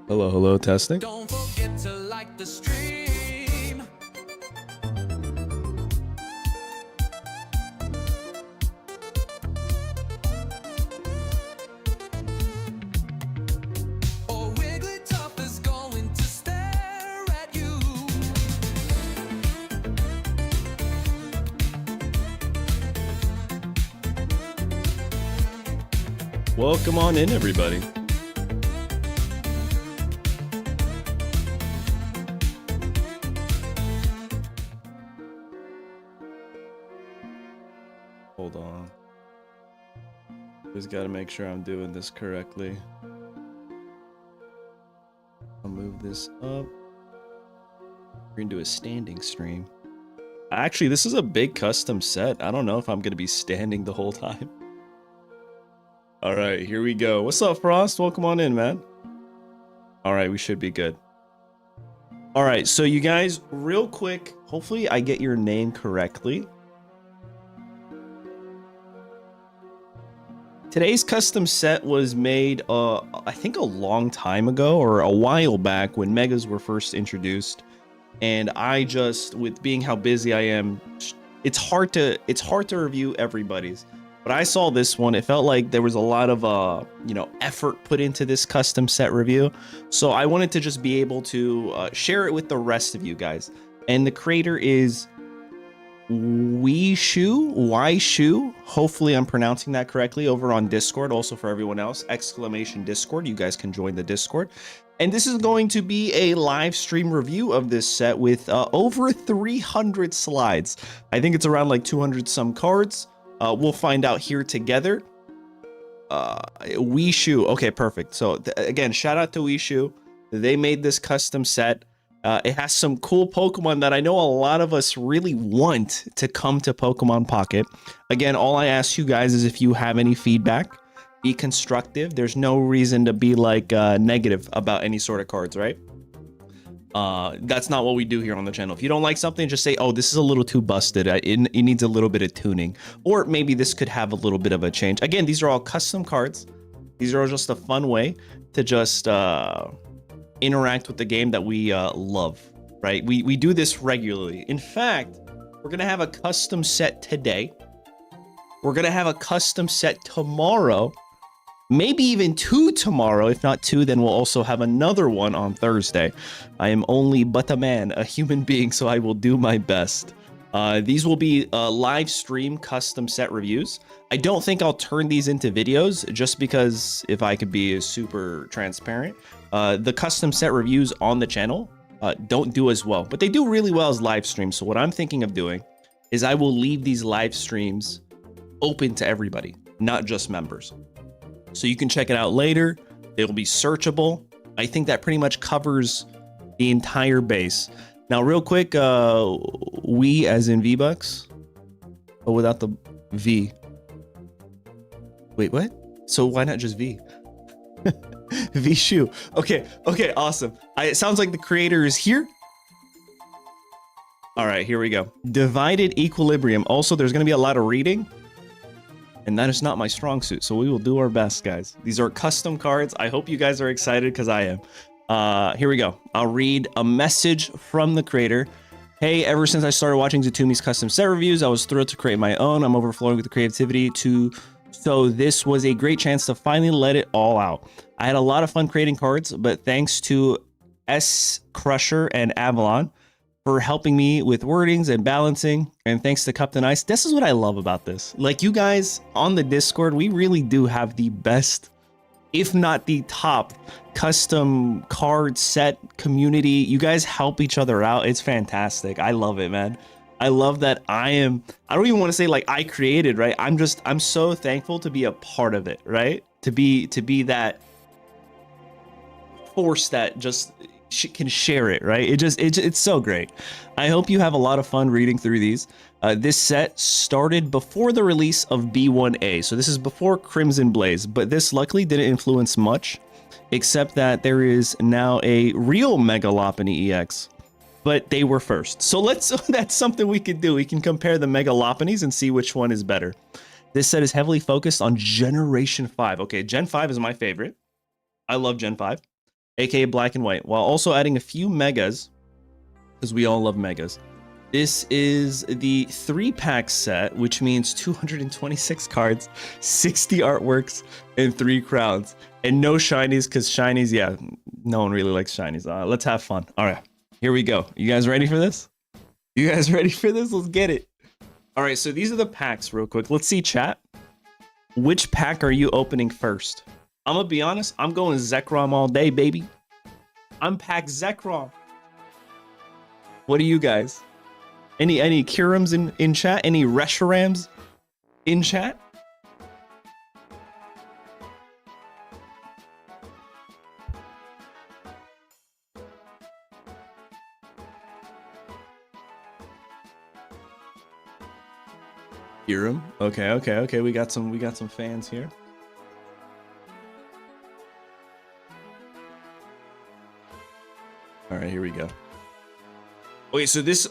Hello, hello, testing. Don't forget to like the stream. Or Wigglytuff is going to stare at you. Welcome on in, everybody. Hold on. Just gotta make sure I'm doing this correctly. I'll move this up. We're gonna do a standing stream. Actually, this is a big custom set. I don't know if I'm gonna be standing the whole time. All right, here we go. What's up, Frost? Welcome on in, man. All right, we should be good. All right, so you guys, real quick, hopefully I get your name correctly. Today's custom set was made, I think a long time ago or a while back when Megas were first introduced. And I just, with being how busy I am, it's hard to review everybody's. But I saw this one. It felt like there was a lot of, effort put into this custom set review. So I wanted to just be able to share it with the rest of you guys. And the creator is Wishu. Hopefully I'm pronouncing that correctly over on Discord. Also for everyone else, exclamation Discord. You guys can join the Discord. And this is going to be a live stream review of this set with over 300 slides. I think it's around like 200 some cards. We'll find out here together. Wishu. Okay, perfect. So again, shout out to Wishu. They made this custom set. It has some cool Pokemon that I know a lot of us really want to come to Pokemon Pocket. Again, all I ask you guys is if you have any feedback, be constructive. There's no reason to be like negative about any sort of cards, right? That's not what we do here on the channel. If you don't like something, just say, oh, this is a little too busted. It needs a little bit of tuning. Or maybe this could have a little bit of a change. Again, these are all custom cards. These are all just a fun way to just interact with the game that we love, right? We do this regularly. In fact, we're gonna have a custom set today. We're gonna have a custom set tomorrow, maybe even 2 tomorrow. If not 2, then we'll also have another one on Thursday. I am only but a man, a human being, so I will do my best. These will be live stream custom set reviews. I don't think I'll turn these into videos just because if I could be super transparent, the custom set reviews on the channel don't do as well, but they do really well as live streams. So what I'm thinking of doing is I will leave these live streams open to everybody, not just members. So you can check it out later. It'll be searchable. I think that pretty much covers the entire base. Now, real quick, we as in V-Bucks, but without the V. Wait, what? So why not just V? V shoe. Okay, awesome. It sounds like the creator is here. All right, here we go. Divided Equilibrium. Also, there's going to be a lot of reading, and that is not my strong suit, so we will do our best, guys. These are custom cards. I hope you guys are excited because I am. Here we go. I'll read a message from the creator. Hey, ever since I started watching Zatumi's custom set reviews, I was thrilled to create my own. I'm overflowing with the creativity so this was a great chance to finally let it all out. I had a lot of fun creating cards, but thanks to S Crusher and Avalon for helping me with wordings and balancing, and thanks to Captain Ice. This is what I love about this. Like, you guys on the Discord, we really do have the best, if not the top, custom card set community. You guys help each other out. It's fantastic. I love it, man. I love that I don't even want to say like I created, right? I'm so thankful to be a part of it, right? To be that force that just can share it, right? It's so great. I hope you have a lot of fun reading through these. This set started before the release of B1A, so this is before Crimson Blaze, but this luckily didn't influence much, except that there is now a real Mega Lopunny EX, but they were first. So that's something we could do. We can compare the Mega Lopunnies and see which one is better. This set is heavily focused on Generation 5. Okay, Gen 5 is my favorite. I love Gen 5, aka Black and White, while also adding a few Megas, because we all love Megas. This is the 3-pack set, which means 226 cards, 60 artworks, and 3 crowns. And no shinies, because shinies, yeah, no one really likes shinies. Let's have fun. All right, here we go. You guys ready for this? You guys ready for this? Let's get it. All right, so these are the packs real quick. Let's see, chat. Which pack are you opening first? I'm going to be honest. I'm going Zekrom all day, baby. I'm pack Zekrom. What are you guys? Any Kirams in chat? Any Reshirams in chat? Kiram? Okay. We got some fans here. All right, here we go. Okay, so this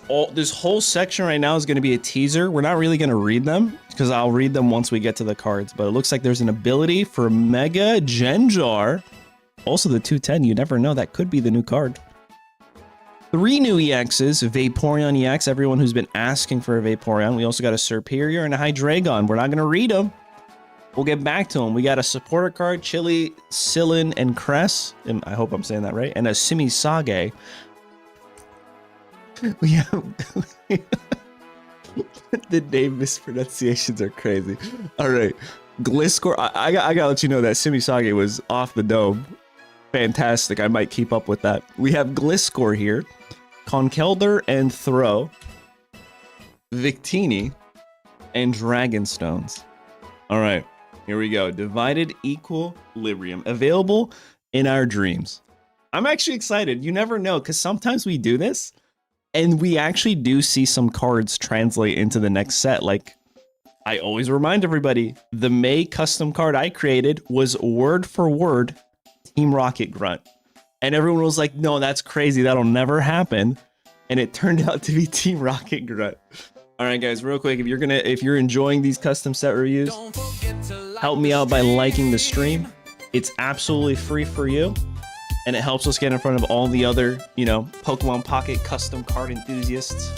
whole section right now is going to be a teaser. We're not really going to read them because I'll read them once we get to the cards, but it looks like there's an ability for Mega Genjar. Also the 210, you never know, that could be the new card. 3 new EXs, Vaporeon EX, everyone who's been asking for a Vaporeon. We also got a Serperior and a Hydreigon. We're not going to read them. We'll get back to them. We got a supporter card, Chili, Sillin, and Cress. And I hope I'm saying that right. And a Simisage. We have... the name mispronunciations are crazy. All right. Gliscor. I gotta let you know that Simisage was off the dome. Fantastic. I might keep up with that. We have Gliscor here. Conkeldurr and Throw. Victini. And Dragonstones. All right. Here we go. Divided Equilibrium. Available in our dreams. I'm actually excited. You never know, because sometimes we do this, and we actually do see some cards translate into the next set. Like, I always remind everybody, the May custom card I created was word for word Team Rocket Grunt. And everyone was like, no, that's crazy. That'll never happen. And it turned out to be Team Rocket Grunt. All right, guys, real quick, if you're enjoying these custom set reviews, help me out by liking the stream. It's absolutely free for you, and it helps us get in front of all the other, Pokemon Pocket custom card enthusiasts.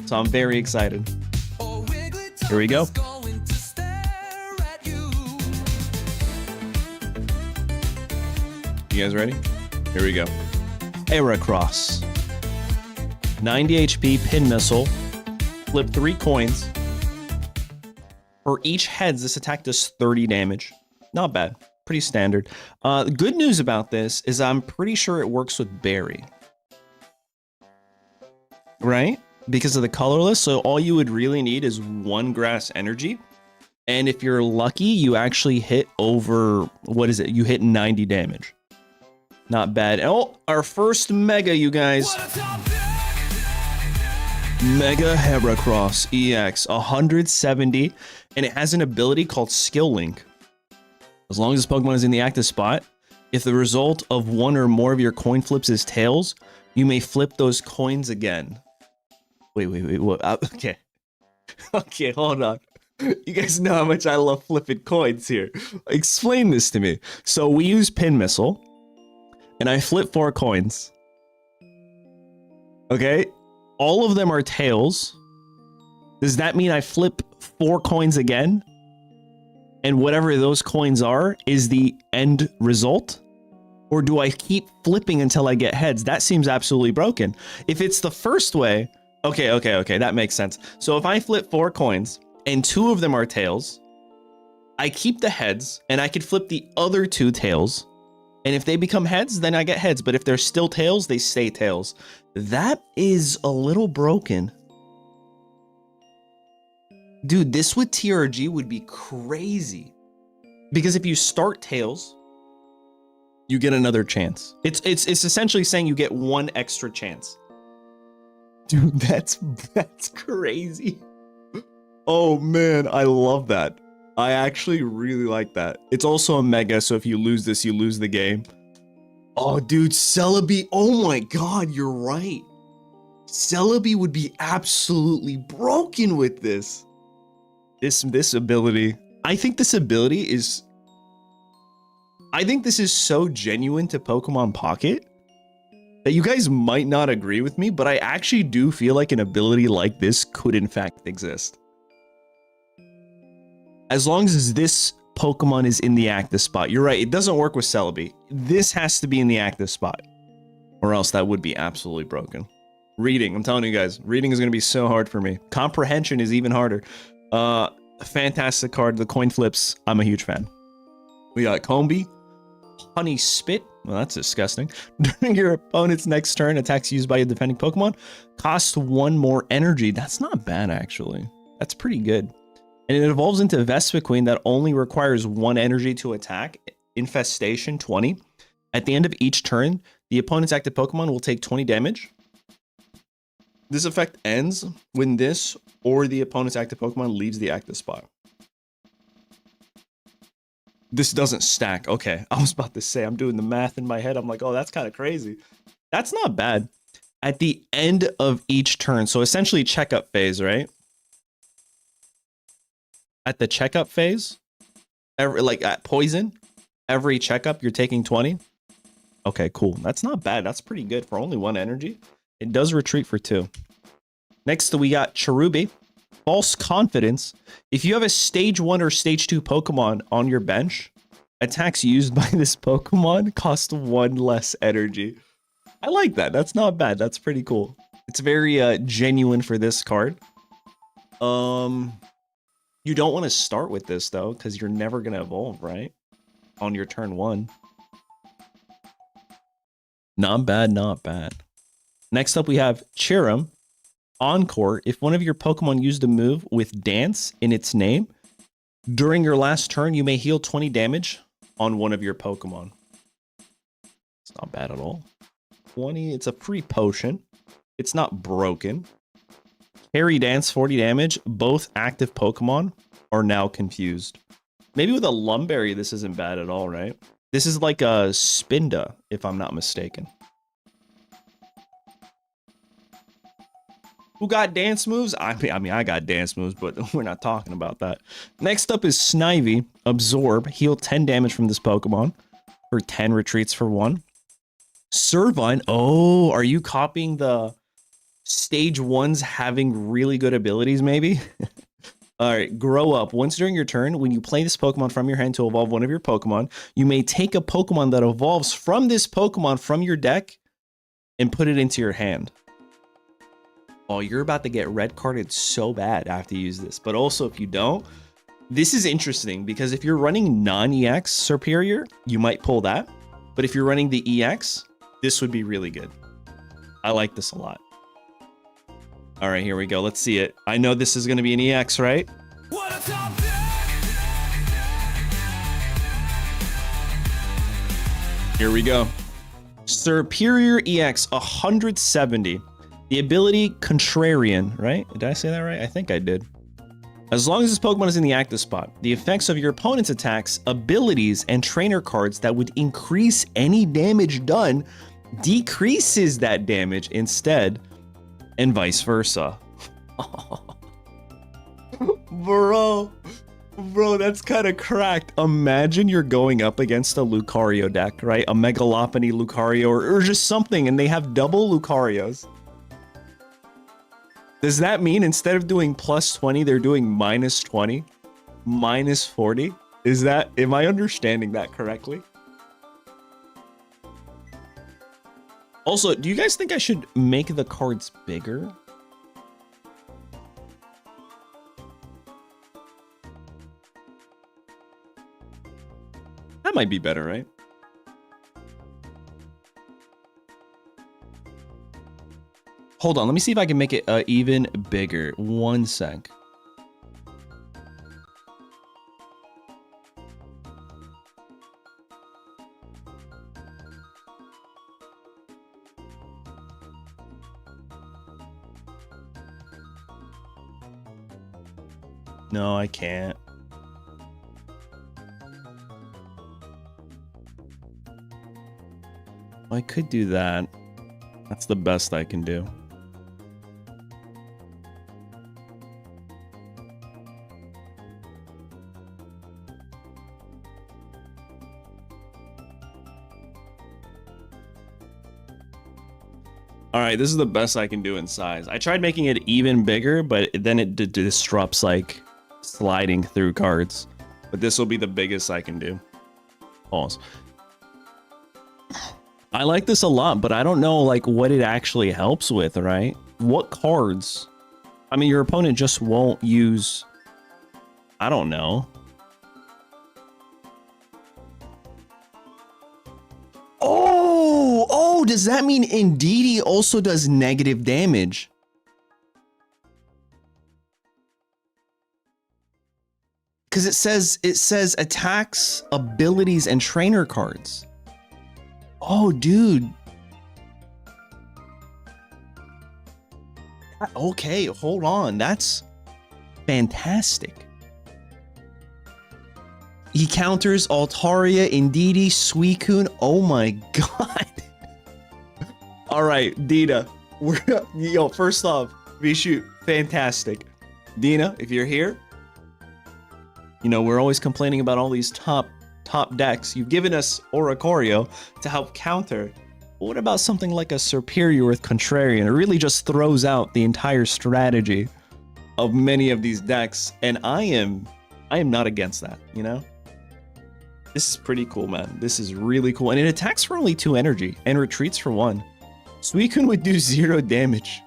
So I'm very excited. Here we go. You guys ready? Here we go. Heracross. 90 HP Pin Missile flip 3 coins. For each heads, this attack does 30 damage. Not bad. Pretty standard. The good news about this is I'm pretty sure it works with Berry. Right? Because of the colorless, so all you would really need is 1 grass energy. And if you're lucky, you actually hit over, what is it? You hit 90 damage. Not bad. Oh, our first Mega, you guys. Mega Heracross EX, 170, and it has an ability called Skill Link. As long as this Pokemon is in the active spot, if the result of 1 or more of your coin flips is tails, you may flip those coins again. Wait, what? Okay. Okay, hold on. You guys know how much I love flipping coins here. Explain this to me. So we use Pin Missile, and I flip 4 coins. Okay? All of them are tails. Does that mean I flip 4 coins again? And whatever those coins are is the end result? Or do I keep flipping until I get heads? That seems absolutely broken. If it's the first way, okay, that makes sense. So if I flip 4 coins and 2 of them are tails, I keep the heads and I could flip the other 2 tails. And if they become heads, then I get heads. But if they're still tails, they stay tails. That is a little broken. Dude, this with TRG would be crazy. Because if you start tails, you get another chance. It's essentially saying you get 1 extra chance. Dude, that's crazy. Oh man, I love that. I actually really like that. It's also a Mega, so if you lose this, you lose the game. Oh, dude, Celebi. Oh my god, you're right. Celebi would be absolutely broken with this. This ability. I think this ability is... I think this is so genuine to Pokemon Pocket that you guys might not agree with me, but I actually do feel like an ability like this could in fact exist. As long as this Pokemon is in the active spot. You're right, it doesn't work with Celebi. This has to be in the active spot, or else that would be absolutely broken. Reading, I'm telling you guys, reading is going to be so hard for me. Comprehension is even harder. Fantastic card, the coin flips, I'm a huge fan. We got Combi, Honey Spit, well that's disgusting. During your opponent's next turn, attacks used by a defending Pokemon cost 1 more energy. That's not bad actually. That's pretty good. And it evolves into Vespiquen that only requires 1 energy to attack. Infestation 20. At the end of each turn, the opponent's active Pokemon will take 20 damage. This effect ends when this or the opponent's active Pokemon leaves the active spot. This doesn't stack. Okay, I was about to say, I'm doing the math in my head. I'm like, oh, that's kind of crazy. That's not bad. At the end of each turn, so essentially checkup phase, right? At the checkup phase, like at poison, every checkup you're taking 20. Okay, cool. That's not bad. That's pretty good for only 1 energy. It does retreat for 2. Next, we got Cherubi. False Confidence. If you have a stage 1 or stage 2 Pokemon on your bench, attacks used by this Pokemon cost 1 less energy. I like that. That's not bad. That's pretty cool. It's very genuine for this card. You don't want to start with this though, because you're never going to evolve, right? On your turn 1. Not bad, not bad. Next up, we have Chiram. Encore. If one of your Pokemon used a move with Dance in its name, during your last turn, you may heal 20 damage on one of your Pokemon. It's not bad at all. 20, it's a free potion. It's not broken. Carry Dance, 40 damage. Both active Pokemon are now confused. Maybe with a Lumberry, this isn't bad at all, right? This is like a Spinda, if I'm not mistaken. Who got dance moves? I mean, I got dance moves, but we're not talking about that. Next up is Snivy. Absorb. Heal 10 damage from this Pokemon for 10 retreats for 1. Servine. Oh, are you copying the stage 1s having really good abilities, maybe? All right, Grow Up. Once during your turn, when you play this Pokemon from your hand to evolve one of your Pokemon, you may take a Pokemon that evolves from this Pokemon from your deck and put it into your hand. Oh, you're about to get red carded so bad after you use this. But also, if you don't, this is interesting because if you're running non-EX Serperior, you might pull that. But if you're running the EX, this would be really good. I like this a lot. All right, here we go. Let's see it. I know this is going to be an EX, right? What a top Here we go. Serperior EX 170. The ability Contrarian, right? Did I say that right? I think I did. As long as this Pokemon is in the active spot, the effects of your opponent's attacks, abilities, and trainer cards that would increase any damage done decreases that damage instead, and vice versa. Bro, that's kind of cracked. Imagine you're going up against a Lucario deck, right? A Megalopony Lucario or just something, and they have double Lucarios. Does that mean instead of doing plus 20, they're doing minus 20? Minus 40? Am I understanding that correctly? Also, do you guys think I should make the cards bigger? That might be better, right? Hold on, let me see if I can make it even bigger. One sec. No, I can't. I could do that. That's the best I can do. All right, this is the best I can do in size. I tried making it even bigger, but then it disrupts like sliding through cards. But this will be the biggest I can do. Pause. I like this a lot, but I don't know like what it actually helps with, right? What cards? I mean, your opponent just won't use... I don't know. Oh, does that mean Indeedee also does negative damage? Because it says attacks, abilities, and trainer cards. Oh, dude. Okay, hold on. That's fantastic. He counters Altaria, Indeedee, Suicune. Oh my god. All right, Dina. Yo, first off, Vishu, fantastic. Dina, if you're here, you know, we're always complaining about all these top decks. You've given us Oricorio to help counter. But what about something like a Serperior with Contrarian? It really just throws out the entire strategy of many of these decks, and I am not against that, you know? This is pretty cool, man. This is really cool. And it attacks for only 2 energy and retreats for 1. Suicune would do 0 damage.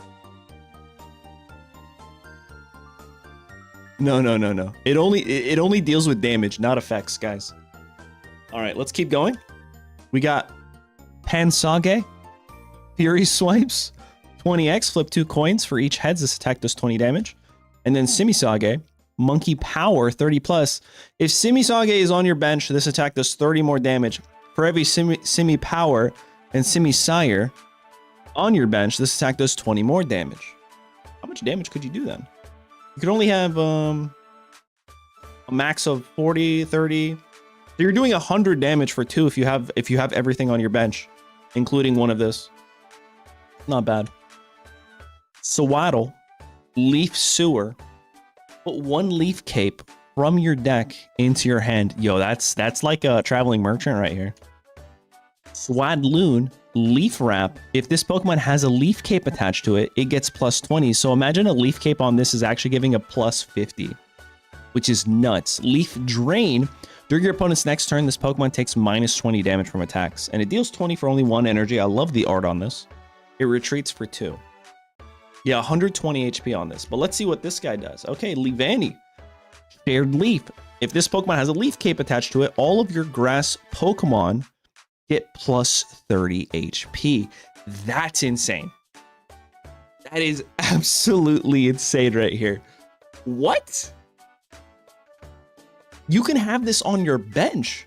No. It only deals with damage, not effects, guys. All right, let's keep going. We got Pansage, Fury Swipes, 20x, flip 2 coins for each heads. This attack does 20 damage. And then Simisage, Monkey Power, 30 plus. If Simisage is on your bench, this attack does 30 more damage. For every Simi Power and Simisire on your bench, this attack does 20 more damage. How much damage could you do then? You could only have a max of 40, 30. So you're doing 100 damage for 2 if you have everything on your bench, including one of this. Not bad. Swaddle, Leaf Sewer. Put 1 Leaf Cape from your deck into your hand. Yo, that's like a traveling merchant right here. Swadloon, Leaf Wrap. If this Pokemon has a Leaf Cape attached to it, it gets plus 20. So imagine a Leaf Cape on this is actually giving a plus 50, which is nuts. Leaf Drain. During your opponent's next turn, this Pokemon takes minus 20 damage from attacks, and it deals 20 for only 1 energy. I love the art on this. It retreats for 2. Yeah, 120 HP on this. But let's see what this guy does. Okay, Leavanny. Shared Leaf. If this Pokemon has a Leaf Cape attached to it, all of your grass Pokemon get plus 30 HP. That's insane. That is absolutely insane right here. What? You can have this on your bench.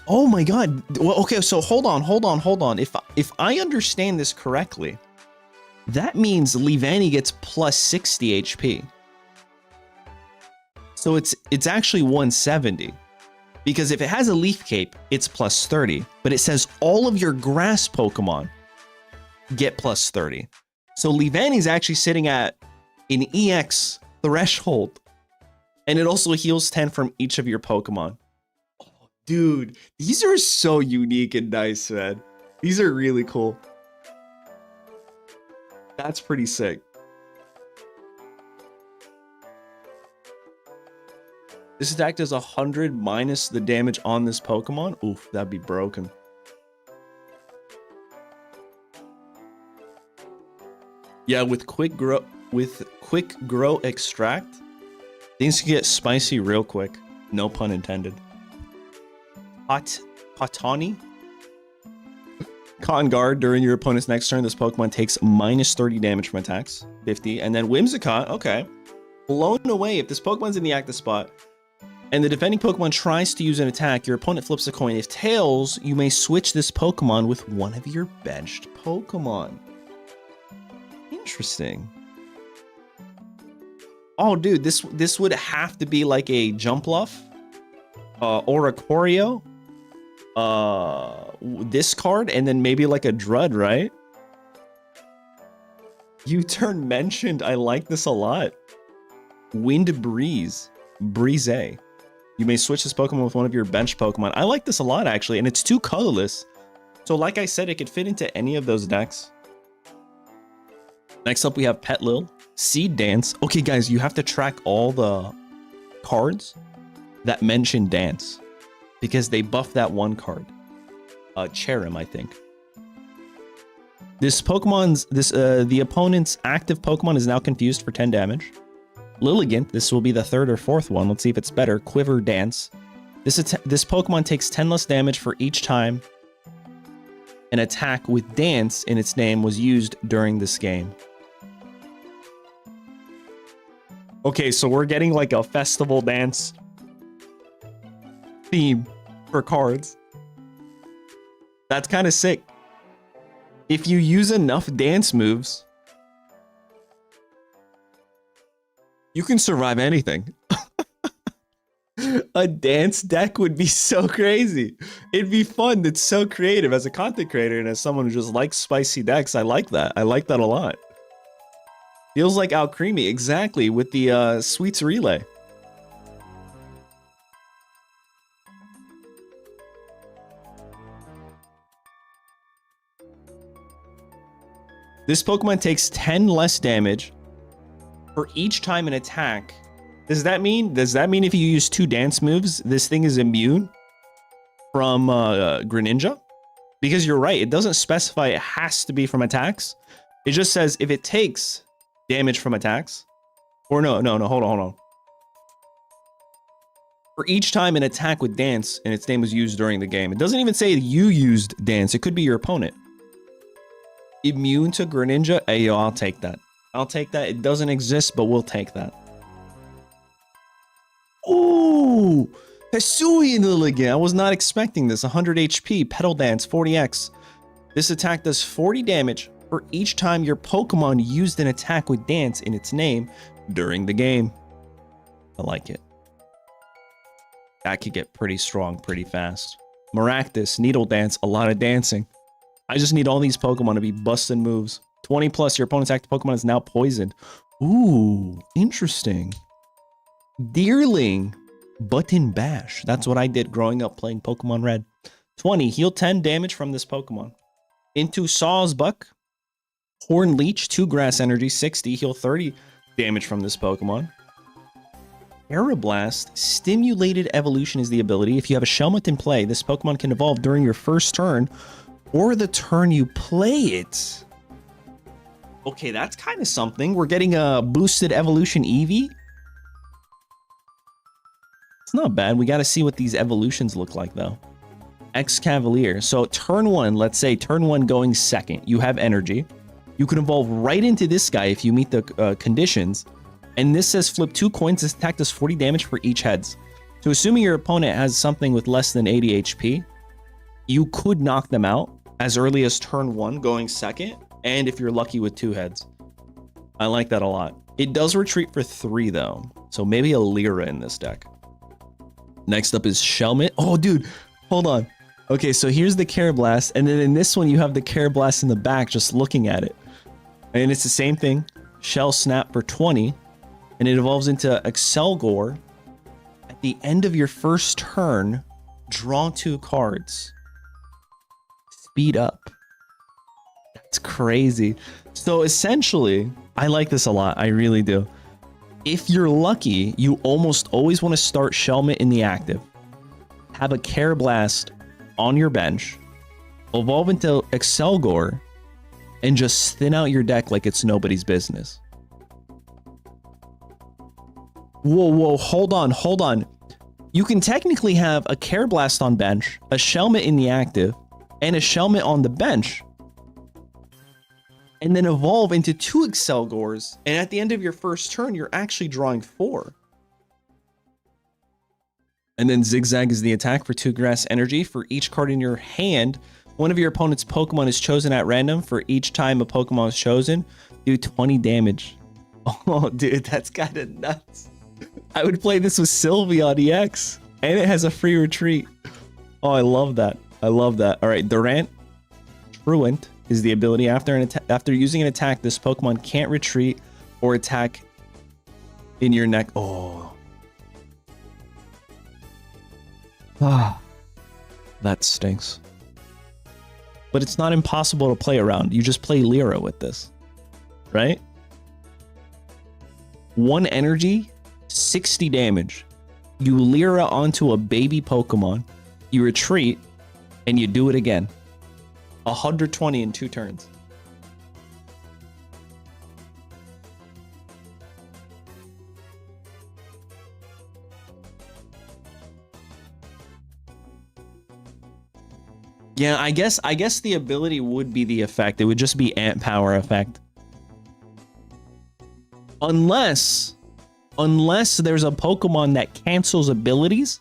Oh my god. Well, okay, so hold on. If I understand this correctly, that means Leavanny gets plus 60 HP. So it's actually 170. Because if it has a Leaf Cape, it's plus 30. But it says all of your grass Pokemon get plus 30. So Leavanny's actually sitting at an EX threshold. And it also heals 10 from each of your Pokemon. Oh, dude, these are so unique and nice, man. These are really cool. That's pretty sick. This attack does 100 minus the damage on this Pokemon. Oof, that'd be broken. Yeah, with quick grow extract, things can get spicy real quick. No pun intended. Patani. Con Guard. During your opponent's next turn, this Pokemon takes minus 30 damage from attacks. 50. And then Whimsicott. Okay. Blown Away. If this Pokemon's in the active spot, and the defending Pokemon tries to use an attack, your opponent flips a coin. If tails, you may switch this Pokemon with one of your benched Pokemon. Interesting. Oh, dude, this would have to be like a Jumpluff, or a Choreo, this card, and then maybe like a Drud, right? U-turn mentioned. I like this a lot. Wind Breeze. Breeze. You may switch this Pokemon with one of your bench Pokemon. I like this a lot, actually, and it's 2 colorless. So like I said, it could fit into any of those decks. Next up, we have Petlil. Seed Dance. Okay, guys, you have to track all the cards that mention Dance, because they buff that one card. Cherim, I think. This Pokemon's, the opponent's active Pokemon is now confused for 10 damage. Lilligant, this will be the 3rd or 4th one. Let's see if it's better. Quiver Dance. This Pokemon takes 10 less damage for each time an attack with Dance in its name was used during this game. Okay, so we're getting like a festival dance theme for cards. That's kind of sick. If you use enough dance moves, you can survive anything. A dance deck would be so crazy. It'd be fun. It's so creative. As a content creator and as someone who just likes spicy decks, I like that. I like that a lot. Feels like Alcremie, exactly, with the Sweets Relay. This Pokemon takes 10 less damage for each time an attack. Does that mean if you use 2 dance moves, this thing is immune from Greninja? Because you're right, it doesn't specify it has to be from attacks. It just says if it takes damage from attacks, or no, hold on. For each time an attack with Dance and its name was used during the game. It doesn't even say you used Dance. It could be your opponent. Immune to Greninja? Hey, yo, I'll take that. I'll take that. It doesn't exist, but we'll take that. Ooh! Hisuian Lilligant. I was not expecting this. 100 HP. Petal Dance. 40x. This attack does 40 damage for each time your Pokemon used an attack with Dance in its name during the game. I like it. That could get pretty strong pretty fast. Maractus. Needle Dance. A lot of dancing. I just need all these Pokemon to be busting moves. 20 plus, your opponent's active Pokemon is now poisoned. Ooh, interesting. Deerling, Button Bash. That's what I did growing up playing Pokemon Red. 20, heal 10 damage from this Pokemon. Into Sawsbuck, Horn Leech, 2 grass energy, 60, heal 30 damage from this Pokemon. Aeroblast, Stimulated Evolution is the ability. If you have a Shelmet in play, this Pokemon can evolve during your first turn or the turn you play it. Okay, that's kind of something. We're getting a boosted evolution Eevee. It's not bad. We got to see what these evolutions look like, though. Cavalier. So turn 1, let's say turn 1 going second. You have energy. You can evolve right into this guy if you meet the conditions. And this says flip 2 coins. This attack does 40 damage for each heads. So assuming your opponent has something with less than 80 HP, you could knock them out as early as turn 1 going second. And if you're lucky with 2 heads. I like that a lot. It does retreat for 3 though. So maybe a Lyra in this deck. Next up is Shelmet. Oh, dude, hold on. Okay, so here's the Karrablast. And then in this one, you have the Karrablast in the back just looking at it. And it's the same thing. Shell Snap for 20. And it evolves into Accelgor. At the end of your first turn, draw 2 cards. Speed up. That's crazy. So essentially, I like this a lot. I really do. If you're lucky, you almost always want to start Shelmet in the active. Have a Karrablast on your bench. Evolve into Accelgor. And just thin out your deck like it's nobody's business. Whoa, hold on. You can technically have a Karrablast on bench, a Shelmet in the active, and a Shelmet on the bench. And then evolve into 2 Accelgors, and at the end of your first turn, you're actually drawing 4. And then Zigzag is the attack for 2 grass energy. For each card in your hand, one of your opponent's Pokemon is chosen at random. For each time a Pokemon is chosen, do 20 damage. Oh, dude, that's kind of nuts. I would play this with Sylveon EX, and it has a free retreat. Oh, I love that. I love that. All right, Durant. Truant is the ability. After using an attack, this Pokemon can't retreat or attack in your neck. Oh. Ah. That stinks. But it's not impossible to play around. You just play Lyra with this. Right? 1 energy, 60 damage. You Lyra onto a baby Pokemon. You retreat, and you do it again. 120 in 2 turns. Yeah, I guess the ability would be the effect. It would just be ant power effect. Unless there's a Pokemon that cancels abilities.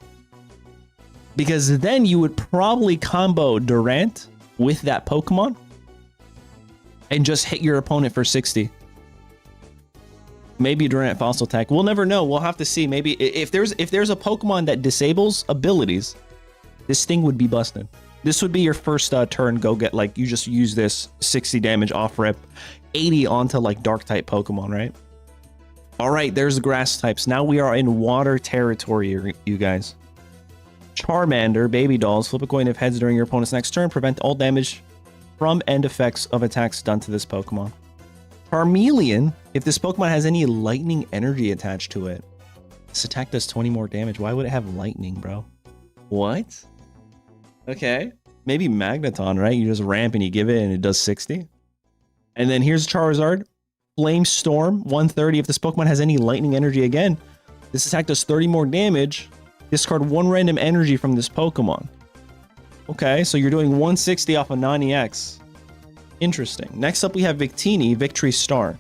Because then you would probably combo Durant with that Pokemon and just hit your opponent for 60. Maybe Durant Fossil Attack. We'll never know. We'll have to see. Maybe if there's a Pokemon that disables abilities, this thing would be busted. This would be your first turn. Go get, like, you just use this 60 damage off rip, 80 onto like dark type Pokemon, right? All right, there's the grass types. Now we are in water territory, you guys. Charmander, Baby Dolls, flip a coin if heads during your opponent's next turn. Prevent all damage from end effects of attacks done to this Pokemon. Charmeleon, if this Pokemon has any lightning energy attached to it, this attack does 20 more damage. Why would it have lightning, bro? What? Okay. Maybe Magneton, right? You just ramp and you give it and it does 60. And then here's Charizard. Flame Storm, 130. If this Pokemon has any lightning energy again, this attack does 30 more damage. Discard 1 random energy from this Pokemon. Okay, so you're doing 160 off a non-EX. Interesting. Next up, we have Victini, Victory Star.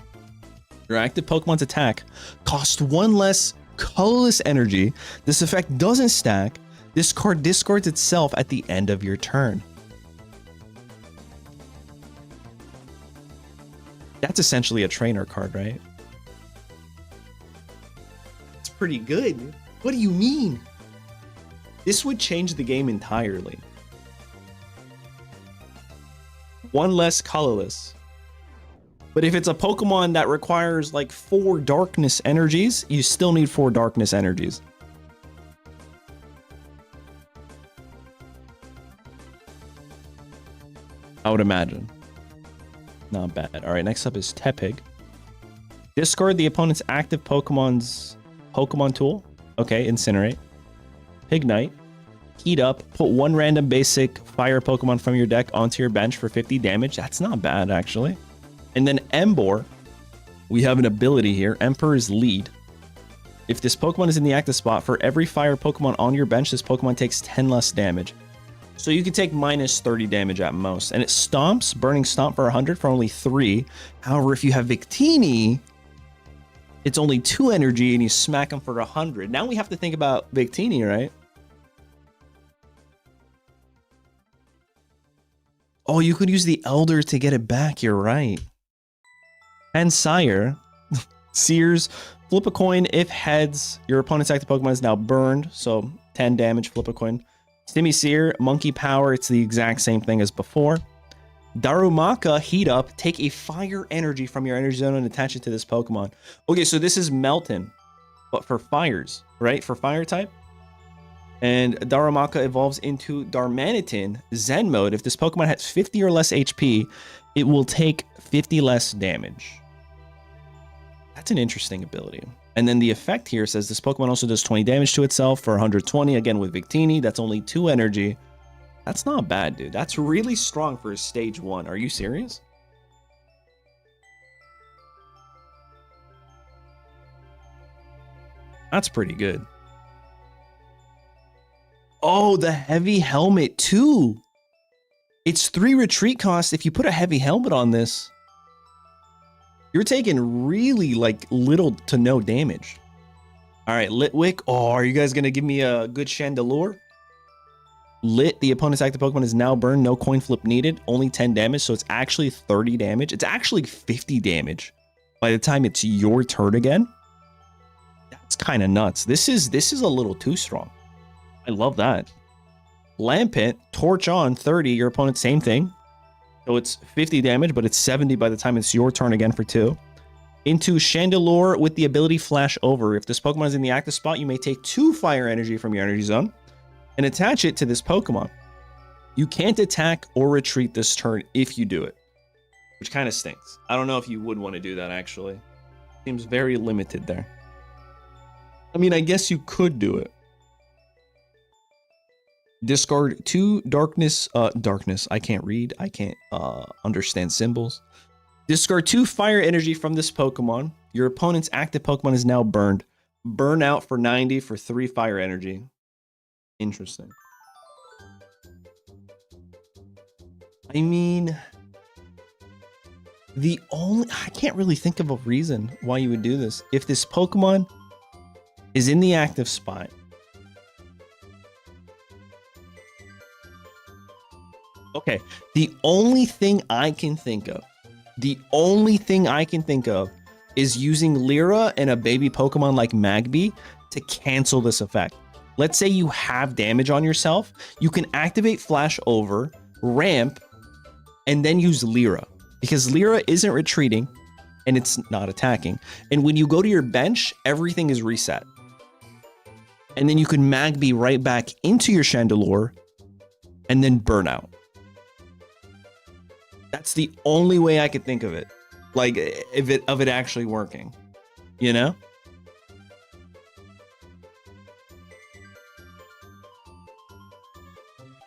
Your active Pokemon's attack costs 1 less colorless energy. This effect doesn't stack. This card discards itself at the end of your turn. That's essentially a trainer card, right? It's pretty good. What do you mean? This would change the game entirely. 1 less colorless. But if it's a Pokemon that requires like 4 darkness energies, you still need 4 darkness energies. I would imagine. Not bad. All right, next up is Tepig. Discard the opponent's active Pokemon's Pokemon tool. Okay, Incinerate. Pignite. Heat Up, put one random basic fire Pokemon from your deck onto your bench for 50 damage. That's not bad, actually. And then Emboar, we have an ability here, Emperor's Lead. If this Pokemon is in the active spot, for every fire Pokemon on your bench, this Pokemon takes 10 less damage. So you can take minus 30 damage at most. And it stomps, Burning Stomp for 100 for only 3. However, if you have Victini, it's only 2 energy and you smack them for 100. Now we have to think about Victini, right? Oh, you could use the Elder to get it back. You're right. And Sire, Sears, flip a coin. If heads, your opponent's active Pokemon is now burned. So 10 damage, flip a coin. Stimmy Seer, Monkey Power, it's the exact same thing as before. Darumaka, Heat Up, take a fire energy from your energy zone and attach it to this Pokemon. Okay, so this is Melton, but for fires, right? For fire type. And Darumaka evolves into Darmanitan, Zen mode. If this Pokemon has 50 or less HP, it will take 50 less damage. That's an interesting ability. And then the effect here says this Pokemon also does 20 damage to itself for 120. Again, with Victini, that's only 2 energy. That's not bad, dude. That's really strong for a stage 1. Are you serious? That's pretty good. Oh, the heavy helmet too. It's 3 retreat costs. If you put a heavy helmet on this, you're taking really like little to no damage. All right, Litwick. Oh, are you guys going to give me a good Chandelure? Lit, the opponent's active Pokemon is now burned. No coin flip needed. Only 10 damage, so it's actually 30 damage. It's actually 50 damage by the time it's your turn again. That's kind of nuts. This is a little too strong. I love that. Lampent, Torch on, 30. Your opponent, same thing. So it's 50 damage, but it's 70 by the time it's your turn again for 2. Into Chandelure with the ability Flash Over. If this Pokemon is in the active spot, you may take 2 fire energy from your energy zone and attach it to this Pokemon. You can't attack or retreat this turn if you do it, which kind of stinks. I don't know if you would want to do that, actually. Seems very limited there. I mean, I guess you could do it. Discard 2 darkness. I can't read. I can't understand symbols. Discard 2 fire energy from this Pokemon. Your opponent's active Pokemon is now burned. Burn out for 90 for 3 fire energy. Interesting. I mean, I can't really think of a reason why you would do this. If this Pokemon is in the active spot, okay, the only thing I can think of is using Lyra and a baby Pokemon like Magby to cancel this effect. Let's say you have damage on yourself. You can activate Flash Over, Ramp, and then use Lyra. Because Lyra isn't retreating, and it's not attacking. And when you go to your bench, everything is reset. And then you can Magby right back into your Chandelure, and then burn out. That's the only way I could think of it. Like, of it actually working. You know?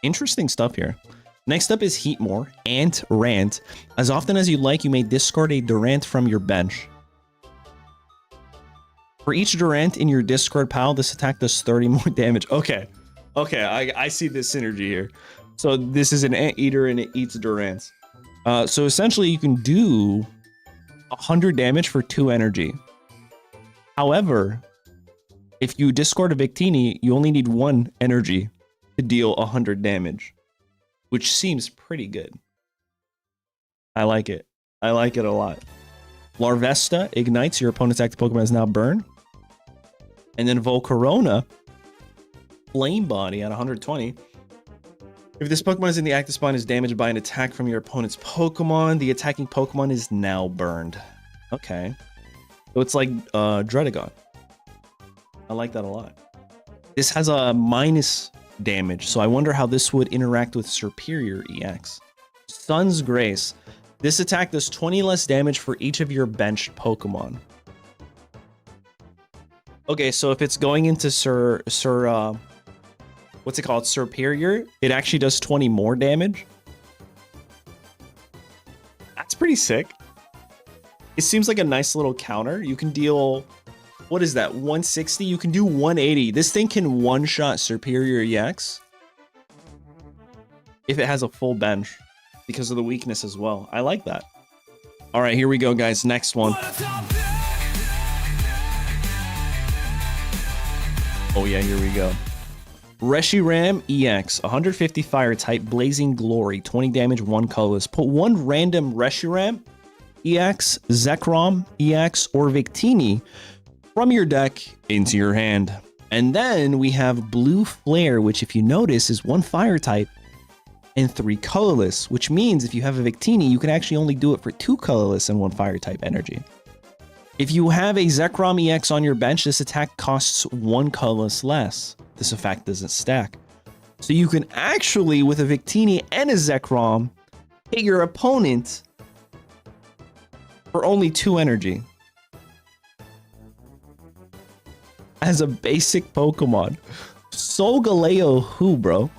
Interesting stuff here. Next up is Heatmore, Ant, Rant. As often as you like, you may discard a Durant from your bench. For each Durant in your discard pile, this attack does 30 more damage. Okay, I see this synergy here. So this is an Anteater and it eats Durants. So essentially you can do 100 damage for 2 energy. However, if you discard a Victini, you only need 1 energy to deal 100 damage, which seems pretty good. I like it. I like it a lot. Larvesta ignites. Your opponent's active Pokemon is now burned. And then Volcarona, Flame Body at 120. If this Pokemon is in the active spot and is damaged by an attack from your opponent's Pokemon, the attacking Pokemon is now burned. Okay. So it's like Dredagon. I like that a lot. This has a minus damage, so I wonder how this would interact with Serperior EX. Sun's Grace. This attack does 20 less damage for each of your benched Pokemon. Okay, so if it's going into what's it called? Serperior, it actually does 20 more damage. That's pretty sick. It seems like a nice little counter. You can deal, what is that, 160? You can do 180. This thing can one-shot Serperior EX if it has a full bench because of the weakness as well. I like that. All right, here we go, guys. Next one. Oh yeah, here we go. Reshiram EX, 150 fire type, blazing glory, 20 damage, 1 colorless. Put 1 random Reshiram EX, Zekrom EX, or Victini from your deck into your hand. And then we have Blue Flare, which if you notice is 1 fire type and 3 colorless, which means if you have a Victini, you can actually only do it for 2 colorless and 1 fire type energy. If you have a Zekrom EX on your bench, this attack costs 1 colorless less. This effect doesn't stack. So you can actually, with a Victini and a Zekrom, hit your opponent for only 2 energy. As a basic Pokemon. Solgaleo who, bro?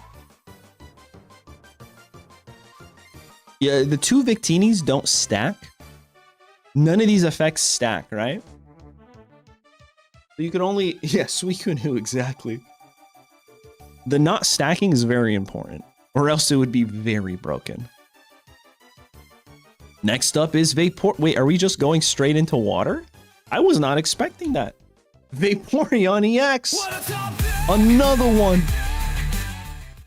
Yeah, the 2 Victinis don't stack. None of these effects stack, right? So you can only... Yeah, Suicune, exactly. The not stacking is very important, or else it would be very broken. Next up is Vapor... Wait, are we just going straight into water? I was not expecting that. Vaporeon EX! Another one!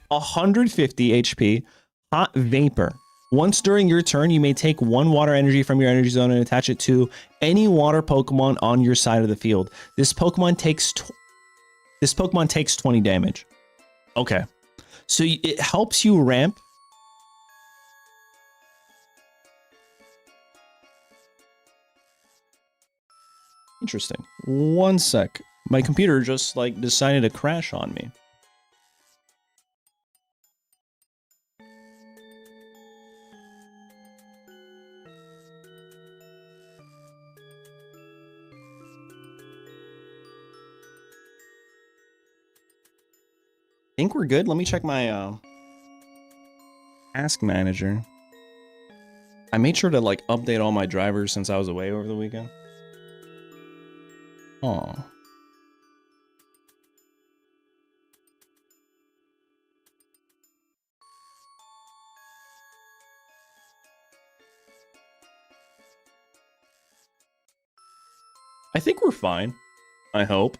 150 HP, Hot Vapor. Once during your turn, you may take 1 water energy from your energy zone and attach it to any water Pokemon on your side of the field. This Pokemon takes 20 damage. Okay. So it helps you ramp. Interesting. One sec. My computer just like decided to crash on me. I think we're good. Let me check my task manager. I made sure to like update all my drivers since I was away over the weekend. Oh. I think we're fine. I hope.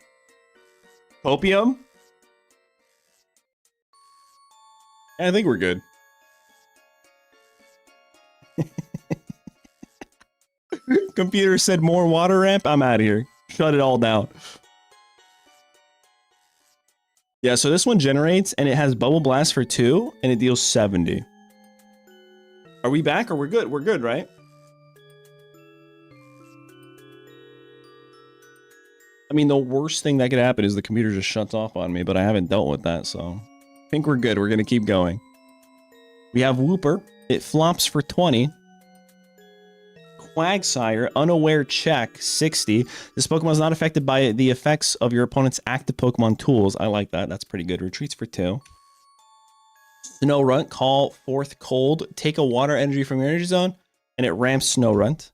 Copium? I think we're good. Computer said more water ramp. I'm out of here. Shut it all down. Yeah, so this one generates and it has Bubble Blast for 2 and it deals 70. Are we back or we're good? We're good, right? I mean, the worst thing that could happen is the computer just shuts off on me, but I haven't dealt with that, so... I think we're good. We're going to keep going. We have Wooper. It flops for 20. Quagsire, Unaware Check, 60. This Pokemon is not affected by the effects of your opponent's active Pokemon tools. I like that. That's pretty good. Retreats for 2. Snorunt, call forth cold. Take a water energy from your energy zone, and it ramps Snorunt.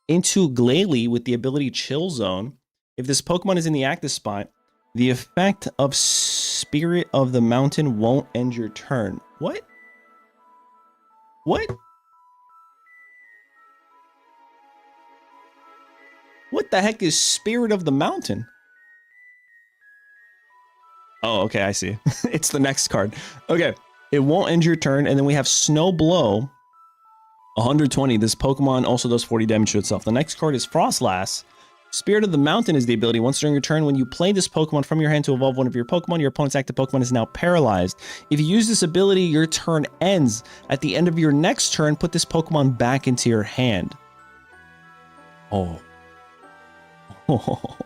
Into Glalie with the ability Chill Zone. If this Pokemon is in the active spot, the effect of Spirit of the Mountain won't end your turn. What? What? What the heck is Spirit of the Mountain? Oh, okay, I see. It's the next card. Okay, it won't end your turn, and then we have Snow Blow. 120. This Pokemon also does 40 damage to itself. The next card is Froslass. Spirit of the Mountain is the ability. Once during your turn, when you play this Pokemon from your hand to evolve one of your Pokemon, your opponent's active Pokemon is now paralyzed. If you use this ability, your turn ends. At the end of your next turn, put this Pokemon back into your hand. Oh. Oh.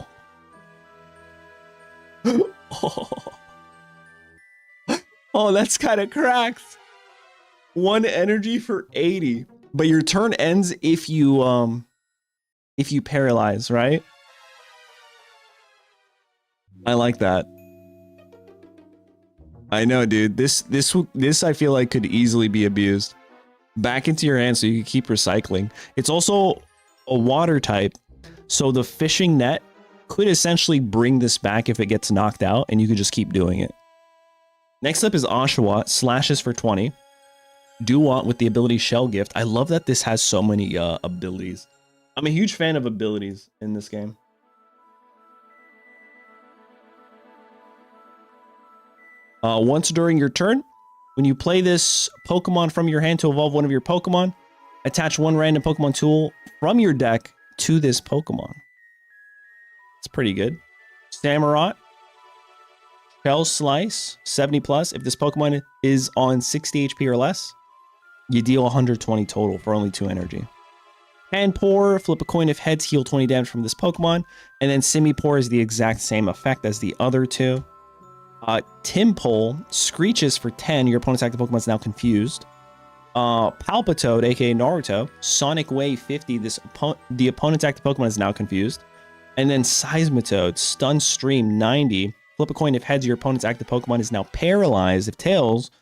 Oh, that's kind of cracked. 1 energy for 80. But your turn ends if you paralyze, right? I like that. I know, dude. This I feel like could easily be abused. Back into your hand so you can keep recycling. It's also a water type, so the fishing net could essentially bring this back if it gets knocked out, and you could just keep doing it. Next up is Oshawott, slashes for 20. Duwant with the ability Shell Gift. I love that this has so many abilities. I'm a huge fan of abilities in this game. Once during your turn, when you play this Pokemon from your hand to evolve one of your Pokemon, attach one random Pokemon tool from your deck to this Pokemon. It's pretty good. Samurott, Shell Slice, 70 plus. If this Pokemon is on 60 HP or less, you deal 120 total for only 2 energy. Handpour, flip a coin if heads, heal 20 damage from this Pokemon. And then Simipour is the exact same effect as the other two. Timpole, Screeches for 10. Your opponent's active Pokemon is now confused. Palpitoad, aka Naruto, Sonic Wave 50. The opponent's active Pokemon is now confused. And then Seismitoad, Stun Stream 90. Flip a coin if heads, your opponent's active Pokemon is now paralyzed. If tails,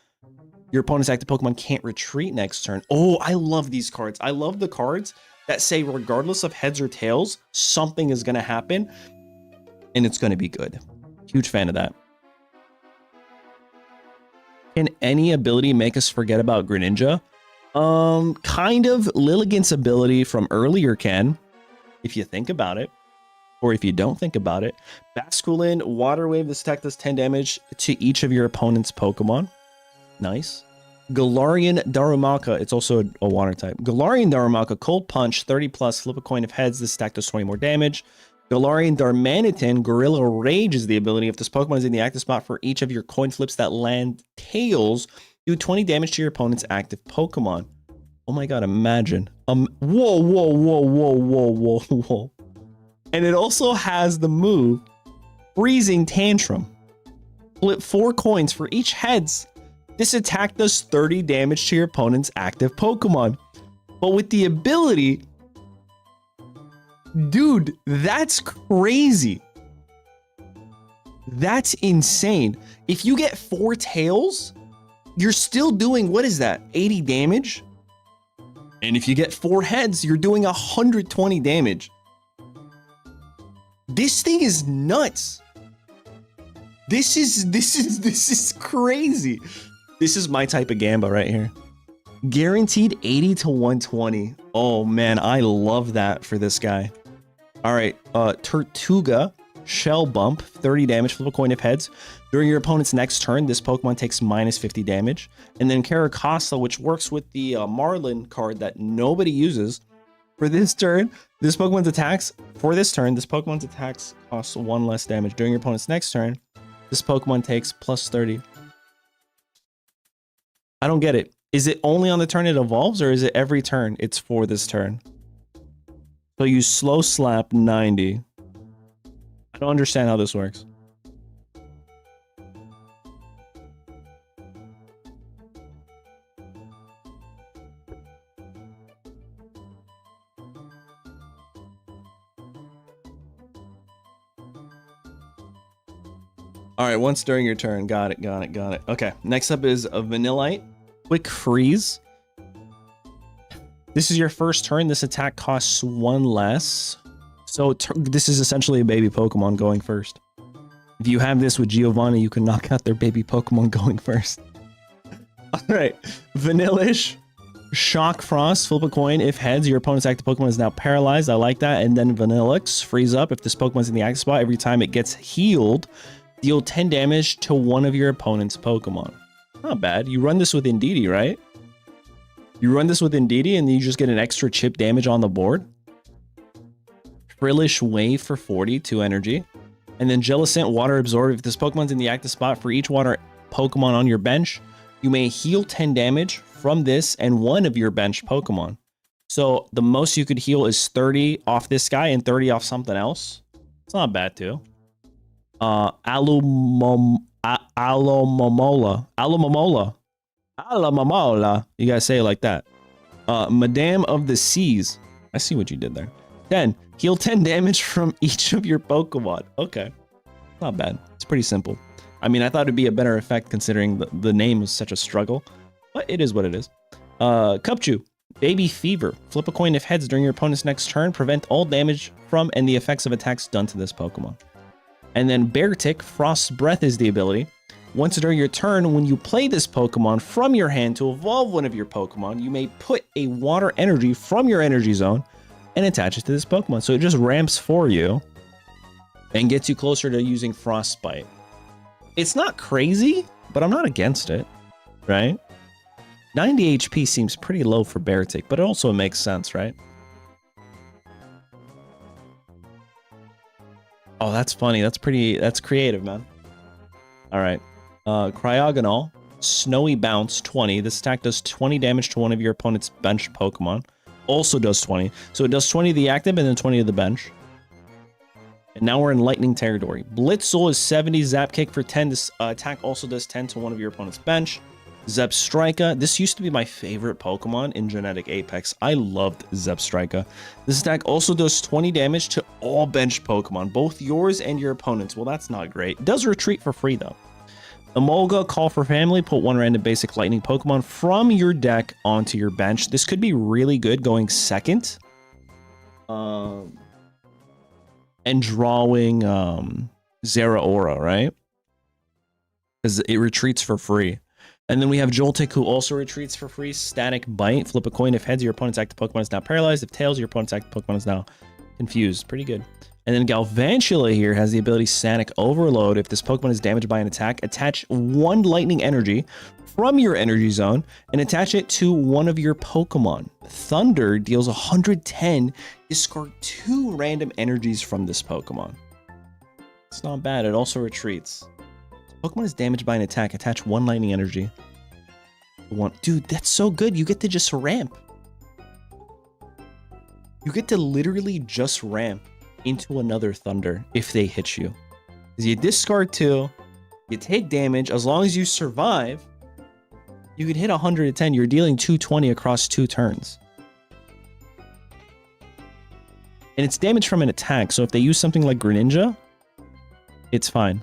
your opponent's active Pokemon can't retreat next turn. Oh, I love these cards. I love the cards that say regardless of heads or tails, something is going to happen and it's going to be good. Huge fan of that. Can any ability make us forget about Greninja? Kind of. Lilligant's ability from earlier can, if you think about it, or if you don't think about it. Basculin, Water Wave. This attack does 10 damage to each of your opponent's Pokemon. Nice. Galarian Darumaka. It's also a water type. Galarian Darumaka, Cold Punch, 30 plus. Flip a coin if heads. This attack does 20 more damage. Galarian Darmanitan, Gorilla Rage is the ability. If this Pokemon is in the active spot for each of your coin flips that land tails, do 20 damage to your opponent's active Pokemon. Oh my god, imagine. Whoa, whoa, whoa, whoa, whoa, whoa, whoa. And it also has the move Freezing Tantrum. Flip 4 coins for each heads. This attack does 30 damage to your opponent's active Pokemon. But with the ability... Dude, that's crazy. That's insane. If you get 4 tails, you're still doing, what is that, 80 damage? And if you get 4 heads, you're doing 120 damage. This thing is nuts. This is crazy. This is my type of Gamba right here. Guaranteed 80 to 120. Oh man, I love that for this guy. All right, Tortuga, Shell Bump, 30 damage, flip a coin if heads. During your opponent's next turn, this Pokemon takes minus 50 damage. And then Caracasa, which works with the Marlin card that nobody uses. For this turn, this Pokemon's attacks cost 1 less damage. During your opponent's next turn, this Pokemon takes plus 30. I don't get it. Is it only on the turn it evolves, or is it every turn it's for this turn? So you slow slap 90. I don't understand how this works. All right, once during your turn. Got it. Okay, next up is a Vanillite. Quick Freeze. This is your first turn. This attack costs 1 less. So this is essentially a baby Pokemon going first. If you have this with Giovanni, you can knock out their baby Pokemon going first. All right, Vanillish. Shock Frost, flip a coin. If heads, your opponent's active Pokemon is now paralyzed. I like that. And then Vanillix, freeze up. If this Pokemon's in the active spot, every time it gets healed, deal 10 damage to one of your opponent's Pokemon. Not bad. You run this with Indeedee, right? You run this with Indeedee and you just get an extra chip damage on the board. Frillish Wave for 40, 2 energy. And then Jellicent, Water Absorb. If this Pokemon's in the active spot for each water Pokemon on your bench, you may heal 10 damage from this and one of your bench Pokemon. So the most you could heal is 30 off this guy and 30 off something else. It's not bad too. Alomomola. You guys say it like that. Madame of the Seas. I see what you did there. 10. Heal 10 damage from each of your Pokemon. Okay. Not bad. It's pretty simple. All I mean, I thought it'd be a better effect considering the name was such a struggle, but it is what it is. Cupchew, Baby Fever. Flip a coin if heads during your opponent's next turn. Prevent all damage from and the effects of attacks done to this Pokemon. And then Beartic, Frost's Breath is the ability. Once during your turn, when you play this Pokemon from your hand to evolve one of your Pokemon, you may put a water energy from your energy zone and attach it to this Pokemon. So it just ramps for you and gets you closer to using Frostbite. It's not crazy, but I'm not against it, right? 90 HP seems pretty low for Beartic, but it also makes sense, right? Oh, that's funny. That's creative, man. All right. Cryogonal, Snowy Bounce, 20. This attack does 20 damage to one of your opponent's bench Pokemon. Also does 20. So it does 20 to the active and then 20 to the bench. And now we're in Lightning territory. Blitzel is 70. Zap Kick for 10. This attack also does 10 to one of your opponent's bench. Zepstrika. This used to be my favorite Pokemon in Genetic Apex. I loved Zepstrika. This attack also does 20 damage to all bench Pokemon, both yours and your opponent's. Well, that's not great. It does retreat for free, though. Emolga, Call for Family. Put one random basic lightning Pokemon from your deck onto your bench. This could be really good going second. And drawing Zeraora, right? Because it retreats for free. And then we have Joltik, who also retreats for free. Static Bite. Flip a coin if heads, your opponent's active Pokemon is now paralyzed. If tails, your opponent's active Pokemon is now confused. Pretty good. And then Galvantula here has the ability Static Overload. If this Pokemon is damaged by an attack, attach one lightning energy from your energy zone and attach it to one of your Pokemon. Thunder deals 110. Discard 2 random energies from this Pokemon. It's not bad. It also retreats. Pokemon is damaged by an attack. Attach one lightning energy. Dude, that's so good. You get to just ramp. You get to literally just ramp into another Thunder if they hit you. Because you discard 2, you take damage. As long as you survive, you can hit 110. You're dealing 220 across 2 turns. And it's damage from an attack. So if they use something like Greninja, it's fine.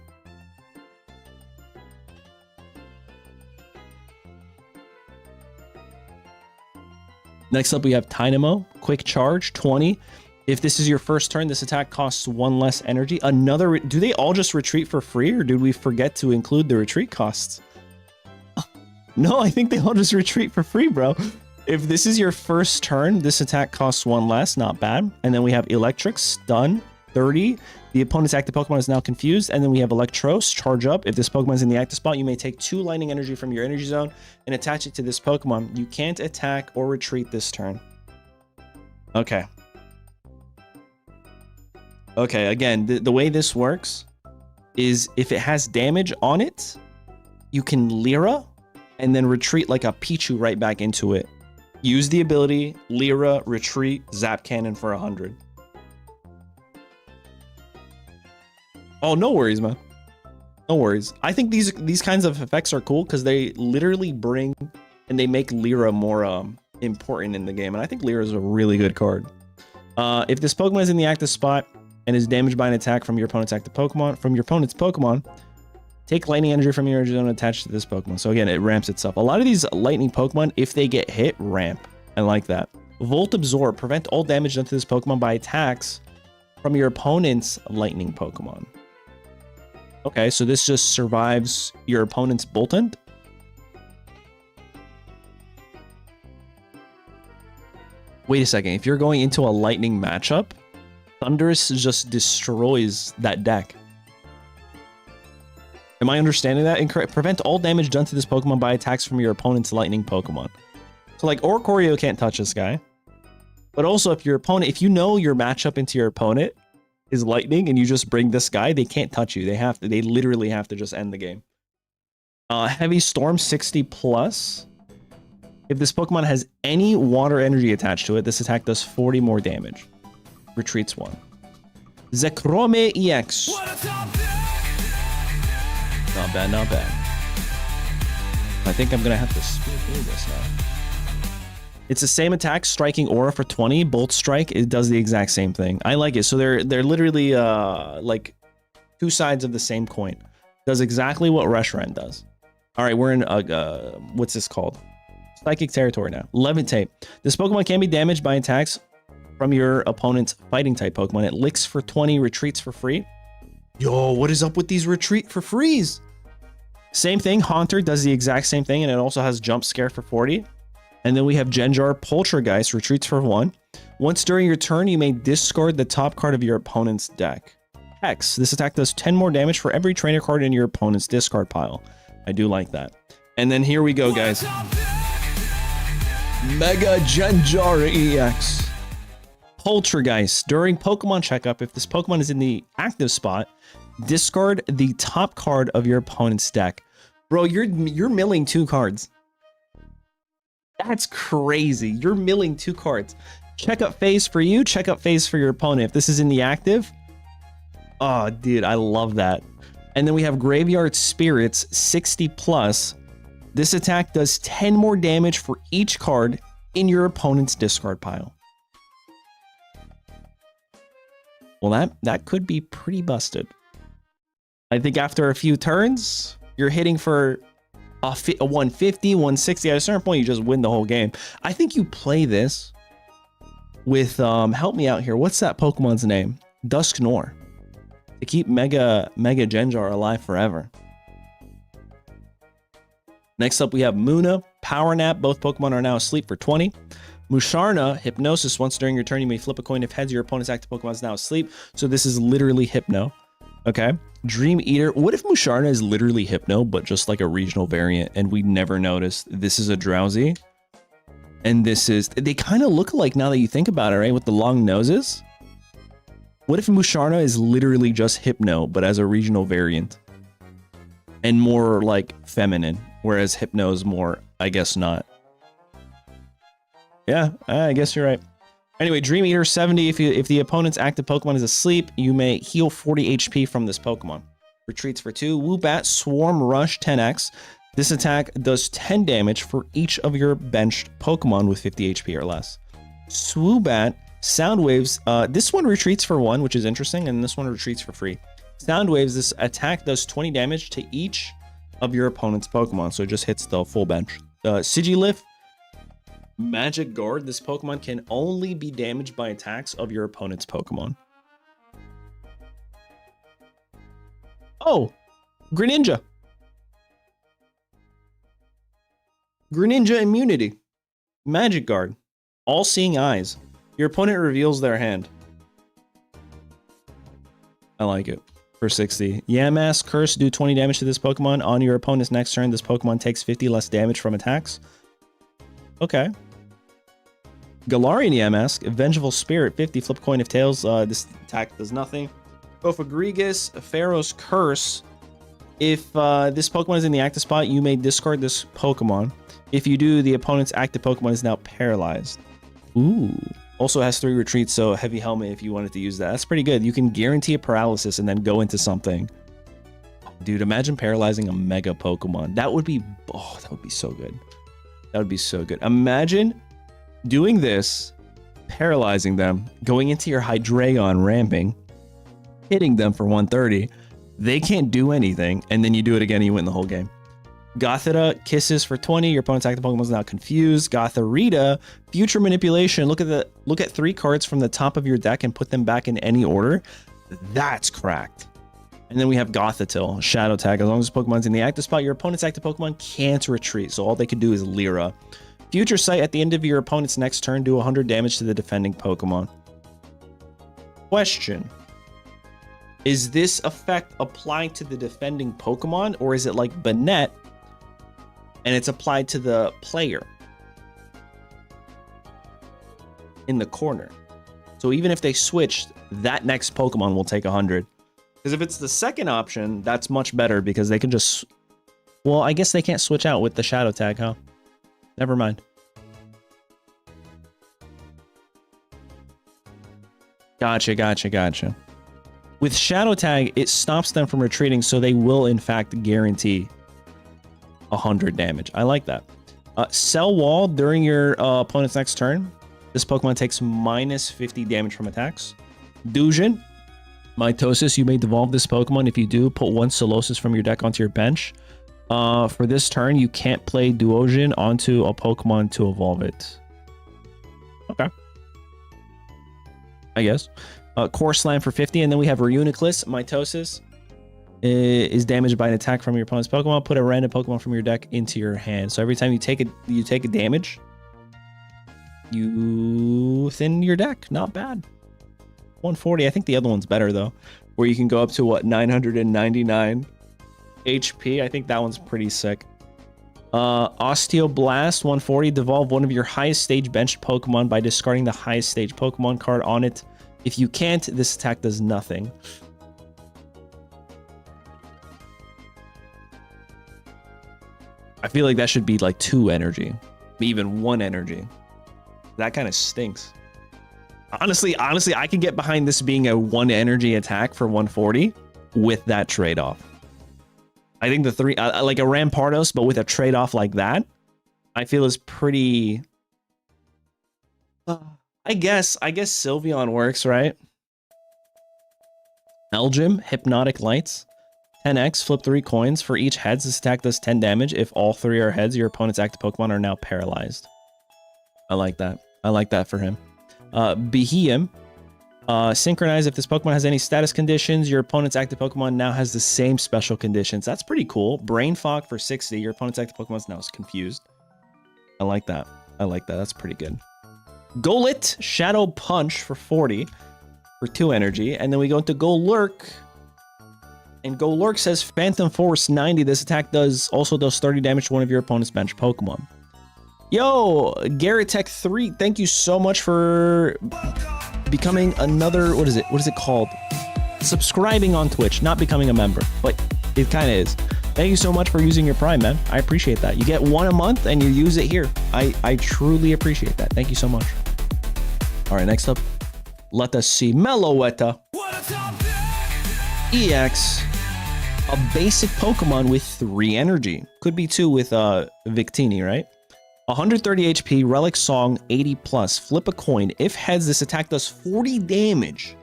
Next up, we have Dynamo, Quick Charge, 20. If this is your first turn, this attack costs 1 less energy. Do they all just retreat for free, or did we forget to include the retreat costs? No, I think they all just retreat for free, bro. If this is your first turn, this attack costs 1 less, not bad. And then we have Electric, Stun, 30. The opponent's active Pokemon is now confused. And then we have Electros, Charge Up. If this Pokemon is in the active spot, you may take 2 lightning energy from your energy zone and attach it to this Pokemon. You can't attack or retreat this turn. Okay. Okay, again, the way this works is if it has damage on it, you can Lyra and then retreat like a Pichu right back into it. Use the ability, Lyra, retreat, Zap Cannon for 100. Oh, no worries, man. No worries. I think these kinds of effects are cool because they literally bring and they make Lyra more important in the game. And I think Lyra is a really good card. If this Pokemon is in the active spot and is damaged by an attack from your opponent's active Pokemon, take lightning energy from your energy zone attached to this Pokemon. So again, it ramps itself. A lot of these lightning Pokemon, if they get hit, ramp. I like that. Volt Absorb. Prevent all damage done to this Pokemon by attacks from your opponent's lightning Pokemon. Okay, so this just survives your opponent's Boltund. Wait a second. If you're going into a lightning matchup, Thundurus just destroys that deck. Am I understanding that incorrect? Prevent all damage done to this Pokemon by attacks from your opponent's lightning Pokemon. So like Oricorio can't touch this guy. But also if you know your matchup into your opponent is lightning and you just bring this guy, they can't touch you. They literally have to just end the game. Heavy Storm 60 plus. If this Pokemon has any water energy attached to it, this attack does 40 more damage. Retreats 1. Heracross EX. Not bad, not bad. I think I'm gonna have to speed through this now. It's the same attack, striking aura for 20. Bolt Strike, it does the exact same thing. I like it. So they're literally like 2 sides of the same coin. Does exactly what Reshiram does. All right, we're in what's this called? Psychic territory now. Levitate. This Pokemon can be damaged by attacks from your opponent's fighting type Pokemon. It licks for 20, retreats for free. Yo, what is up with these retreat for frees? Same thing. Haunter does the exact same thing, and it also has jump scare for 40. And then we have Genjar Poltergeist, retreats for 1. Once during your turn, you may discard the top card of your opponent's deck. Hex. This attack does 10 more damage for every trainer card in your opponent's discard pile. I do like that. And then here we go, guys. Mega Genjar EX. Poltergeist. During Pokemon checkup, if this Pokemon is in the active spot, discard the top card of your opponent's deck. Bro, you're milling 2 cards. That's crazy. You're milling 2 cards. Checkup phase for you, checkup phase for your opponent. If this is in the active, oh, dude, I love that. And then we have Graveyard Spirits, 60 plus. This attack does 10 more damage for each card in your opponent's discard pile. Well, that could be pretty busted. I think after a few turns, you're hitting for a 150, 160. At a certain point, you just win the whole game. I think you play this with, help me out here. What's that Pokemon's name? Dusknoir. To keep Mega Genjar alive forever. Next up, we have Muna, Power Nap. Both Pokemon are now asleep for 20. Musharna, Hypnosis. Once during your turn, you may flip a coin if heads. Your opponent's active Pokemon is now asleep. So this is literally Hypno. Okay. Dream Eater. What if Musharna is literally Hypno, but just like a regional variant, and we never noticed? This is a Drowsy. And this is... They kind of look alike now that you think about it, right? With the long noses. What if Musharna is literally just Hypno, but as a regional variant? And more like feminine, whereas Hypno is more, I guess, not. Yeah, I guess you're right. Anyway, Dream Eater 70. If the opponent's active Pokemon is asleep, you may heal 40 HP from this Pokemon. Retreats for 2. Woobat, Swarm Rush 10x. This attack does 10 damage for each of your benched Pokemon with 50 HP or less. Swoobat, Sound Waves. This one retreats for 1, which is interesting, and this one retreats for free. Sound Waves, this attack does 20 damage to each of your opponent's Pokemon, so it just hits the full bench. Sigilif, Magic Guard. This Pokemon can only be damaged by attacks of your opponent's Pokemon. Oh, Greninja. Greninja immunity. Magic Guard. All-Seeing Eyes. Your opponent reveals their hand. I like it. For 60. Yamask Curse. Do 20 damage to this Pokemon. On your opponent's next turn, this Pokemon takes 50 less damage from attacks. Okay. Galarian Yamask. Vengeful Spirit. 50. Flip coin if tails. This attack does nothing. Gofagrigus. Pharaoh's Curse. If this Pokemon is in the active spot, you may discard this Pokemon. If you do, the opponent's active Pokemon is now paralyzed. Ooh. Also has 3 retreats, so Heavy Helmet if you wanted to use that. That's pretty good. You can guarantee a paralysis and then go into something. Dude, imagine paralyzing a Mega Pokemon. That would be... Oh, that would be so good. That would be so good. Imagine doing this, paralyzing them, going into your Hydreigon ramping, hitting them for 130. They can't do anything, and then you do it again and you win the whole game. Gothita, Kisses for 20. Your opponent's active Pokemon is now confused. Gotharita, Future Manipulation. Look at 3 cards from the top of your deck and put them back in any order. That's cracked. And then we have Gothitelle, Shadow Tag. As long as Pokemon's in the active spot, your opponent's active Pokemon can't retreat. So all they can do is Lyra. Future Sight, at the end of your opponent's next turn, do 100 damage to the defending Pokemon. Question. Is this effect applied to the defending Pokemon, or is it like Banette and it's applied to the player in the corner? So even if they switched, that next Pokemon will take 100. Because if it's the second option, that's much better because they can just... Well, I guess they can't switch out with the Shadow Tag, huh? Never mind. Gotcha. With Shadow Tag, it stops them from retreating, so they will, in fact, guarantee 100 damage. I like that. Cell Wall, during your opponent's next turn, this Pokemon takes minus 50 damage from attacks. Dujin, Mitosis, you may devolve this Pokemon. If you do, put one Solosis from your deck onto your bench. For this turn, you can't play Duosion onto a Pokemon to evolve it. Okay. I guess. Core Slam for 50, and then we have Reuniclus. Mitosis is damaged by an attack from your opponent's Pokemon. Put a random Pokemon from your deck into your hand. So every time you take a damage, you thin your deck. Not bad. 140. I think the other one's better though, where you can go up to what, 999 HP. I think that one's pretty sick. Osteoblast 140. Devolve one of your highest stage benched Pokemon by discarding the highest stage Pokemon card on it. If you can't, this attack does nothing. I feel like that should be like 2 energy, even 1 energy. That kind of stinks. Honestly, I can get behind this being a 1 energy attack for 140 with that trade-off. I think the 3, like a Rampardos, but with a trade-off like that, I feel is pretty... I guess Sylveon works, right? Elgym, Hypnotic Lights. 10x, flip 3 coins. For each heads, this attack does 10 damage. If all 3 are heads, your opponent's active Pokemon are now paralyzed. I like that. I like that for him. Beheeyem. Synchronize. If this Pokemon has any status conditions, your opponent's active Pokemon now has the same special conditions. That's pretty cool. Brain Fog for 60. Your opponent's active Pokemon is now confused. I like that. I like that. That's pretty good. Golett, Shadow Punch for 40 for 2 energy. And then we go into Golurk. And Golurk says Phantom Force 90. This attack also does 30 damage to one of your opponent's bench Pokemon. Yo, Garrett Tech 3, thank you so much for becoming another, what is it called? Subscribing on Twitch, not becoming a member, but it kind of is. Thank you so much for using your Prime, man. I appreciate that. You get 1 a month and you use it here. I truly appreciate that. Thank you so much. All right, next up, let us see Meloetta EX, a basic Pokemon with 3 energy. Could be 2 with Victini, right? 130 HP, Relic Song, 80 plus. Flip a coin. If heads, this attack does 40 damage.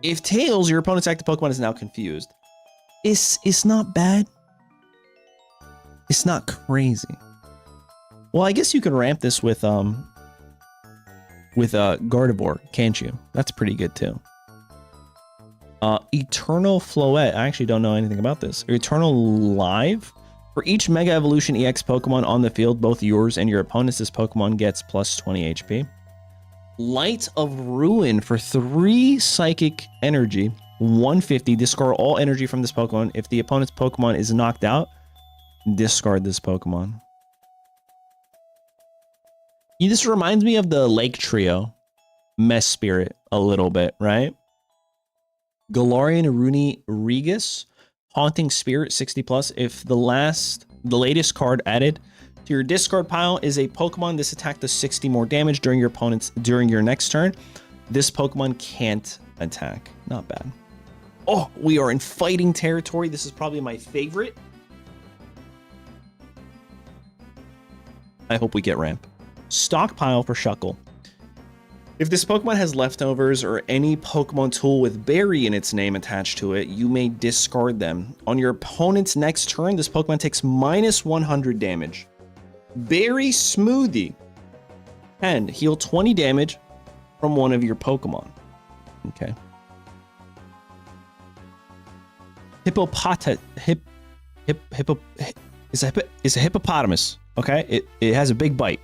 If tails, your opponent's active Pokemon is now confused. It's not bad. It's not crazy. Well, I guess you can ramp this with Gardevoir, can't you? That's pretty good too. Eternal Floette. I actually don't know anything about this. Eternal Live. For each Mega Evolution EX Pokemon on the field, both yours and your opponent's, this Pokemon gets plus 20 HP. Light of Ruin for 3 Psychic Energy, 150. Discard all energy from this Pokemon. If the opponent's Pokemon is knocked out, discard this Pokemon. This reminds me of the Lake Trio, Mess Spirit, a little bit, right? Galarian Regis. Haunting Spirit, 60 plus. If the latest card added to your discard pile is a Pokemon, this attack does 60 more damage during your next turn. This Pokemon can't attack. Not bad. Oh, we are in fighting territory. This is probably my favorite. I hope we get ramp. Stockpile for Shuckle. If this Pokemon has leftovers or any Pokemon tool with berry in its name attached to it, you may discard them. On your opponent's next turn, this Pokemon takes minus 100 damage. Berry Smoothie. 10. Heal 20 damage from one of your Pokemon. Okay. It's a hippopotamus. Okay? It has a big bite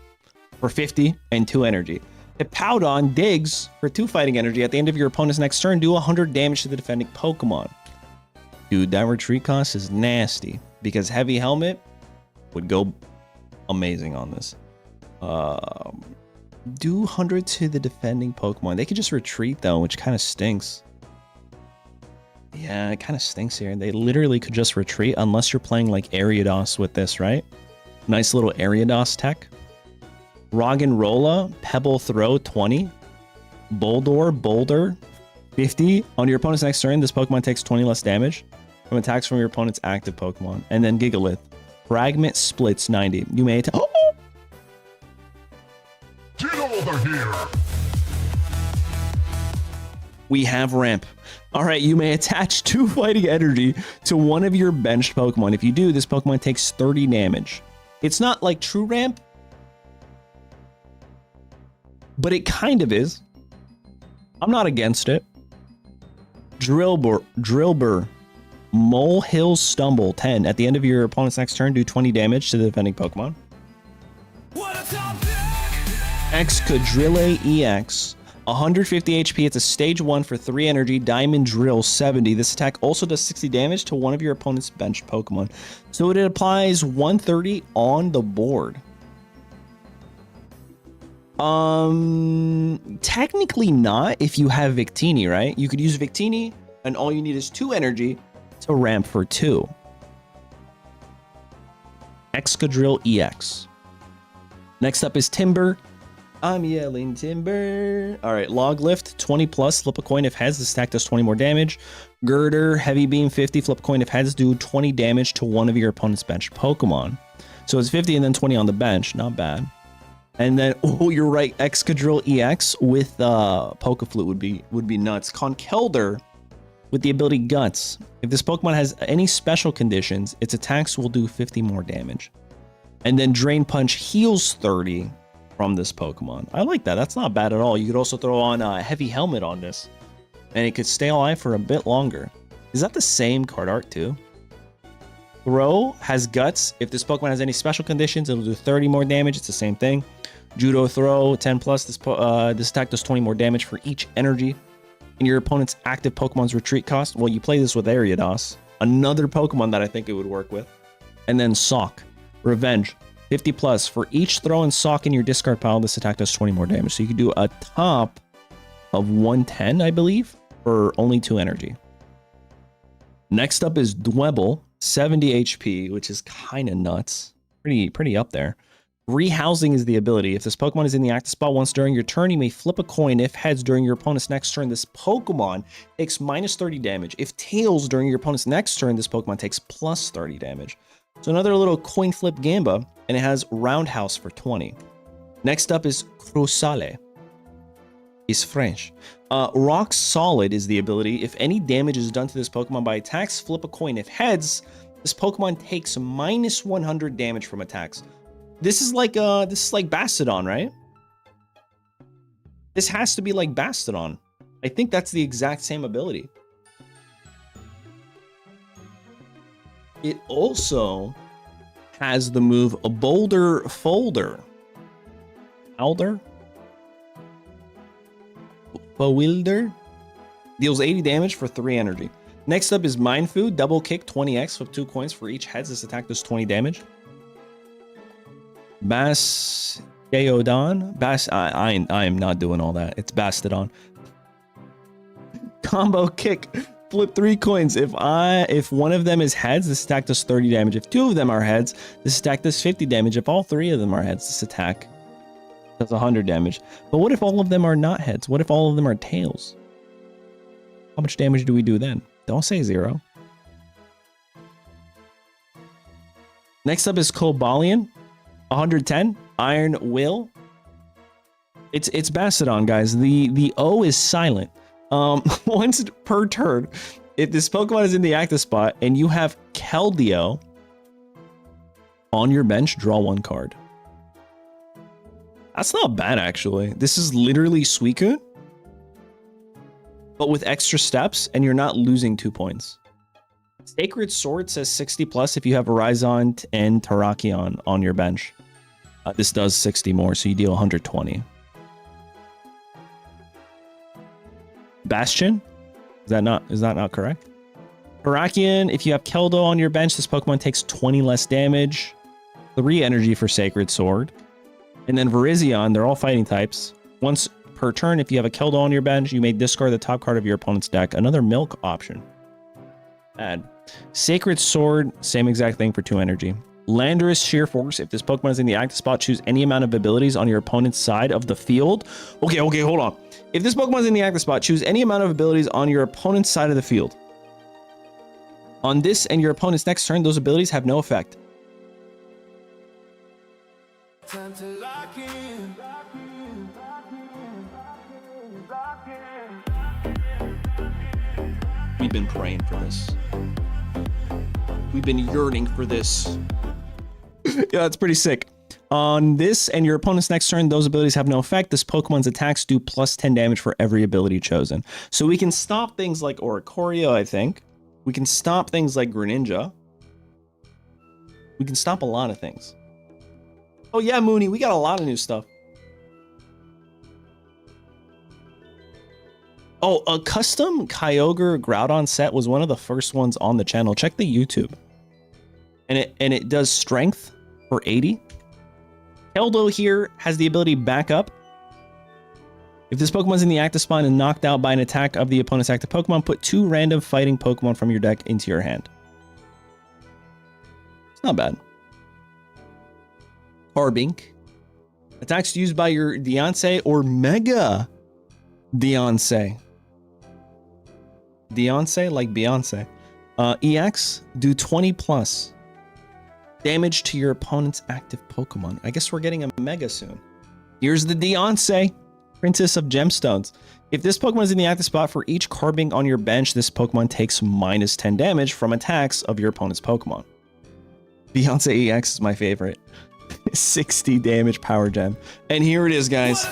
for 50 and 2 energy. Hippowdon digs for 2 fighting energy. At the end of your opponent's next turn, do 100 damage to the defending Pokemon. Dude, that retreat cost is nasty because Heavy Helmet would go amazing on this. Do 100 to the defending Pokemon. They could just retreat though, which kind of stinks. Yeah, it kind of stinks here. They literally could just retreat unless you're playing like Ariados with this, right? Nice little Ariados tech. Roggenrola, Pebble Throw, 20. Boulder, 50. On your opponent's next turn, this Pokemon takes 20 less damage from attacks from your opponent's active Pokemon. And then Gigalith. Fragment Splits, 90. You may attack. Oh! Get over here! we have ramp. All right, you may attach 2 fighting energy to one of your benched Pokemon. If you do, this Pokemon takes 30 damage. It's not like true ramp, but it kind of is. I'm not against it. Drillbur, Molehill Stumble, 10. At the end of your opponent's next turn, do 20 damage to the defending Pokemon. Excadrill EX, 150 HP. It's a stage 1 for 3 energy. Diamond Drill, 70. This attack also does 60 damage to one of your opponent's benched Pokemon. So it applies 130 on the board. Technically not if you have Victini, right? You could use Victini, and all you need is 2 energy to ramp for 2. Excadrill EX. Next up is Timber. I'm yelling timber. All right, log lift 20 plus, flip a coin if heads. This attack does 20 more damage. Girder, heavy beam 50, flip a coin if heads, do 20 damage to one of your opponent's bench Pokemon. So it's 50 and then 20 on the bench, not bad. And then, oh, you're right, Excadrill EX with Pokeflute would be nuts. Conkeldurr with the ability Guts. If this Pokemon has any special conditions, its attacks will do 50 more damage. And then Drain Punch heals 30 from this Pokemon. I like that. That's not bad at all. You could also throw on a Heavy Helmet on this, and it could stay alive for a bit longer. Is that the same card art too? Throw has Guts. If this Pokemon has any special conditions, it'll do 30 more damage. It's the same thing. Judo Throw, 10 plus. This attack does 20 more damage for each energy in your opponent's active Pokemon's retreat cost. Well, you play this with Ariados, another Pokemon that I think it would work with. And then Sock, Revenge, 50 plus. For each throw and Sock in your discard pile, this attack does 20 more damage. So you could do a top of 110, I believe, for only 2 energy. Next up is Dwebble, 70 HP, which is kind of nuts. Pretty up there. Rehousing is the ability. If this Pokemon is in the active spot once during your turn, you may flip a coin. If heads during your opponent's next turn, this Pokemon takes minus 30 damage. If tails during your opponent's next turn, this Pokemon takes plus 30 damage. So another little coin flip Gamba, and it has Roundhouse for 20. Next up is Crusale. It's French. Rock Solid is the ability. If any damage is done to this Pokemon by attacks, flip a coin. If heads, this Pokemon takes minus 100 damage from attacks. This is like Bastodon, right? This has to be like Bastodon. I think that's the exact same ability. It also has the move a Boulder Folder. Alder? Bewilder? Deals 80 damage for 3 energy. Next up is Mind Food, double kick 20x, flip 2 coins for each heads. This attack does 20 damage. Bastiodon. I am not doing all that. It's Bastodon. Combo kick. Flip 3 coins. If one of them is heads, this attack does 30 damage. If 2 of them are heads, this attack does 50 damage. If all 3 of them are heads, this attack does 100 damage. But what if all of them are not heads? What if all of them are tails? How much damage do we do then? Don't say 0. Next up is Cobalion. 110. Iron Will. It's Bastodon, guys. The O is silent. Once per turn, if this Pokemon is in the active spot and you have Keldeo on your bench, draw 1 card. That's not bad, actually. This is literally Suicune, but with extra steps, and you're not losing 2 points. Sacred Sword says 60 plus if you have Horizon and Terrakion on your bench. This does 60 more, so you deal 120. Bastion? Is that not correct? Terrakion, if you have Keldo on your bench, this Pokemon takes 20 less damage. 3 energy for Sacred Sword. And then Virizion, they're all fighting types. Once per turn, if you have a Keldo on your bench, you may discard the top card of your opponent's deck. Another milk option. Add. Sacred Sword, same exact thing for 2 energy. Landorus Sheer Force. If this Pokemon is in the active spot, choose any amount of abilities on your opponent's side of the field. Okay, hold on. If this Pokemon is in the active spot, choose any amount of abilities on your opponent's side of the field. On this and your opponent's next turn, those abilities have no effect. Time to lock in. We've been praying for this. We've been yearning for this. Yeah, that's pretty sick. On this and your opponent's next turn, those abilities have no effect. This Pokemon's attacks do plus 10 damage for every ability chosen. So we can stop things like Oricorio, I think. We can stop things like Greninja. We can stop a lot of things. Oh yeah, Mooney, we got a lot of new stuff. Oh, a custom Kyogre Groudon set was one of the first ones on the channel. Check the YouTube. And it does strength for 80. Keldo here has the ability back up. If this Pokemon's in the active spot and knocked out by an attack of the opponent's active Pokemon, put 2 random fighting Pokemon from your deck into your hand. It's not bad. Carbink. Attacks used by your Deontay or Mega Deontay. Deontay like Beyonce. EX, do 20 plus damage to your opponent's active Pokemon. I guess we're getting a Mega soon. Here's the Deontay, Princess of Gemstones. If this Pokemon is in the active spot, for each Carbink on your bench, this Pokemon takes minus 10 damage from attacks of your opponent's Pokemon. Beyonce EX is my favorite. 60 damage power gem. And here it is, guys.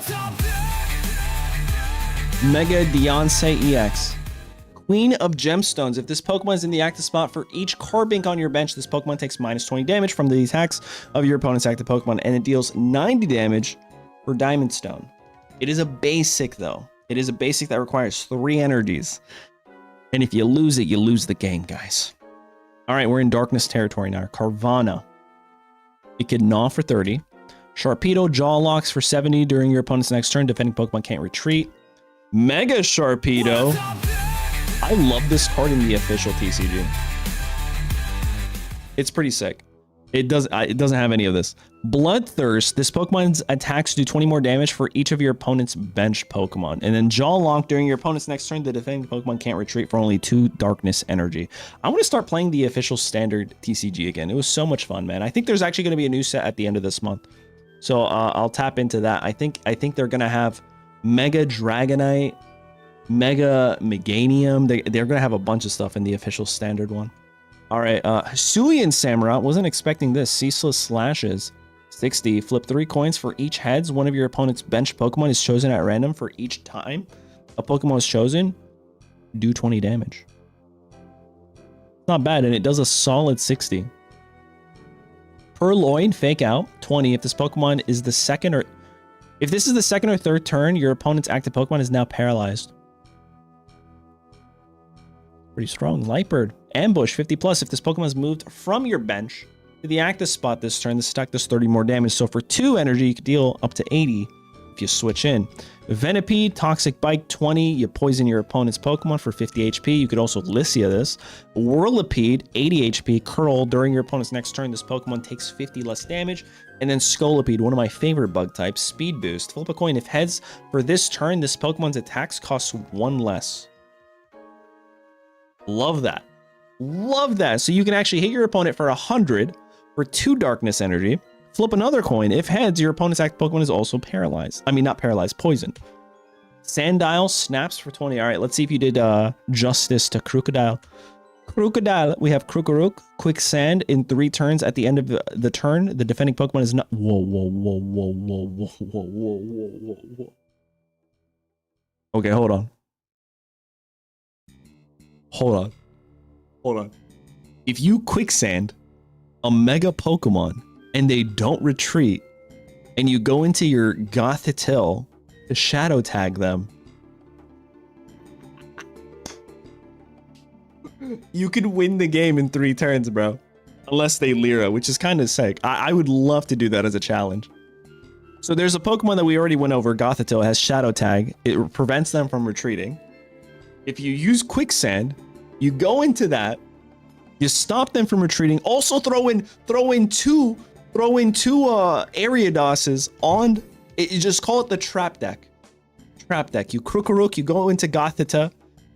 Mega Beyonce EX. Queen of Gemstones. If this Pokemon is in the active spot, for each Carbink on your bench, this Pokemon takes minus 20 damage from the attacks of your opponent's active Pokemon, and it deals 90 damage for Diamond Stone. It is a basic, though. It is a basic that requires 3 energies. And if you lose it, you lose the game, guys. All right, we're in darkness territory now. Carvanha. It can gnaw for 30. Sharpedo Jaw locks for 70 during your opponent's next turn. Defending Pokemon can't retreat. Mega Sharpedo. I love this card in the official TCG. It's pretty sick. It doesn't have any of this. Bloodthirst. This Pokemon's attacks do 20 more damage for each of your opponent's bench Pokemon. And then Jaw Lock during your opponent's next turn. The defending Pokemon can't retreat for only 2 darkness energy. I want to start playing the official standard TCG again. It was so much fun, man. I think there's actually going to be a new set at the end of this month. So I'll tap into that. I think they're going to have Mega Dragonite, Mega Meganium. They're going to have a bunch of stuff in the official standard one. All right, Hisuian Samurott. Wasn't expecting this. Ceaseless Slashes. 60. Flip 3 coins for each heads. One of your opponent's bench Pokemon is chosen at random. For each time a Pokemon is chosen, do 20 damage. Not bad, and it does a solid 60. Purloin Fake Out. 20. If this Pokemon is the second or... If this is the second or third turn, your opponent's active Pokemon is now paralyzed. Pretty strong. Lightbird. Ambush. 50 plus. If this Pokemon is moved from your bench to the active spot this turn, this attack does 30 more damage. So for 2 energy, you can deal up to 80 if you switch in. Venipede. Toxic Bite. 20. You poison your opponent's Pokemon for 50 HP. You could also Lycia this. Whirlipede. 80 HP. Curl. During your opponent's next turn, this Pokemon takes 50 less damage. And then Scolipede, one of my favorite bug types. Speed Boost. Flip a coin. If heads, for this turn, this Pokemon's attacks cost 1 less. Love that. Love that. So you can actually hit your opponent for 100 for 2 darkness energy. Flip another coin. If heads, your opponent's active Pokemon is also paralyzed. I mean, not paralyzed, poisoned. Sandile snaps for 20. All right, let's see if you did justice to Crocodile. Crocodile. We have Krokorok, Quicksand in 3 turns. At the end of the turn, the defending Pokemon is not... Whoa, whoa, whoa, whoa, whoa, whoa, whoa, whoa, whoa, whoa, whoa. Okay, hold on. Hold on. If you Quicksand a Mega Pokemon and they don't retreat, and you go into your Gothitelle to Shadow Tag them, you could win the game in 3 turns, bro. Unless they Lyra, which is kind of sick. I would love to do that as a challenge. So there's a Pokemon that we already went over, Gothitelle, has Shadow Tag. It prevents them from retreating. If you use Quicksand, you go into that, you stop them from retreating. Also throw in 2 Ariadoses on it. You just call it the trap deck. Trap deck. You Krokorok, you go into Gothita.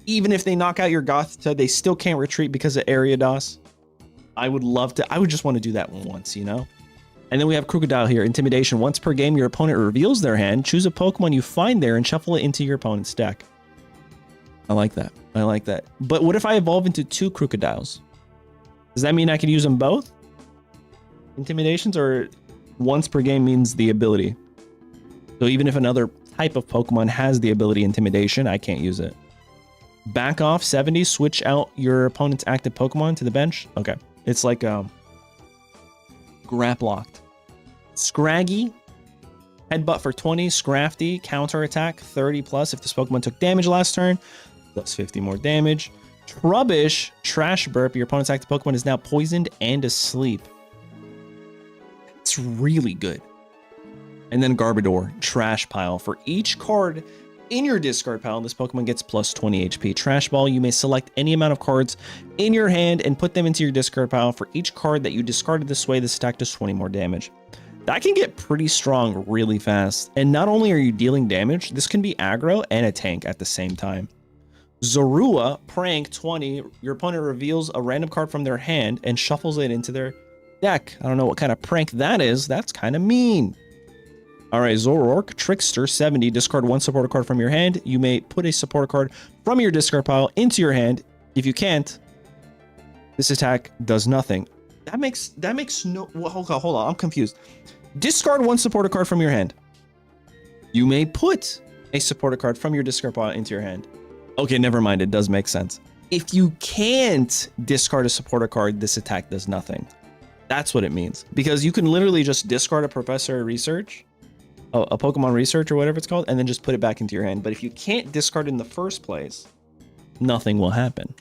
Even if they knock out your Gothita, they still can't retreat because of Ariados. I would just want to do that once, you know? And then we have Crocodile here. Intimidation. Once per game, your opponent reveals their hand. Choose a Pokemon you find there and shuffle it into your opponent's deck. I like that. I like that. But what if I evolve into 2 crocodiles? Does that mean I can use them both? Intimidations, or once per game means the ability? So even if another type of Pokemon has the ability Intimidation, I can't use it. Back off 70, switch out your opponent's active Pokemon to the bench. Okay. It's like Grap Locked. Scraggy, Headbutt for 20, Scrafty, Counter Attack 30 plus if this Pokemon took damage last turn, plus 50 more damage. Trubbish, Trash Burp, your opponent's active Pokemon is now poisoned and asleep. It's really good. And then Garbodor, Trash Pile. For each card in your discard pile, this Pokemon gets plus 20 HP. Trash Ball, you may select any amount of cards in your hand and put them into your discard pile. For each card that you discarded this way, this attack does 20 more damage. That can get pretty strong really fast. And not only are you dealing damage, this can be aggro and a tank at the same time. Zorua, Prank 20. Your opponent reveals a random card from their hand and shuffles it into their deck. I don't know what kind of prank that is. That's kind of mean. All right, Zoroark, Trickster 70. Discard 1 supporter card from your hand. You may put a supporter card from your discard pile into your hand. If you can't, this attack does nothing. That makes no... Well, hold on. I'm confused. Discard 1 supporter card from your hand. You may put a supporter card from your discard pile into your hand. Okay, never mind. It does make sense. If you can't discard a supporter card, this attack does nothing. That's what it means. Because you can literally just discard a Professor Research, a Pokemon Research or whatever it's called, and then just put it back into your hand. But if you can't discard in the first place, nothing will happen.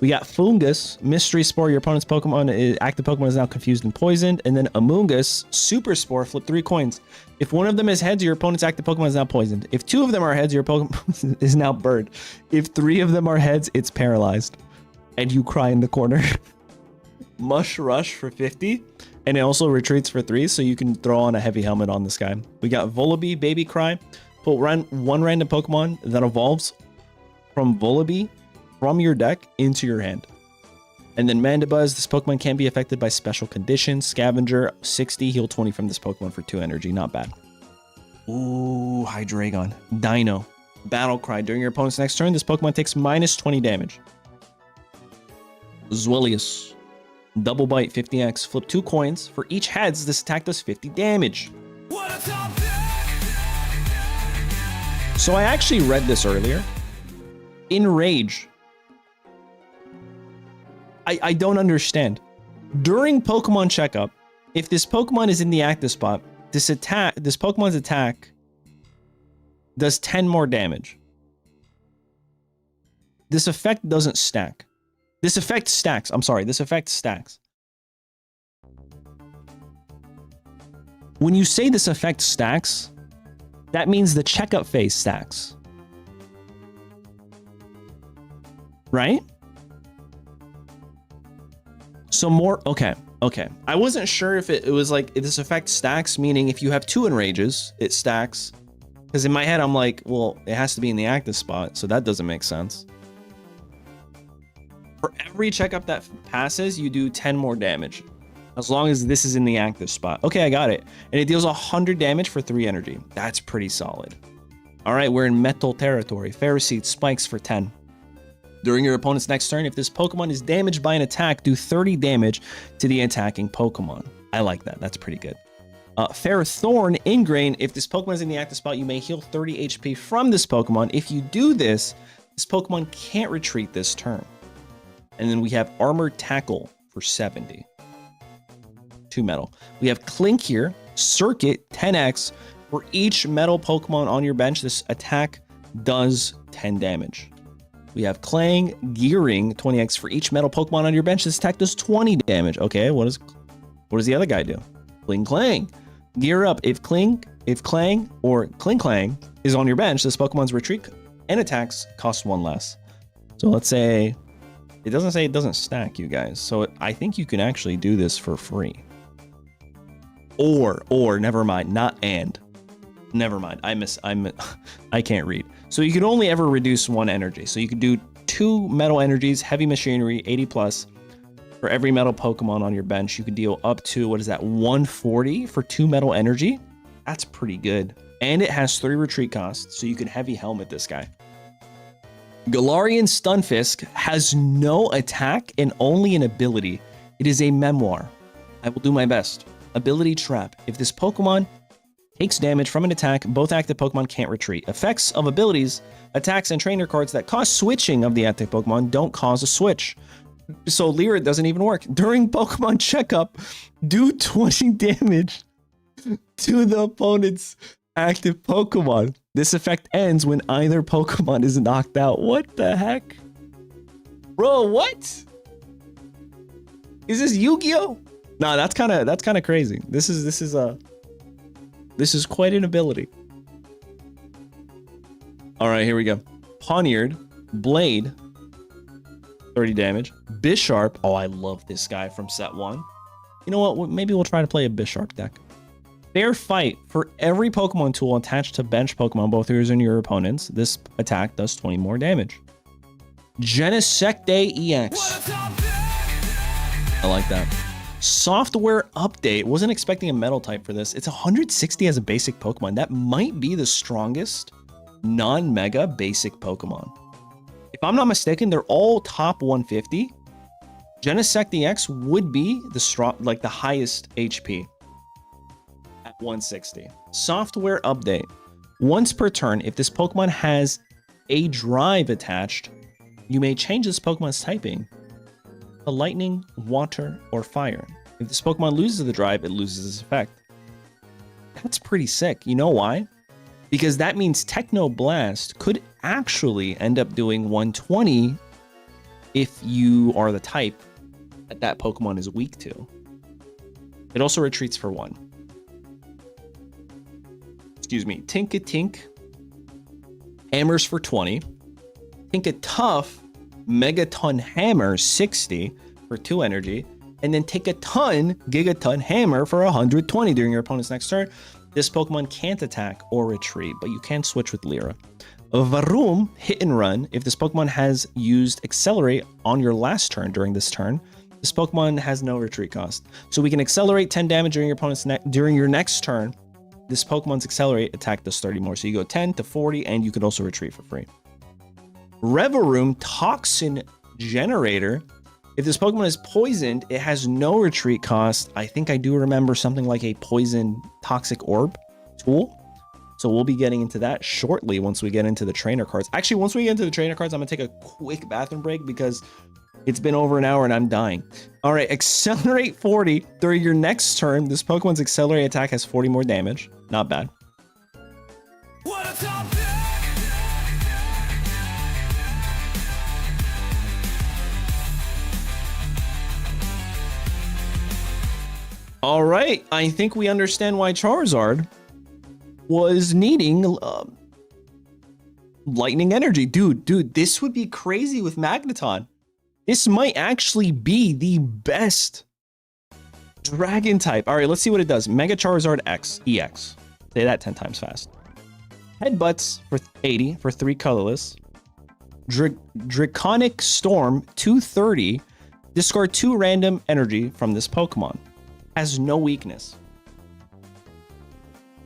We got Fungus, Mystery Spore. Your opponent's Pokemon, active Pokemon is now confused and poisoned. And then Amoonguss, Super Spore. Flip 3 coins. If one of them is heads, your opponent's active Pokemon is now poisoned. If 2 of them are heads, your Pokemon is now burned. If 3 of them are heads, it's paralyzed. And you cry in the corner. Mush Rush for 50. And it also retreats for 3, so you can throw on a heavy helmet on this guy. We got Volibee, Baby Cry. Put one random Pokemon that evolves from Volibee from your deck into your hand. And then Mandibuzz, this Pokemon can be affected by special conditions. Scavenger, 60, heal 20 from this Pokemon for 2 energy. Not bad. Ooh, Hydreigon. Dino. Battle Cry. During your opponent's next turn, this Pokemon takes minus 20 damage. Zwillius. Double Bite, 50x. Flip 2 coins. For each heads, this attack does 50 damage. So I actually read this earlier. Enrage. I don't understand. During Pokemon Checkup, if this Pokemon is in the active spot, this Pokemon's attack does 10 more damage. This effect doesn't stack. This effect stacks. I'm sorry, this effect stacks. When you say this effect stacks, that means the checkup phase stacks. Right? So more, okay. I wasn't sure if it was like, if this effect stacks, meaning if you have 2 enrages, it stacks. Because in my head, I'm like, well, it has to be in the active spot, so that doesn't make sense. For every checkup that passes, you do 10 more damage. As long as this is in the active spot. Okay, I got it. And it deals 100 damage for 3 energy. That's pretty solid. All right, we're in metal territory. Ferroseed spikes for 10. During your opponent's next turn, if this Pokemon is damaged by an attack, do 30 damage to the attacking Pokemon. I like that. That's pretty good. Ferrothorn, Ingrain. If this Pokemon is in the active spot, you may heal 30 HP from this Pokemon. If you do this, this Pokemon can't retreat this turn. And then we have Armored Tackle for 70. 2 metal. We have Clink here. Circuit, 10x. For each metal Pokemon on your bench, this attack does 10 damage. We have Clang, Gearing, 20x. For each metal Pokemon on your bench, this attack does 20 damage. Okay, what does the other guy do? Kling Clang. Gear up. If Clang or Kling Clang is on your bench, this Pokemon's retreat and attacks cost 1 less. So let's say, it doesn't say it doesn't stack, you guys. So I think you can actually do this for free. Or, never mind, not and. Never mind, I can't read. So you can only ever reduce 1 energy. So you could do 2 metal energies, heavy machinery, 80 plus. For every metal Pokemon on your bench, you can deal up to, 140 for 2 metal energy? That's pretty good. And it has 3 retreat costs, so you can heavy helmet this guy. Galarian Stunfisk has no attack and only an ability. It is a memoir. I will do my best. Ability Trap. If this Pokemon takes damage from an attack, both active Pokemon can't retreat. Effects of abilities, attacks, and trainer cards that cause switching of the active Pokemon don't cause a switch. So Lyra doesn't even work. During Pokemon checkup, do 20 damage to the opponent's active Pokemon. This effect ends when either Pokemon is knocked out. What the heck? Bro, what? Is this Yu-Gi-Oh? Nah, that's kind of crazy. This is quite an ability. All right, here we go. Poniard, Blade, 30 damage. Bisharp. Oh, I love this guy from set 1. You know what? Maybe we'll try to play a Bisharp deck. Fair Fight. For every Pokemon tool attached to bench Pokemon, both yours and your opponents, this attack does 20 more damage. Genesecte EX. I like that. Software update. Wasn't expecting a metal type for this. It's 160 as a basic Pokemon. That might be the strongest non-mega basic Pokemon. If I'm not mistaken, they're all top 150. Genesecte EX would be the highest HP at 160. Software update. Once per turn, if this Pokemon has a drive attached, you may change this Pokemon's typing to lightning, water, or fire. If this Pokemon loses the drive, it loses its effect. That's pretty sick. You know why? Because that means Techno Blast could actually end up doing 120 if you are the type that Pokemon is weak to. It also retreats for 1. Excuse me. Tinkatink hammers for 20. Tinkatuff Megaton Hammer 60 for 2 energy. And then Tinkatun Gigaton Hammer for 120 during your opponent's next turn. This Pokemon can't attack or retreat, but you can switch with Lyra. Varoom Hit and Run. If this Pokemon has used Accelerate on your last turn during this turn, this Pokemon has no retreat cost. So we can accelerate 10 damage during your opponent's during your next turn. This Pokemon's Accelerate attack does 30 more. So you go 10 to 40, and you can also retreat for free. Revaroom Toxin Generator. If this Pokemon is poisoned, it has no retreat cost. I think I do remember something like a Poison Toxic Orb tool. So we'll be getting into that shortly once we get into the trainer cards. Actually, once we get into the trainer cards, I'm going to take a quick bathroom break because it's been over an hour and I'm dying. All right, Accelerate 40. During your next turn, this Pokemon's Accelerate attack has 40 more damage. Not bad. What a top All right, I think we understand why Charizard was needing lightning energy. Dude, this would be crazy with Magneton. This might actually be the best dragon type. All right, let's see what it does. Mega Charizard EX. Say that 10 times fast. Headbutts for 80 for 3 colorless. Draconic Storm 230. Discard 2 random energy from this Pokemon. Has no weakness.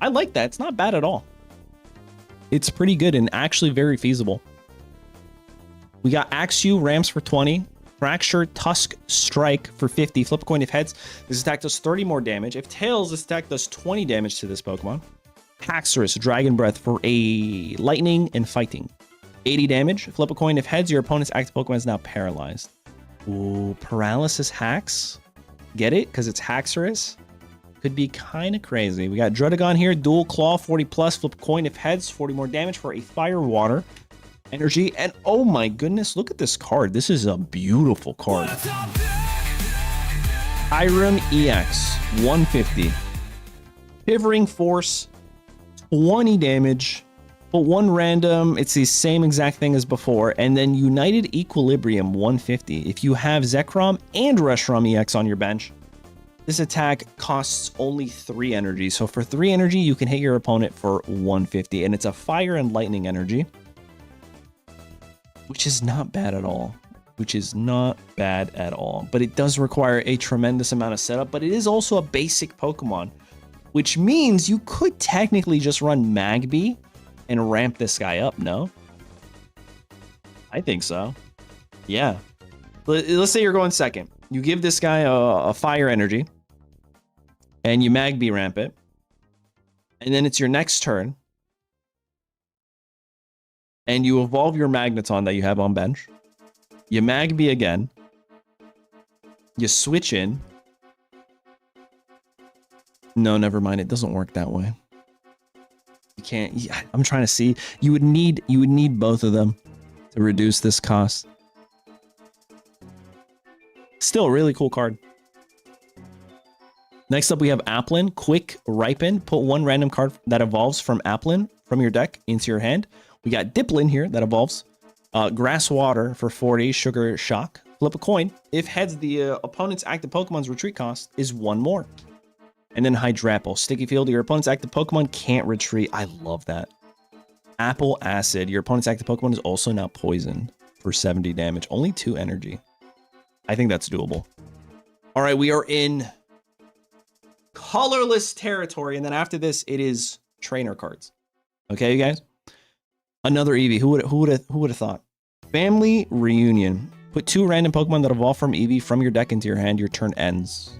I like that. It's not bad at all. It's pretty good and actually very feasible. We got Axew Rams for 20. Fracture Tusk Strike for 50. Flip a coin if heads. This attack does 30 more damage. If tails, this attack does 20 damage to this Pokemon. Haxorus Dragon Breath for a lightning and fighting. 80 damage. Flip a coin if heads. Your opponent's active Pokemon is now paralyzed. Ooh, Paralysis Hacks. Get it? Because it's Haxorus. Could be kind of crazy. We got Druddigon here. Dual Claw, 40 plus. Flip a coin if heads. 40 more damage for a Fire Water energy. And oh my goodness, look at this card. This is a beautiful card. Reshiram EX, 150. Pivoring Force, 20 damage. But 1 random, it's the same exact thing as before. And then United Equilibrium, 150. If you have Zekrom and Reshiram EX on your bench, this attack costs only 3 energy. So for 3 energy, you can hit your opponent for 150. And it's a fire and lightning energy, which is not bad at all. But it does require a tremendous amount of setup. But it is also a basic Pokemon, which means you could technically just run Magby and ramp this guy up, no? I think so. Yeah. Let's say you're going second. You give this guy a fire energy, and you Magby ramp it, and then it's your next turn, and you evolve your Magneton that you have on bench. You Magby again. You switch in. No, never mind. It doesn't work that way. You can't. I'm trying to see. You would need both of them to reduce this cost. Still a really cool card. Next up, we have Applin. Quick Ripen. Put one random card that evolves from Applin from your deck into your hand. We got Diplin here that evolves. Grass Water for 40. Sugar Shock. Flip a coin. If heads, the opponent's active Pokemon's retreat cost is 1 more. And then Hydrapple. Sticky Field. Your opponent's active Pokemon can't retreat. I love that. Apple Acid. Your opponent's active Pokemon is also now poisoned for 70 damage. Only 2 energy. I think that's doable. All right, we are in colorless territory, and then after this, it is trainer cards. Okay, you guys. Another Eevee. Who would have thought? Family Reunion. Put 2 random Pokemon that evolve from Eevee from your deck into your hand. Your turn ends.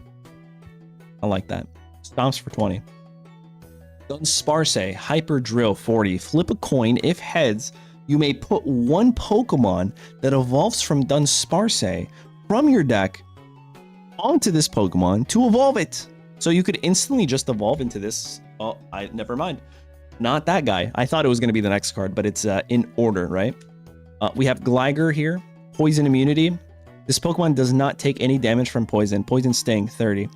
I like that. Stomps for 20. Dunsparce. Hyper Drill 40. Flip a coin. If heads, you may put 1 Pokemon that evolves from Dunsparce from your deck onto this Pokemon to evolve it. So you could instantly just evolve into this. Oh, never mind. Not that guy. I thought it was going to be the next card, but it's in order, right? We have Gligar here. Poison immunity. This Pokemon does not take any damage from poison. Poison Sting, 30.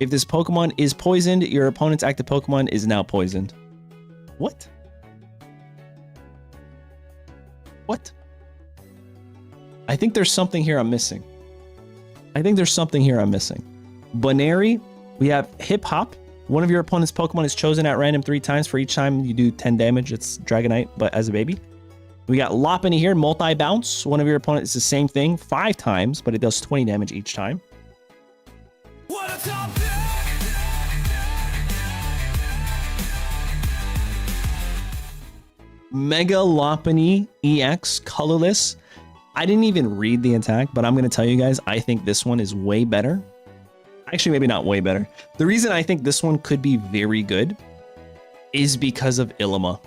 If this Pokemon is poisoned, your opponent's active Pokemon is now poisoned. What? What? I think there's something here I'm missing. Baneri, we have Hip Hop. One of your opponent's Pokemon is chosen at random 3 times. For each time you do 10 damage. It's Dragonite, but as a baby. We got Lopunny here, Multi-Bounce. One of your opponents is the same thing 5 times, but it does 20 damage each time. What a top pick! Mega Lopunny EX, Colorless. I didn't even read the attack, but I'm going to tell you guys, I think this one is way better. Actually, maybe not way better. The reason I think this one could be very good is because of Illima.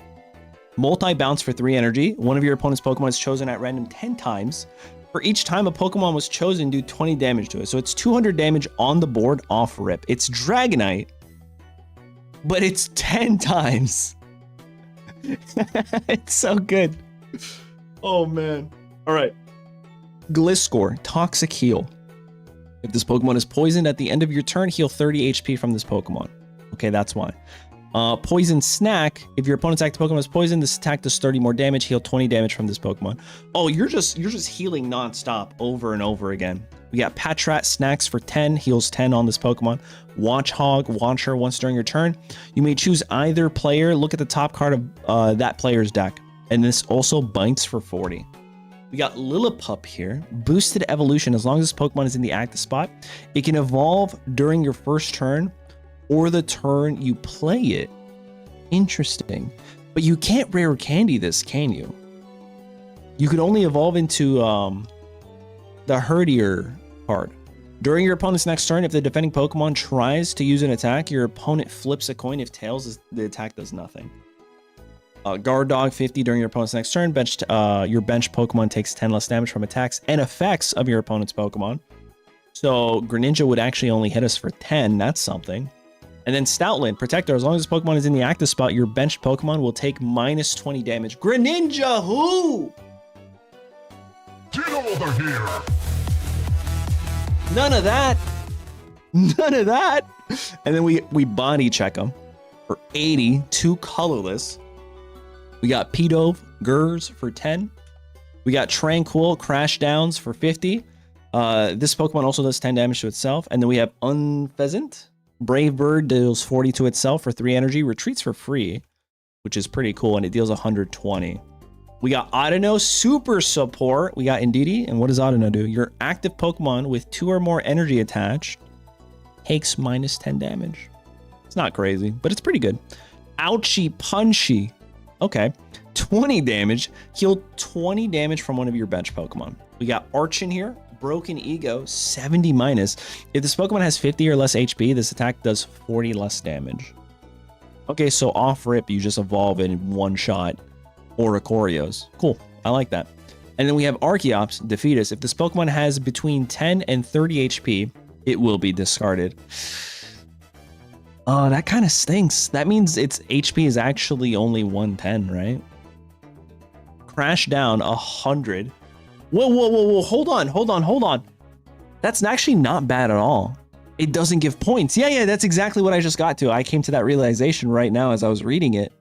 Multi-Bounce for 3 energy. One of your opponent's Pokemon is chosen at random 10 times. For each time a Pokemon was chosen, do 20 damage to it. So it's 200 damage on the board off rip. It's Dragonite, but it's 10 times. It's so good. Oh, man. All right. Gliscor, Toxic Heal. If this Pokemon is poisoned at the end of your turn, heal 30 HP from this Pokemon. Okay, that's why. Poison Snack. If your opponent's active Pokemon is poisoned, this attack does 30 more damage. Heal 20 damage from this Pokemon. Oh, you're just healing nonstop over and over again. We got Patrat Snacks for 10. Heals 10 on this Pokemon. Watch Hog. Watch her once during your turn. You may choose either player. Look at the top card of that player's deck. And this also bites for 40. We got Lillipup here. Boosted Evolution. As long as this Pokemon is in the active spot, it can evolve during your first turn or the turn you play it. Interesting. But you can't rare candy this, can you? You could only evolve into the Herdier card. During your opponent's next turn, if the defending Pokemon tries to use an attack, your opponent flips a coin. If tails, the attack does nothing. Guard Dog 50 during your opponent's next turn. Your bench Pokemon takes 10 less damage from attacks and effects of your opponent's Pokemon. So Greninja would actually only hit us for 10. That's something. And then Stoutland, Protector. As long as this Pokemon is in the active spot, your bench Pokemon will take minus 20 damage. Greninja, who? Get over here! None of that. None of that. And then we body check them for 80, 2 colorless. We got Pidove, Gers for 10. We got Tranquil, Crash Downs for 50. This Pokemon also does 10 damage to itself. And then we have Unpheasant. Brave Bird deals 40 to itself for 3 energy. Retreats for free, which is pretty cool. And it deals 120. We got Audino, Super Support. We got Indeedee. And what does Audino do? Your active Pokemon with 2 or more energy attached takes minus 10 damage. It's not crazy, but it's pretty good. Ouchie Punchy. Okay. 20 damage. Heal 20 damage from one of your bench Pokemon. We got Arch in here. Broken Ego, 70 minus. If this Pokemon has 50 or less HP, this attack does 40 less damage. Okay, so off rip, you just evolve it in one shot. Oricorios. Cool. I like that. And then we have Archeops, Defeatus. If this Pokemon has between 10 and 30 HP, it will be discarded. Oh, that kind of stinks. That means its HP is actually only 110, right? Crash down 100. Whoa. Hold on. That's actually not bad at all. It doesn't give points. Yeah, that's exactly what I just got to. I came to that realization right now as I was reading it.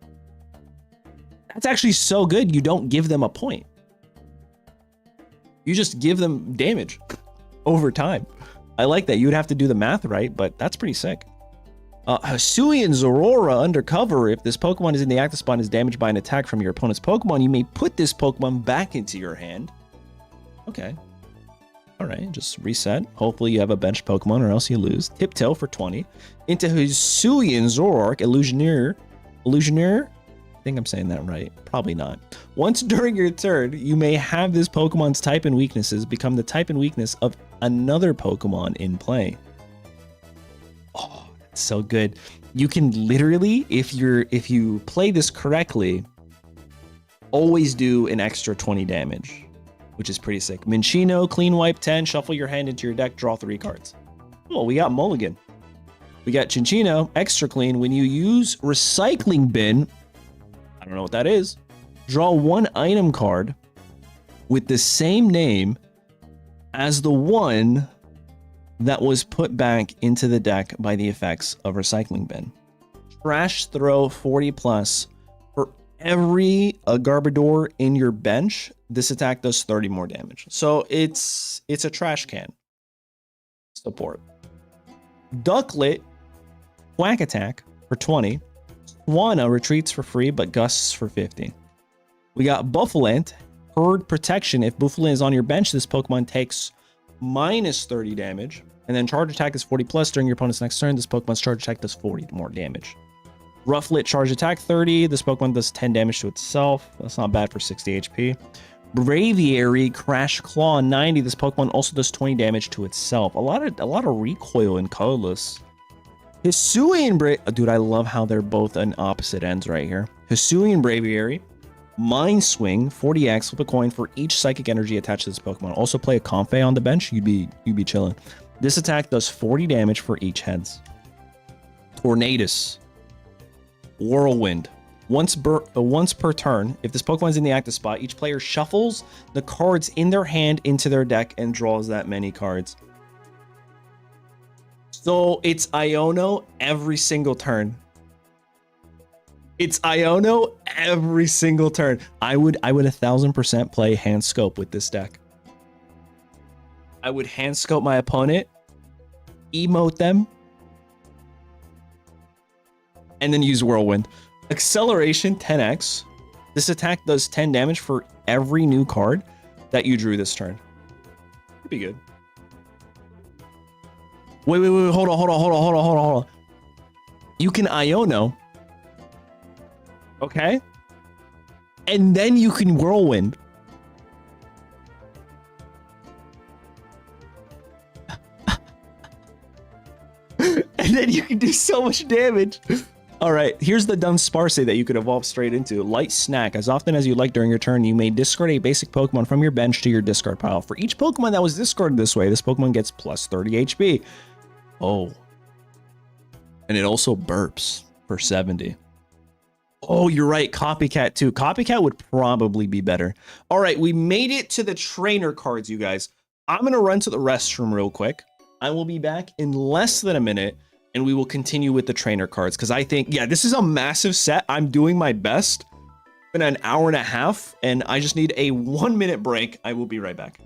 That's actually so good. You don't give them a point. You just give them damage over time. I like that. You would have to do the math right, but that's pretty sick. Hisuian's Aurora Undercover. If this Pokemon is in the active spot and is damaged by an attack from your opponent's Pokemon, you may put this Pokemon back into your hand. Okay. All right, just reset. Hopefully you have a bench Pokemon or else you lose. Tiptoe for 20. Into Hisuian Zoroark, Illusioneer. I think I'm saying that right. Probably not. Once during your turn, you may have this Pokemon's type and weaknesses become the type and weakness of another Pokemon in play. Oh, that's so good. You can literally, if you play this correctly, always do an extra 20 damage, which is pretty sick. Minchino, clean wipe 10, shuffle your hand into your deck, draw 3 cards. Oh, we got Mulligan. We got Chinchino, extra clean. When you use Recycling Bin, I don't know what that is, draw 1 item card with the same name as the one that was put back into the deck by the effects of Recycling Bin. Trash throw 40 plus. For every Garbodor in your bench, this attack does 30 more damage. So it's a trash can support. Ducklet, Quack Attack for 20. Swanna retreats for free, but gusts for 50. We got Buffalant, Herd Protection. If Buffalant is on your bench, this Pokemon takes minus 30 damage. And then charge attack is 40 plus. During your opponent's next turn, this Pokemon's charge attack does 40 more damage. Rufflet, charge attack 30. This Pokemon does 10 damage to itself. That's not bad for 60 HP. Braviary, Crash Claw 90. This Pokemon also does 20 damage to itself. A lot of recoil in Colorless. Hisuian dude, I love how they're both on opposite ends right here. Hisuian Braviary, Mind Swing, 40x, flip a coin for each psychic energy attached to this Pokemon. Also play a Comfey on the bench, you'd be chilling. This attack does 40 damage for each heads. Tornadus, Whirlwind. Once per turn, if this Pokemon is in the active spot, each player shuffles the cards in their hand into their deck and draws that many cards. So it's Iono every single turn. It's Iono every single turn. I would 1000% play Hand Scope with this deck. I would Hand Scope my opponent, emote them, and then use Whirlwind. Acceleration 10x. This attack does 10 damage for every new card that you drew this turn. Could be good. Wait, hold on. You can Iono. Okay? And then you can Whirlwind. And then you can do so much damage. All right, here's the Dunsparce that you could evolve straight into. Light Snack. As often as you like during your turn, you may discard a basic Pokemon from your bench to your discard pile. For each Pokemon that was discarded this way, this Pokemon gets plus 30 HP. Oh. And it also burps for 70. Oh, you're right. Copycat too. Copycat would probably be better. All right, we made it to the trainer cards, you guys. I'm going to run to the restroom real quick. I will be back in less than a minute, and we will continue with the trainer cards, because I think, yeah, this is a massive set. I'm doing my best. It's been an hour and a half, and I just need a 1-minute break. I will be right back.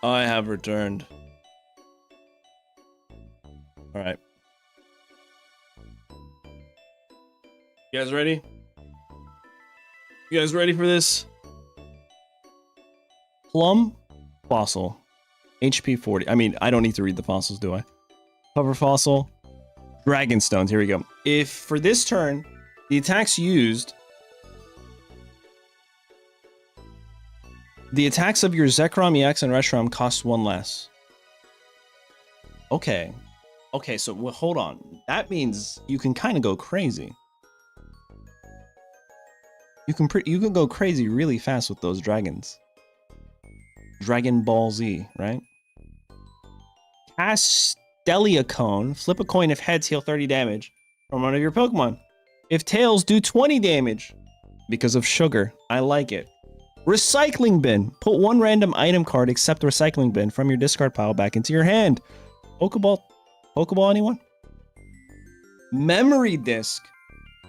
I have returned. All right. You guys ready? You guys ready for this? Plum fossil. HP 40. I mean, I don't need to read the fossils, do I? Cover fossil. Dragon stones. Here we go. If for this turn, the attacks used. The attacks of your Zekrom EX and Reshiram cost 1 less. Okay. Okay, so well, hold on. That means you can kind of go crazy. You can go crazy really fast with those dragons. Dragon Ball Z, right? Castelia Cone. Flip a coin if heads heal 30 damage from one of your Pokemon. If tails do 20 damage because of sugar. I like it. Recycling bin. Put 1 random item card except recycling bin from your discard pile back into your hand. Pokeball. Pokeball, anyone? Memory disc.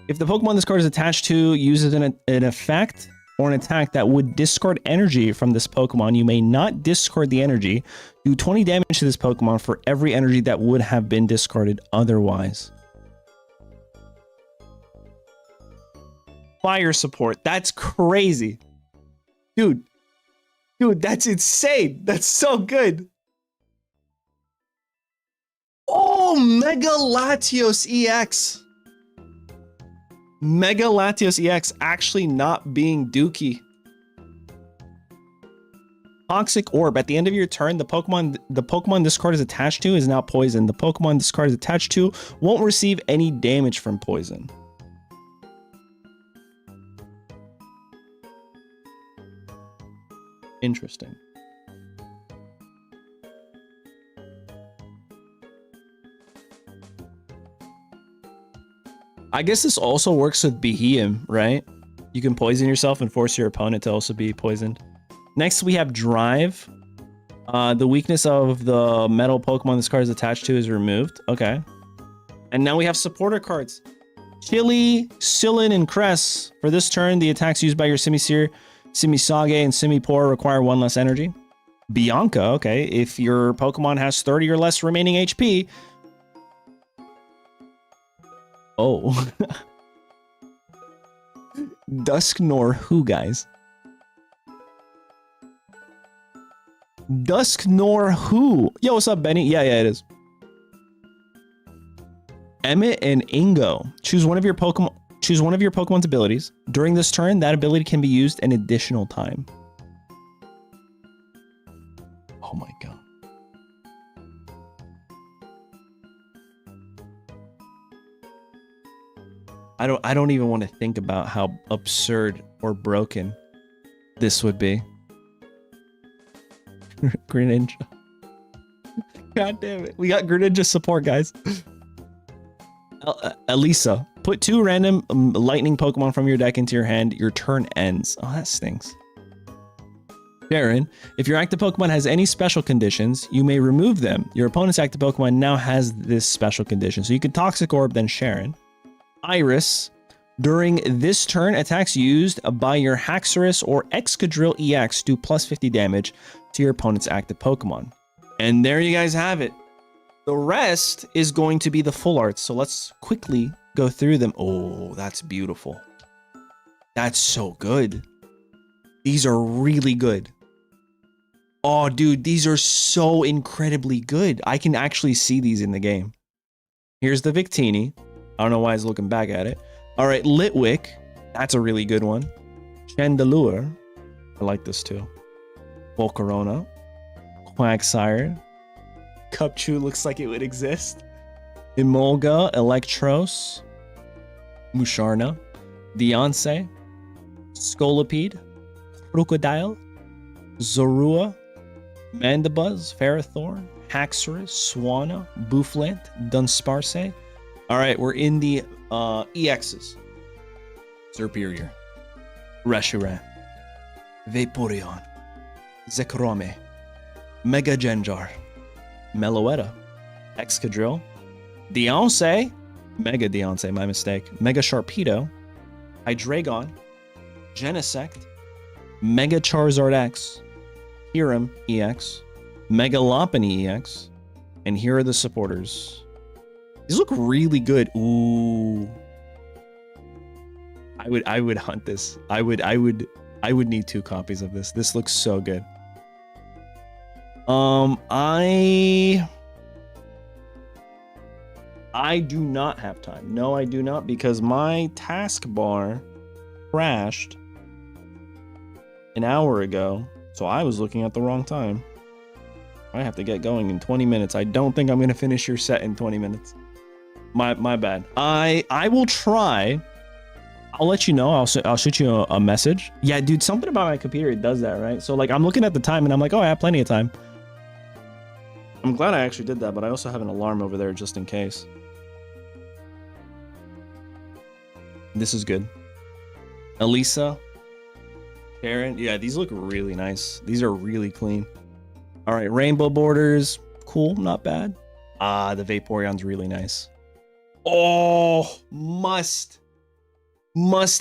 If the Pokemon this card is attached to uses an effect or an attack that would discard energy from this Pokemon, you may not discard the energy. Do 20 damage to this Pokemon for every energy that would have been discarded otherwise. Fire support. That's crazy. Dude, that's insane. That's so good. Oh, Mega Latios EX. Mega Latios EX actually not being dookie. Toxic Orb. At the end of your turn, the Pokemon this card is attached to is now poisoned. The Pokemon this card is attached to won't receive any damage from poison. Interesting. I guess this also works with Beheeyem, right? You can poison yourself and force your opponent to also be poisoned. Next, we have Drive. The weakness of the metal Pokemon this card is attached to is removed. Okay. And now we have supporter cards. Chili, Sillin, and Cress. For this turn, the attacks used by your Simisear, Simisage, and Simipour require 1 less energy. Bianca, okay. If your Pokemon has 30 or less remaining HP... Oh. Dusknor who, guys? Dusknor who? Yo, what's up, Benny? Yeah, it is. Emmett and Ingo. Choose one of your Pokemon's abilities. During this turn, that ability can be used an additional time. Oh my god. I don't even want to think about how absurd or broken this would be. Greninja. God damn it. We got Greninja support, guys. Elisa. Put 2 random lightning Pokemon from your deck into your hand. Your turn ends. Oh, that stinks. Sharon. If your active Pokemon has any special conditions, you may remove them. Your opponent's active Pokemon now has this special condition. So you can Toxic Orb, then Sharon. Iris. During this turn, attacks used by your Haxorus or Excadrill EX do plus 50 damage to your opponent's active Pokemon. And there you guys have it. The rest is going to be the full art. So let's quickly go through them. Oh, that's beautiful. That's so good. These are really good. Oh, dude, these are so incredibly good. I can actually see these in the game. Here's the Victini. I don't know why I was looking back at it. All right, Litwick. That's a really good one. Chandelure. I like this too. Volcarona. Quagsire. Cupchew looks like it would exist. Emolga. Electros. Musharna. Deoncé. Scolipede. Crocodile. Zorua. Mandibuzz. Ferrothorn. Haxorus. Swanna. Bouffalant. Dunsparce. All right, we're in the EXs. Serperior. Reshiram. Vaporeon. Zekrome. Mega Genjar. Meloetta. Excadrill. Deoncé. Mega Deoncé, my mistake. Mega Sharpedo. Hydreigon. Genesect. Mega Charizard X. Heracross EX. Leavanny EX. And here are the supporters. These look really good. Ooh. I would hunt this. I would need 2 copies of this. This looks so good. I do not have time. No, I do not, because my taskbar crashed an hour ago, so I was looking at the wrong time. I have to get going in 20 minutes. I don't think I'm gonna finish your set in 20 minutes. My bad. I will try. I'll let you know. I'll shoot you a message. Yeah, dude, something about my computer, it does that, right? So like I'm looking at the time and I'm like, oh, I have plenty of time. I'm glad I actually did that, but I also have an alarm over there just in case. This is good. Elisa. Karen. Yeah, these look really nice. These are really clean. All right, rainbow borders. Cool, not bad. Ah, the Vaporeon's really nice. Oh, must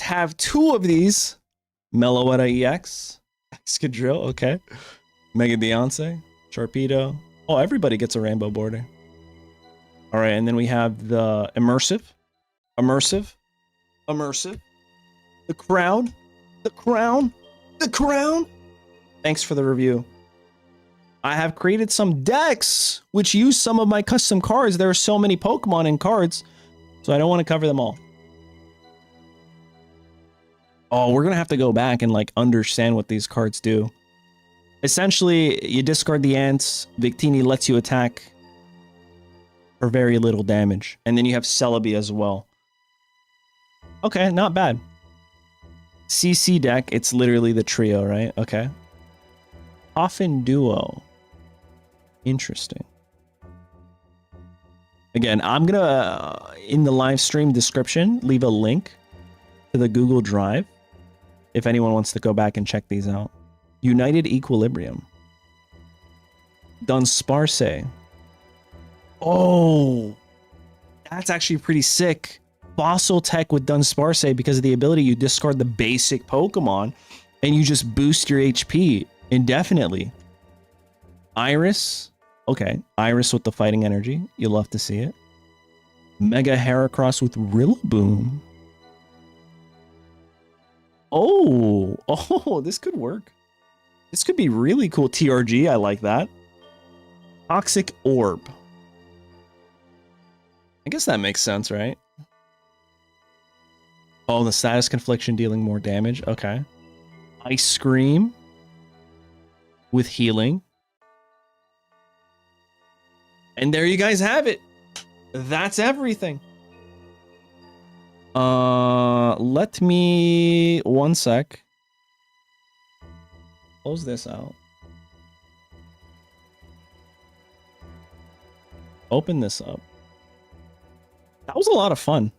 have 2 of these. Meloetta EX. Excadrill, okay. Mega Beyonce. Sharpedo. Oh, everybody gets a rainbow border. All right, and then we have the Immersive. The Crown. Thanks for the review. I have created some decks which use some of my custom cards. There are so many Pokemon and cards, so I don't want to cover them all. Oh, we're gonna have to go back and like understand what these cards do. Essentially, you discard the ants. Victini lets you attack for very little damage, and then you have Celebi as well. Okay, not bad. CC deck, it's literally the trio, right? Okay. Coffin Duo. Interesting. Again, I'm gonna, in the live stream description, leave a link to the Google Drive if anyone wants to go back and check these out. United Equilibrium. Dunsparce. Oh, that's actually pretty sick. Fossil Tech with Dunsparce, because of the ability you discard the basic Pokemon and you just boost your HP indefinitely. Iris. Okay, Iris with the fighting energy. You'll love to see it. Mega Heracross with Rillaboom. Oh, this could work. This could be really cool. TRG, I like that. Toxic Orb. I guess that makes sense, right? Oh, the status confliction dealing more damage. Okay. Ice Cream with healing. And there you guys have it. That's everything. Let me 1 sec. Close this out. Open this up. That was a lot of fun.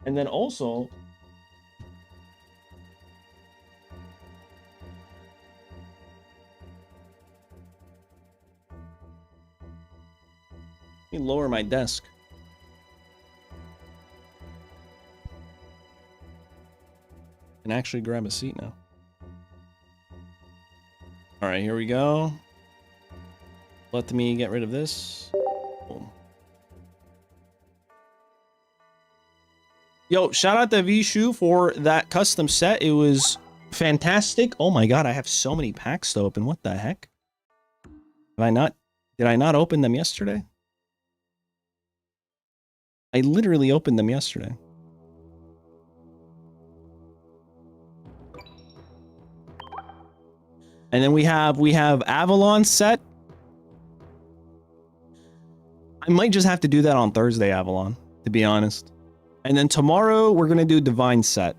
And then also, let me lower my desk. And actually grab a seat now. All right, here we go. Let me get rid of this. Boom. Yo, shout out to Vishu for that custom set. It was fantastic. Oh my god, I have so many packs to open. What the heck? Did I not open them yesterday? I literally opened them yesterday. And then we have Avalon set. I might just have to do that on Thursday, Avalon, to be honest. And then tomorrow we're gonna do Divine set.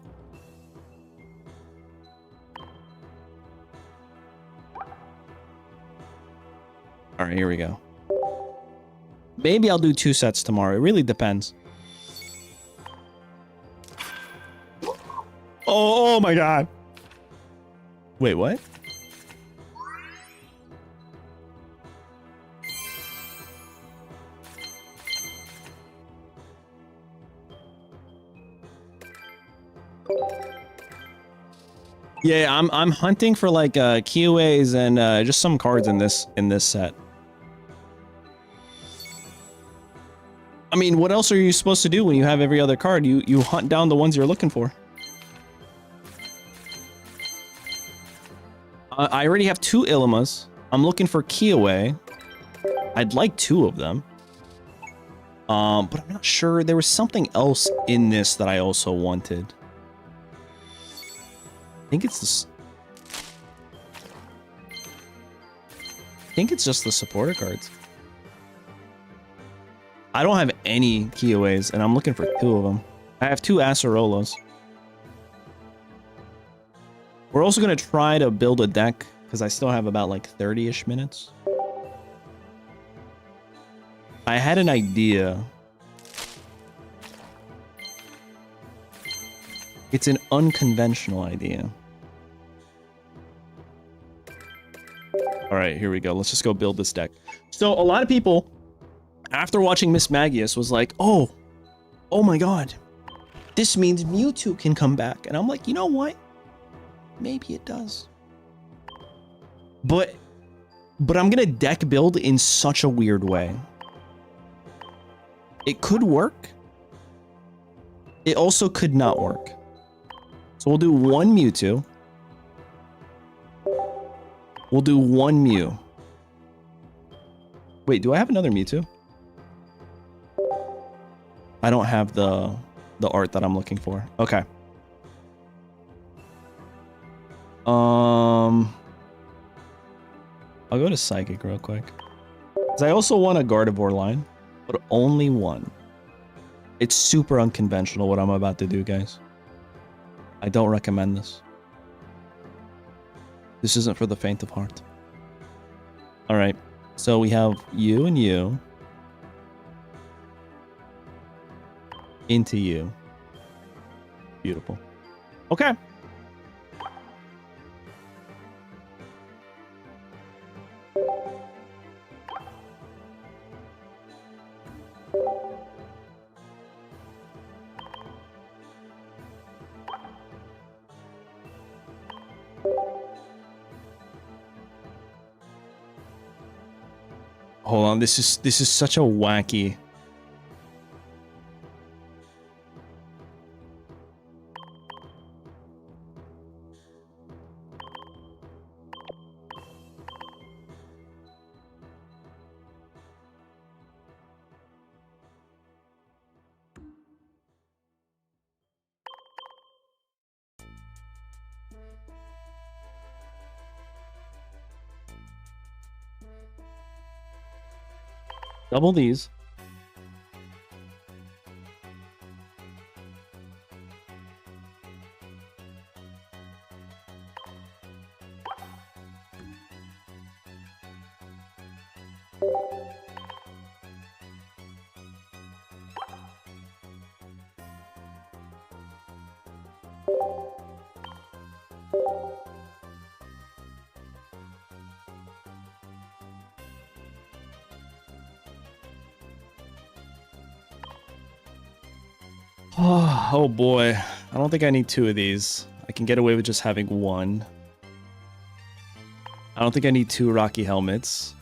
All right, here we go. Maybe I'll do 2 sets tomorrow. It really depends. Oh my god. Wait, what? Yeah, I'm hunting for like Kioways and just some cards in this set. I mean, what else are you supposed to do when you have every other card? You hunt down the ones you're looking for. I already have 2 Illimas. I'm looking for Kioway. I'd like 2 of them. But I'm not sure. There was something else in this that I also wanted. I think it's this. I think it's just the supporter cards. I don't have any Kioways, and I'm looking for 2 of them. I have 2 Acerolas. We're also going to try to build a deck, because I still have about like 30-ish minutes. I had an idea. It's an unconventional idea. All right, here we go. Let's just go build this deck. So a lot of people, after watching Miss Magius, was like, oh my god, this means Mewtwo can come back. And I'm like, you know what? Maybe it does. But I'm gonna deck build in such a weird way. It could work. It also could not work. So we'll do 1 Mewtwo. We'll do 1 Mew. Wait, do I have another Mewtwo? I don't have the art that I'm looking for. Okay. I'll go to Psychic real quick. 'Cause I also want a Gardevoir line, but only 1. It's super unconventional what I'm about to do, guys. I don't recommend this. This isn't for the faint of heart. All right. So we have you and you. Into you. Beautiful. Okay. Hold on, this is such a wacky. Double these. Oh boy, I don't think I need 2 of these. I can get away with just having 1. I don't think I need 2 Rocky Helmets.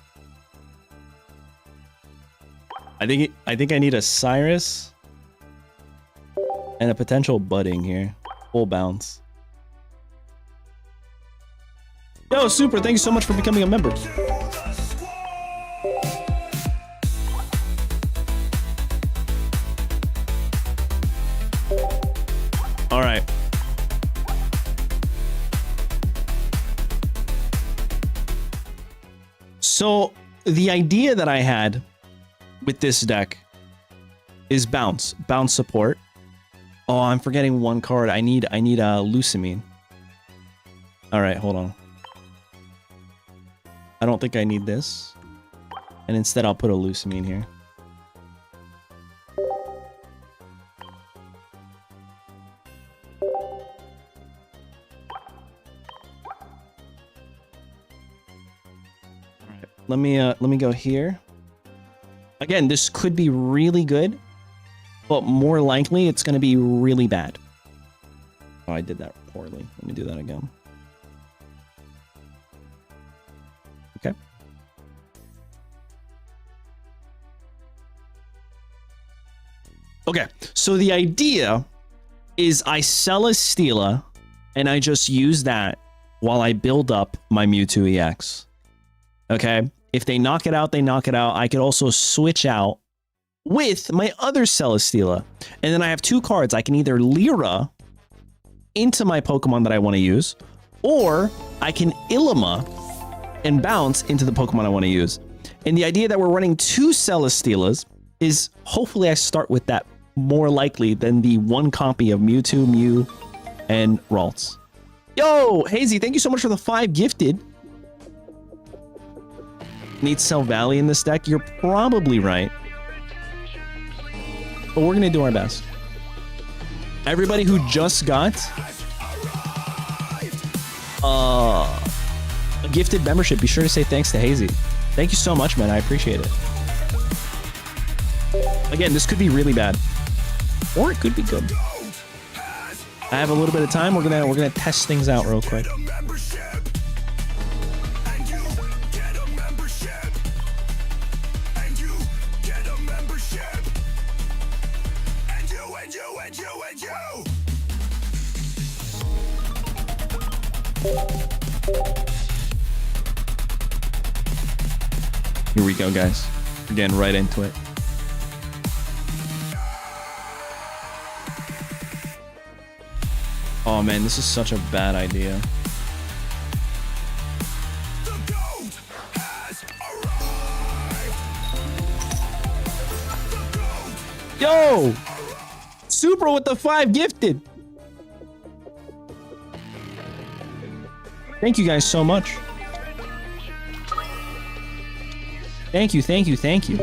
I think I need a Cyrus and a potential Budding here. Full bounce. Yo, Super, thank you so much for becoming a member. All right. So the idea that I had with this deck is bounce support. Oh, I'm forgetting 1 card. I need a Lucamine. All right, hold on. I don't think I need this. And instead I'll put a Lucamine here. Let me go here. Again, this could be really good, but more likely it's going to be really bad. Oh, I did that poorly. Let me do that again. Okay, so the idea is I sell a Stila, and I just use that while I build up my Mewtwo EX. Okay, if they knock it out, they knock it out. I could also switch out with my other Celesteela. And then I have two cards. I can either Lyra into my Pokemon that I want to use, or I can Ilima and bounce into the Pokemon I want to use. And the idea that we're running two Celesteelas is hopefully I start with that more likely than the one copy of Mewtwo, Mew, and Ralts. Yo, Hazy, thank you so much for the 5 gifted. Need Cell Valley in this deck? You're probably right. But we're going to do our best. Everybody who just got a gifted membership, be sure to say thanks to Hazy. Thank you so much, man. I appreciate it. Again, this could be really bad. Or it could be good. I have a little bit of time. We're gonna test things out real quick. Here we go, guys. We're getting right into it. Oh man, this is such a bad idea. Yo! Super with the 5 gifted. Thank you guys so much. Thank you, thank you, thank you.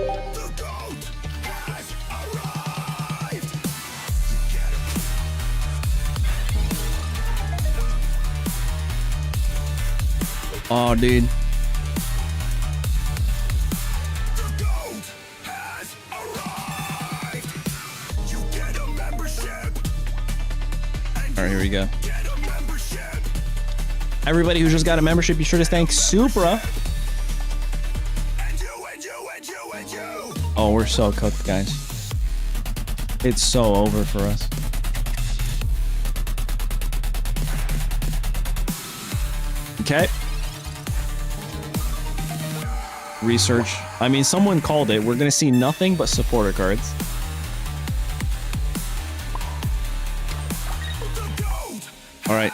Oh, dude. All right, here we go. Everybody who just got a membership, be sure to thank Supra. Oh, we're so cooked, guys. It's so over for us. Okay. Research. I mean, someone called it. We're going to see nothing but supporter cards. All right.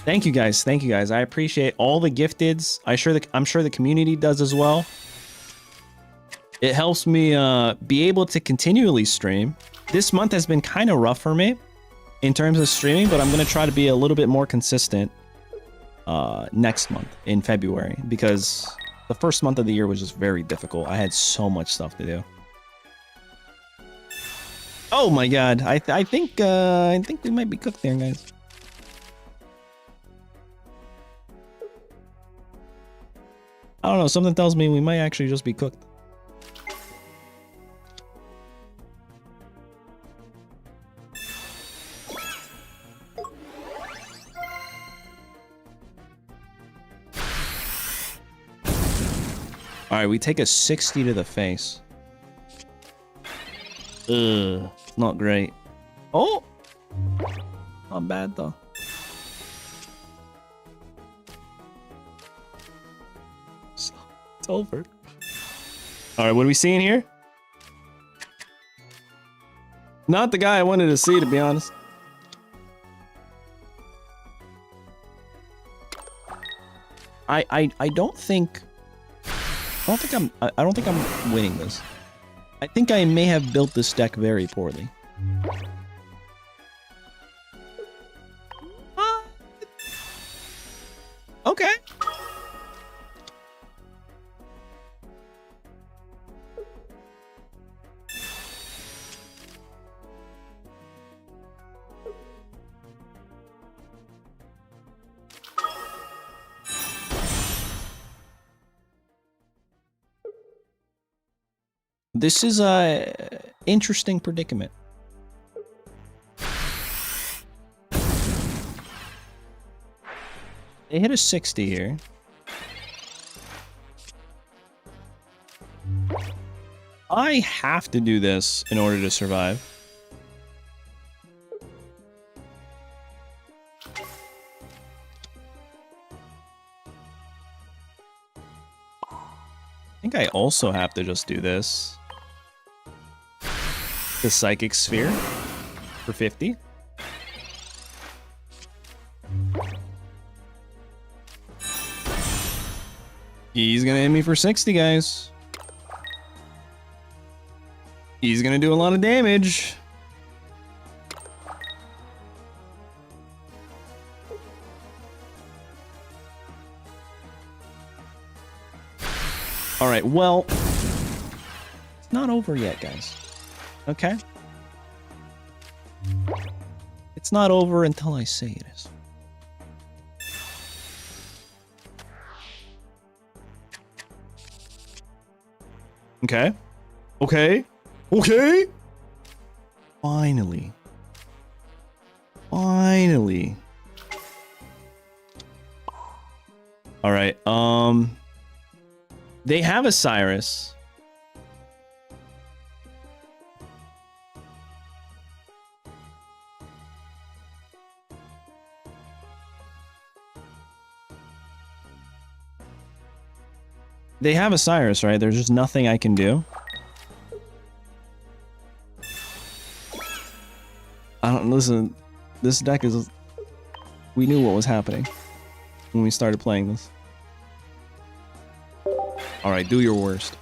Thank you guys. Thank you guys. I appreciate all the gifteds. I'm sure the community does as well. It helps me be able to continually stream. This month has been kind of rough for me in terms of streaming, but I'm going to try to be a little bit more consistent next month in February, because the first month of the year was just very difficult. I had so much stuff to do. Oh my god. I think we might be cooked there, guys. I don't know, something tells me we might actually just be cooked. Alright, we take a 60 to the face. Ugh, not great. Oh! Not bad though. It's over. Alright, what are we seeing here? Not the guy I wanted to see, to be honest. I don't think I'm winning this. I think I may have built this deck very poorly. Okay. This is a interesting predicament. They hit a 60 here. I have to do this in order to survive. I think I also have to just do this. The Psychic Sphere for 50. He's gonna hit me for 60, guys. He's gonna do a lot of damage. All right, well, it's not over yet, guys. Okay? It's not over until I say it is. Okay. Okay. Okay. Finally. Finally. All right. They have a Cyrus. They have a Cyrus, right? There's just nothing I can do. I don't listen. This deck is. We knew what was happening when we started playing this. All right, do your worst.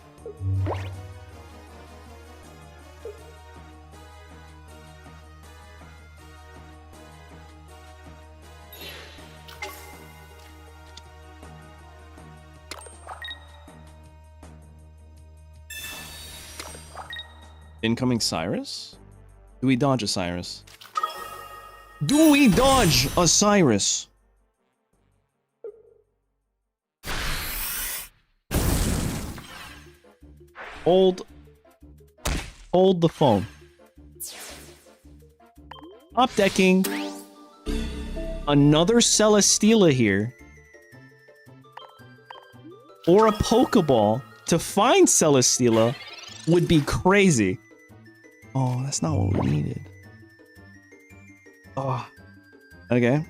Incoming Cyrus? Do we dodge a Cyrus? Do we dodge a Cyrus? Hold the phone. Top decking. Another Celesteela here. Or a Pokeball to find Celesteela would be crazy. Oh, that's not what we needed. Oh. Okay.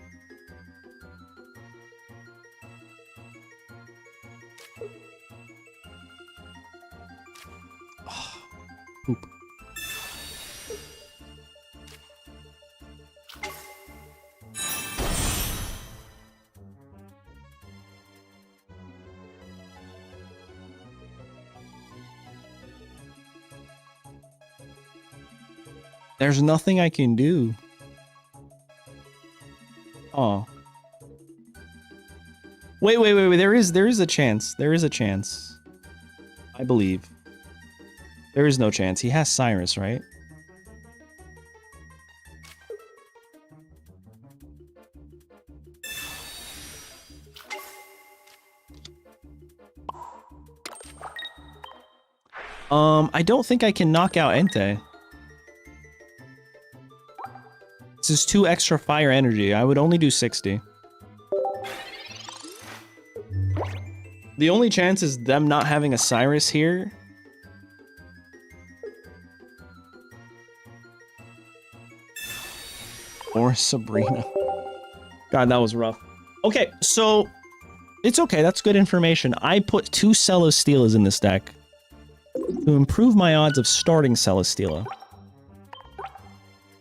Oh. Poop. There's nothing I can do. Oh. Wait. There is a chance. There is a chance. I believe. There is no chance. He has Cyrus, right? I don't think I can knock out Entei. This is 2 extra fire energy. I would only do 60. The only chance is them not having a Cyrus here. Or Sabrina. God, that was rough. Okay, so it's okay. That's good information. I put 2 Celesteelas in this deck to improve my odds of starting Celesteela.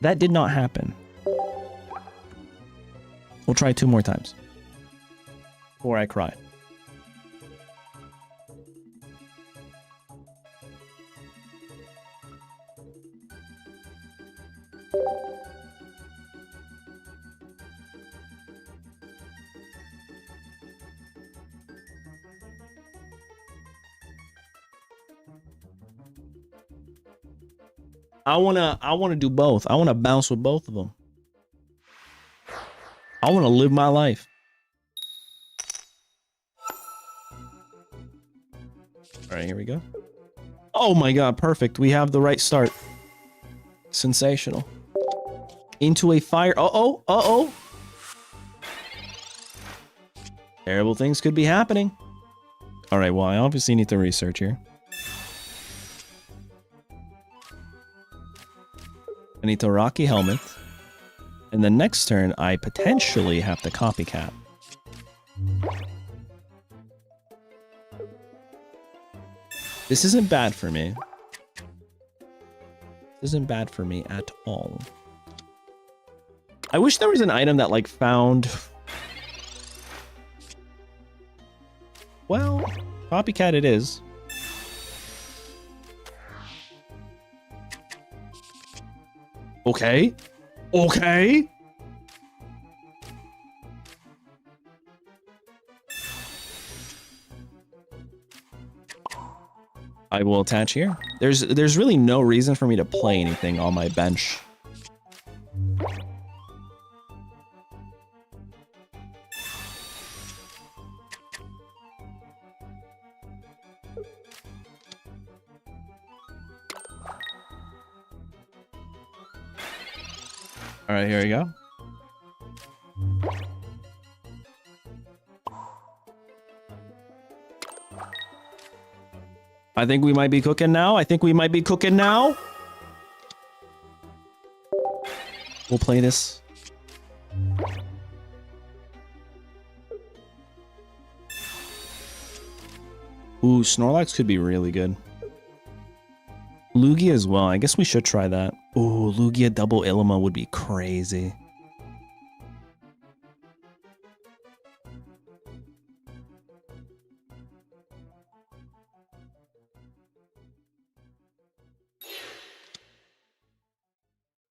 That did not happen. We'll try 2 more times before I cry. I wanna do both. I wanna bounce with both of them. I wanna live my life. All right, here we go. Oh my God, perfect. We have the right start. Sensational. Into a fire. Uh-oh. Terrible things could be happening. All right, well, I obviously need to research here. I need to Rocky Helmet. And the next turn, I potentially have to Copycat. This isn't bad for me. This isn't bad for me at all. I wish there was an item that, like, found... Well, Copycat it is. Okay. Okay. I will attach here. There's really no reason for me to play anything on my bench. All right, here we go. I think we might be cooking now. I think we might be cooking now. We'll play this. Ooh, Snorlax could be really good. Lugia as well. I guess we should try that. Ooh, Lugia double Ilima would be crazy.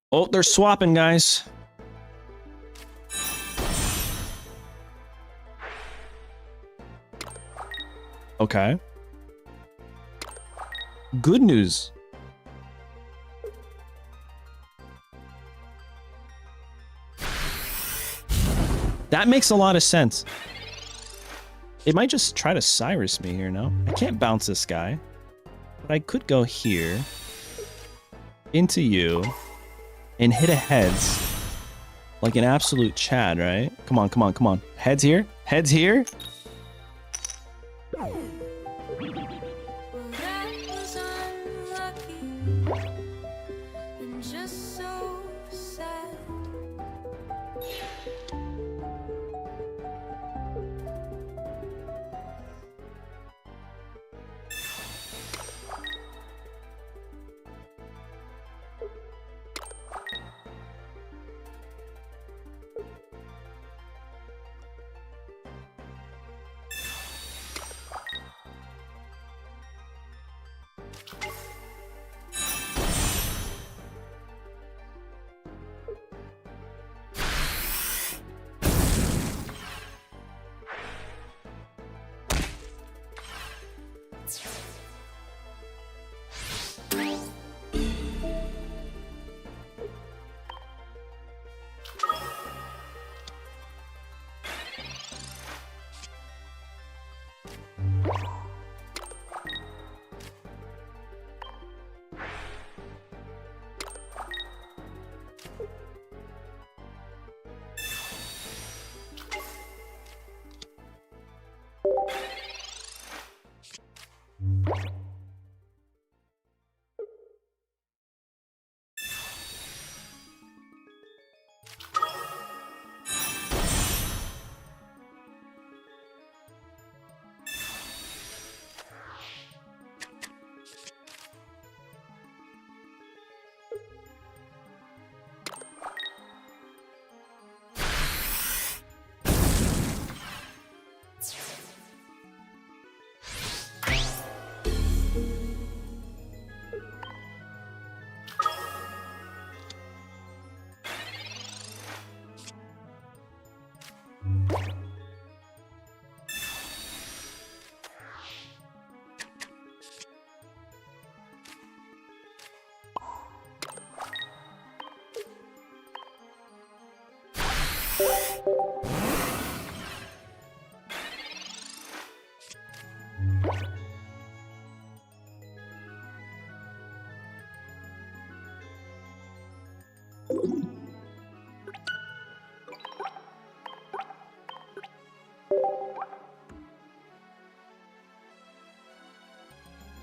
Oh, they're swapping, guys. Okay. Good news. That makes a lot of sense. It might just try to Cyrus me here, no? I can't bounce this guy. But I could go here. Into you. And hit a heads. Like an absolute Chad, right? Come on, come on, come on. Heads here. Heads here. That was unlucky and just so sad.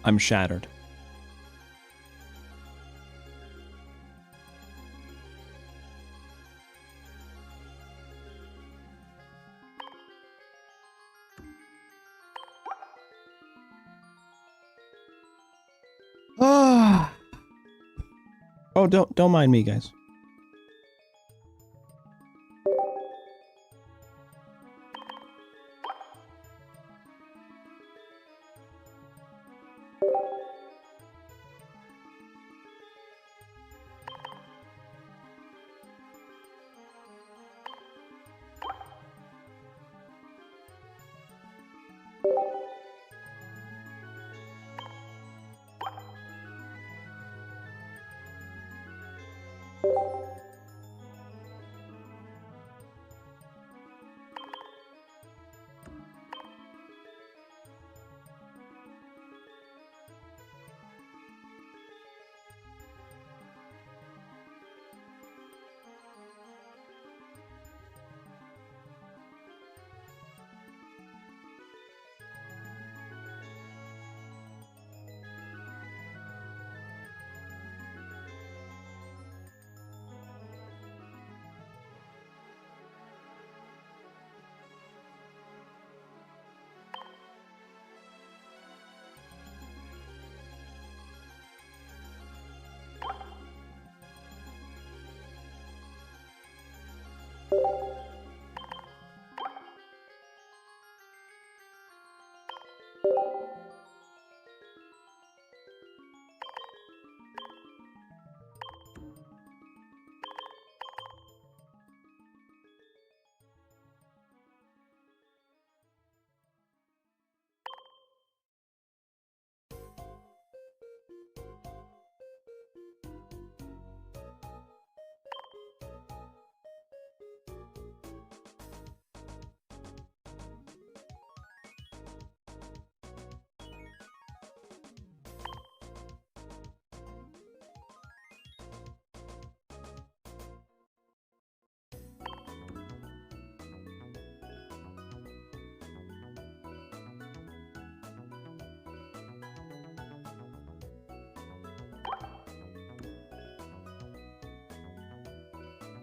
I'm shattered. Oh, don't mind me, guys.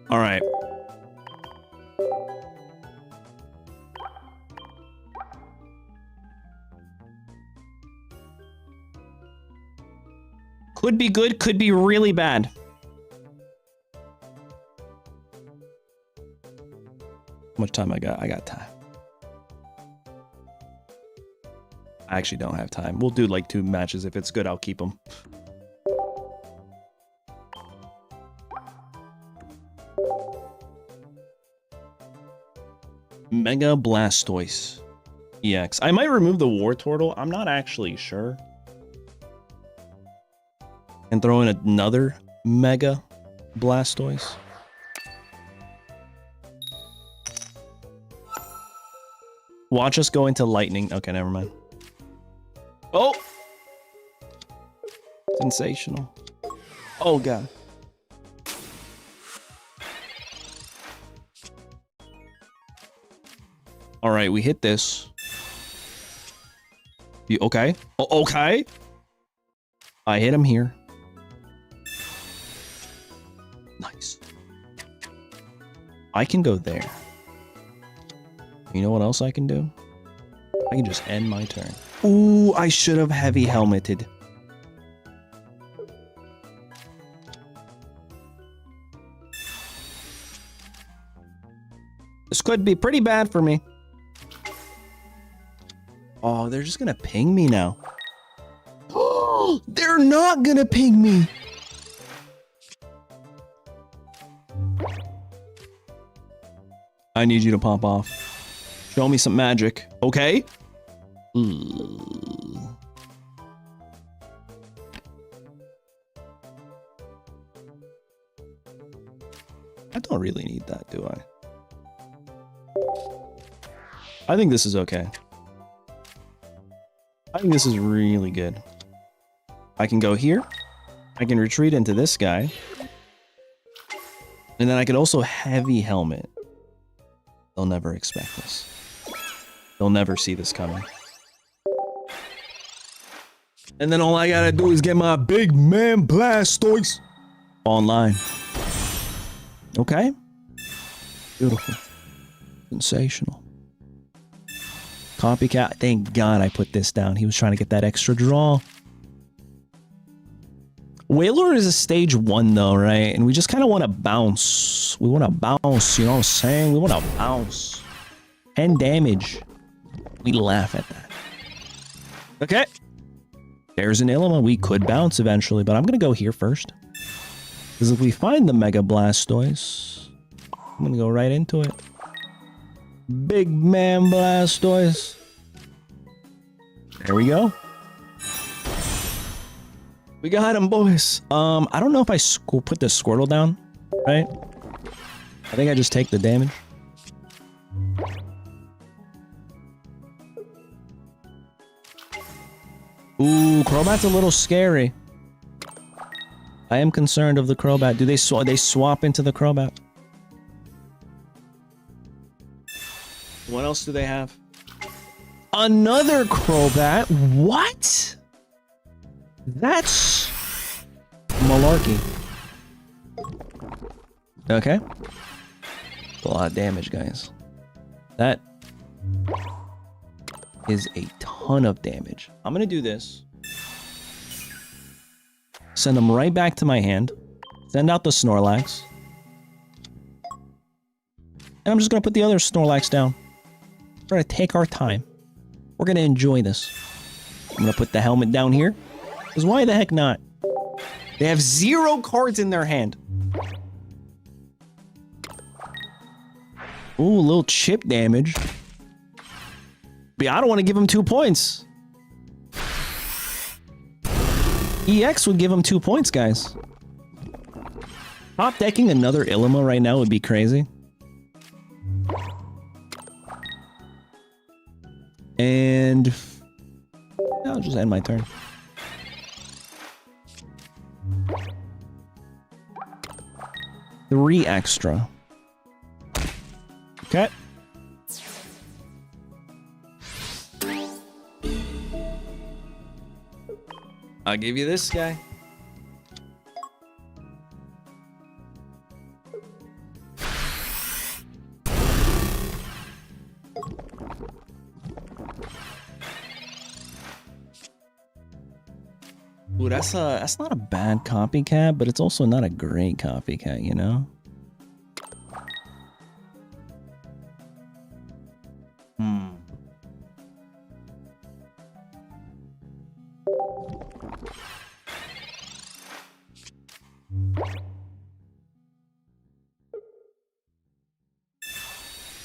All right. Could be good, could be really bad. How much time I got? I got time. I actually don't have time. We'll do like 2 matches. If it's good, I'll keep them. Mega Blastoise EX. I might remove the War Turtle. I'm not actually sure. And throw in another Mega Blastoise. Watch us go into lightning. Okay, never mind. Oh! Sensational. Oh, God. All right, we hit this. You okay? Oh, okay. I hit him here. Nice. I can go there. You know what else I can do? I can just end my turn. Ooh, I should have heavy helmeted. This could be pretty bad for me. Oh, they're just gonna ping me now. Oh, they're not gonna ping me. I need you to pop off. Show me some magic, okay? I don't really need that, do I? I think this is okay. I think this is really good. I can go here. I can retreat into this guy. And then I could also heavy helmet. They'll never expect this. They'll never see this coming. And then all I gotta do is get my big man Blastoise online. Okay? Beautiful. Sensational. Copycat. Thank God I put this down. He was trying to get that extra draw. Wailord is a stage 1 though, right? And we just kind of want to bounce. We want to bounce, you know what I'm saying? We want to bounce. 10 damage. We laugh at that. Okay. There's an Ilima. We could bounce eventually, but I'm going to go here first. Because if we find the Mega Blastoise, I'm going to go right into it. Big man Blastoise. There we go. We got him, boys. I don't know if I put the Squirtle down, right? I think I just take the damage. Ooh, Crobat's a little scary. I am concerned of the Crobat. Do they swap into the Crobat? What else do they have? Another Crobat? What? That's malarkey. Okay. A lot of damage, guys. That is a ton of damage. I'm gonna do this. Send them right back to my hand. Send out the Snorlax. And I'm just gonna put the other Snorlax down. We're gonna take our time. We're gonna enjoy this. I'm gonna put the helmet down here. Because why the heck not? They have 0 cards in their hand. Ooh, a little chip damage. But I don't want to give him 2 points. EX would give him 2 points, guys. Top decking another Ilima right now would be crazy. And I'll just end my turn. Three extra. Okay. I'll give you this guy. Ooh, that's not a bad copycat, but it's also not a great copycat, you know?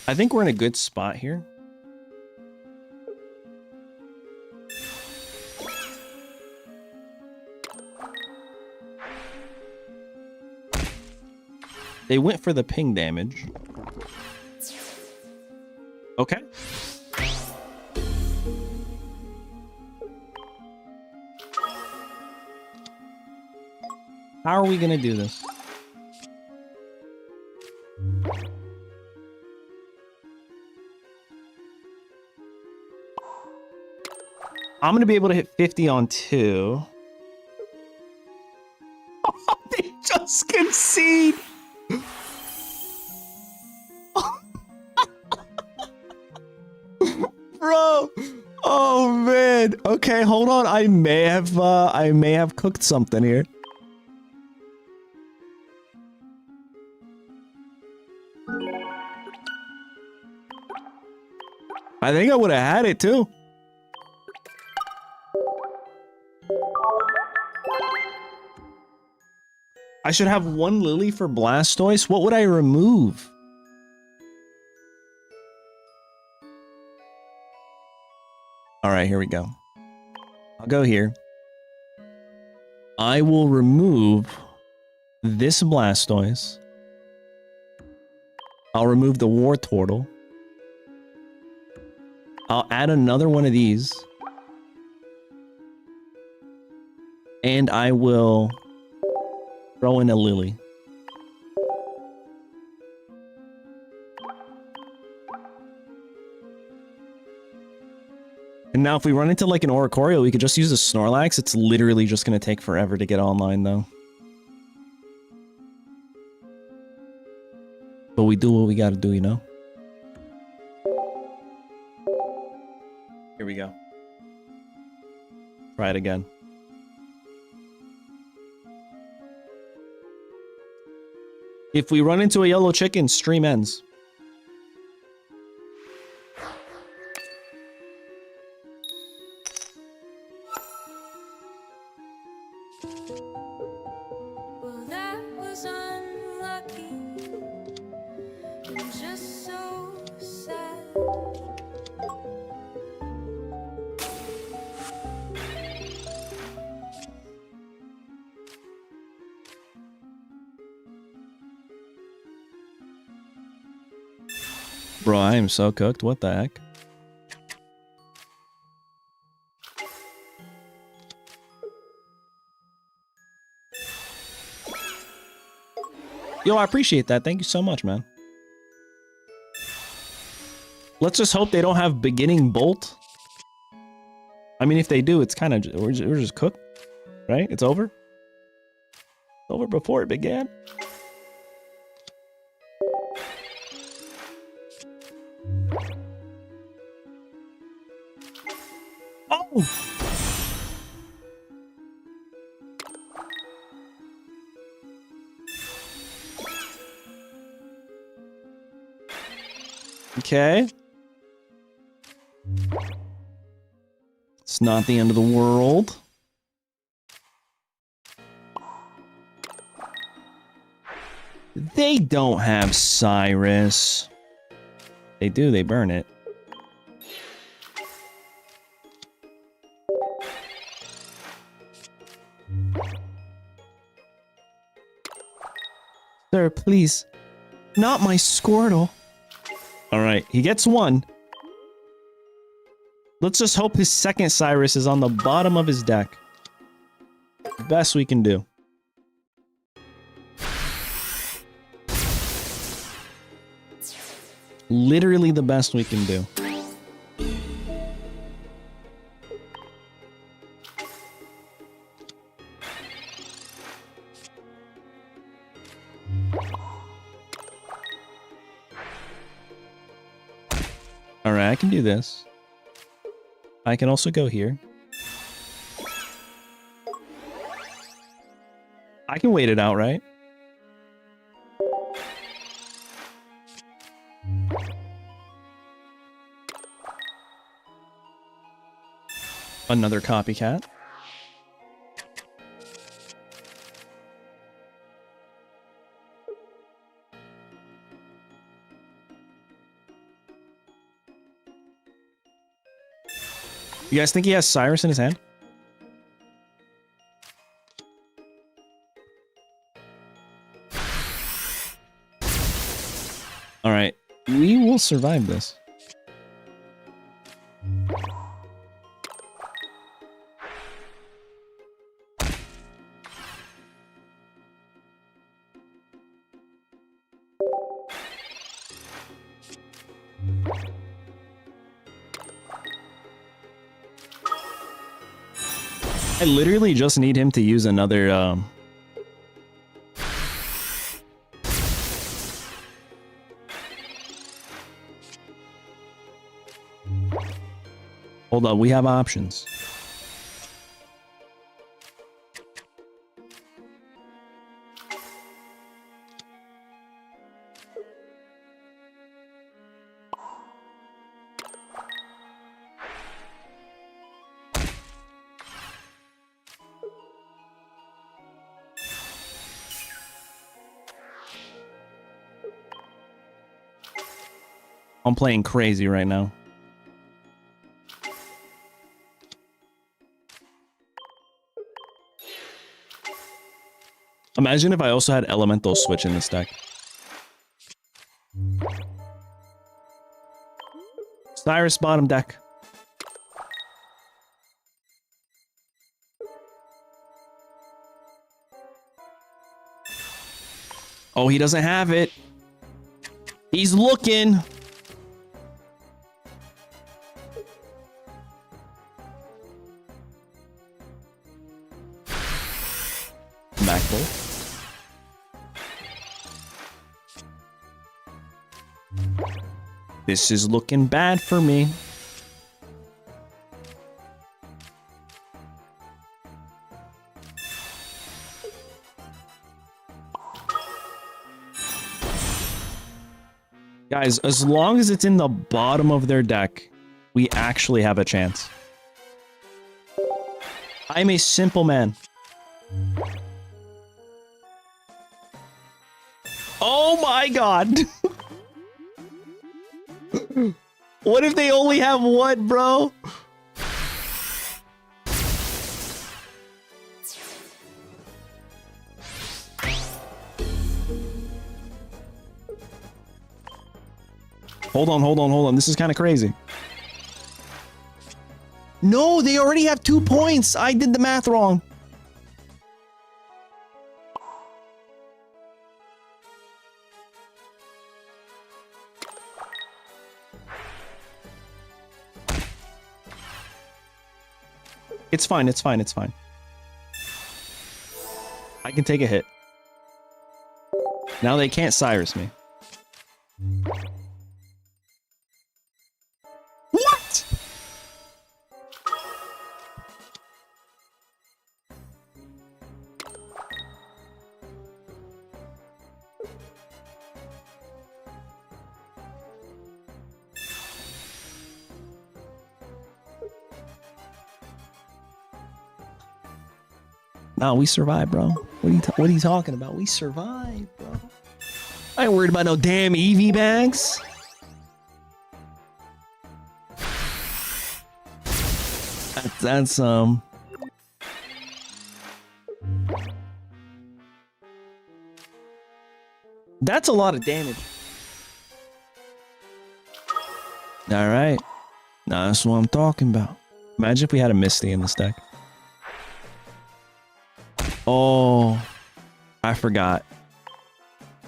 I think we're in a good spot here. They went for the ping damage. Okay. How are we gonna do this? I'm gonna be able to hit 50 on 2. They just concede. Bro. Oh man. Okay, hold on. I may have cooked something here. I think I would have had it too. I should have 1 Lily for Blastoise. What would I remove? All right, here we go. I'll go here. I will remove this Blastoise. I'll remove the Wartortle. I'll add another one of these. And I will throw in a Lily. And now if we run into like an Oricorio, we could just use a Snorlax. It's literally just going to take forever to get online though. But we do what we got to do, you know? Here we go. Try it again. If we run into a yellow chicken, stream ends. Well, that was unlucky and just so sad. Bro, I am so cooked. What the heck? Yo, I appreciate that. Thank you so much, man. Let's just hope they don't have beginning bolt. I mean, if they do, it's kind of... We're just cooked, right? It's over? It's over before it began. Oh! Okay. It's not the end of the world. They don't have Cyrus. They do, they burn it. Sir, please. Not my Squirtle. Alright, he gets one. Let's just hope his second Cyrus is on the bottom of his deck. Best we can do. Literally the best we can do. Alright, I can do this. I can also go here. I can wait it out, right? Another copycat. You guys think he has Cyrus in his hand? Alright, we will survive this. I literally just need him to use another, Hold on, we have options. I'm playing crazy right now. Imagine if I also had Elemental Switch in this deck. Cyrus bottom deck. Oh, he doesn't have it. He's looking. Backbolt. This is looking bad for me. Guys, as long as it's in the bottom of their deck, we actually have a chance. I'm a simple man. Oh my god! What if they only have one, bro? Hold on. This is kind of crazy. No, they already have 2 points. I did the math wrong. It's fine. I can take a hit. Now they can't Cyrus me. What? No, we survived, bro. What are you talking about? We survived, bro. I ain't worried about no damn EV bags. That's a lot of damage. All right. Now that's what I'm talking about. Imagine if we had a Misty in this deck. Oh, I forgot.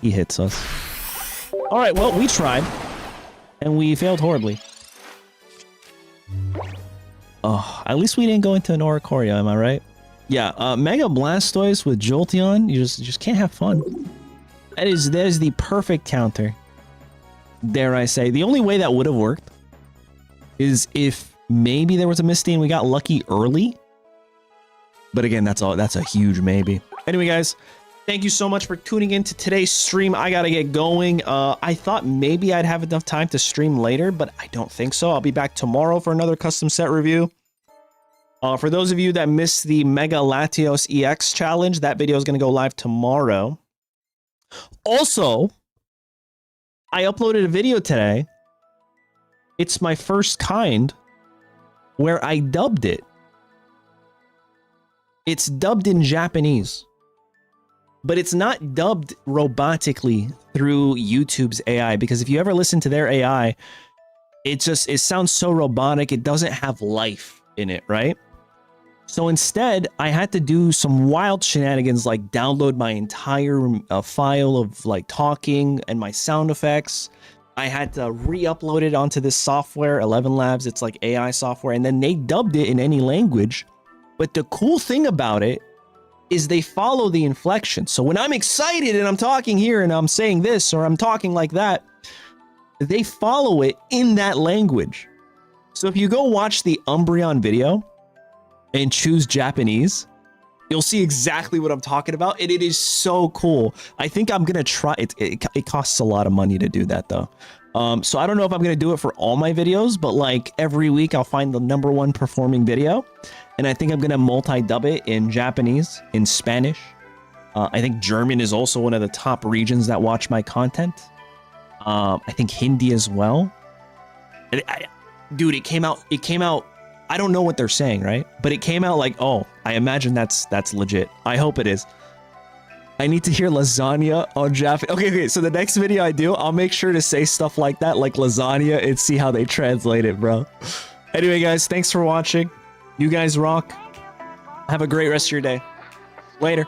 He hits us. All right, well, we tried. And we failed horribly. Oh, at least we didn't go into an Oricorio, am I right? Yeah, Mega Blastoise with Jolteon, you just can't have fun. That is the perfect counter. Dare I say. The only way that would have worked is if maybe there was a Misty and we got lucky early. But again, that's a huge maybe. Anyway, guys, thank you so much for tuning in to today's stream. I gotta get going. I thought maybe I'd have enough time to stream later, but I don't think so. I'll be back tomorrow for another custom set review. For those of you that missed the Mega Latios EX challenge, that video is gonna go live tomorrow. Also, I uploaded a video today. It's my first kind where I dubbed it. It's dubbed in Japanese, but it's not dubbed robotically through YouTube's AI, because if you ever listen to their AI, it sounds so robotic. It doesn't have life in it, right? So instead, I had to do some wild shenanigans, like download my entire file of like talking and my sound effects. I had to re-upload it onto this software, 11 Labs. It's like AI software, and then they dubbed it in any language. But the cool thing about it is they follow the inflection. So when I'm excited and I'm talking here and I'm saying this or I'm talking like that, they follow it in that language. So if you go watch the Umbreon video and choose Japanese, you'll see exactly what I'm talking about. And it is so cool. I think I'm going to try it. It costs a lot of money to do that though. So I don't know if I'm going to do it for all my videos, but like every week I'll find the #1 performing video. And I think I'm going to multi-dub it in Japanese, in Spanish. I think German is also one of the top regions that watch my content. I think Hindi as well. Dude, it came out, I don't know what they're saying, right? But it came out like, oh, I imagine that's legit. I hope it is. I need to hear lasagna on Japanese. Okay, so the next video I do, I'll make sure to say stuff like that, like lasagna, and see how they translate it, bro. Anyway, guys, thanks for watching. You guys rock. Have a great rest of your day. Later.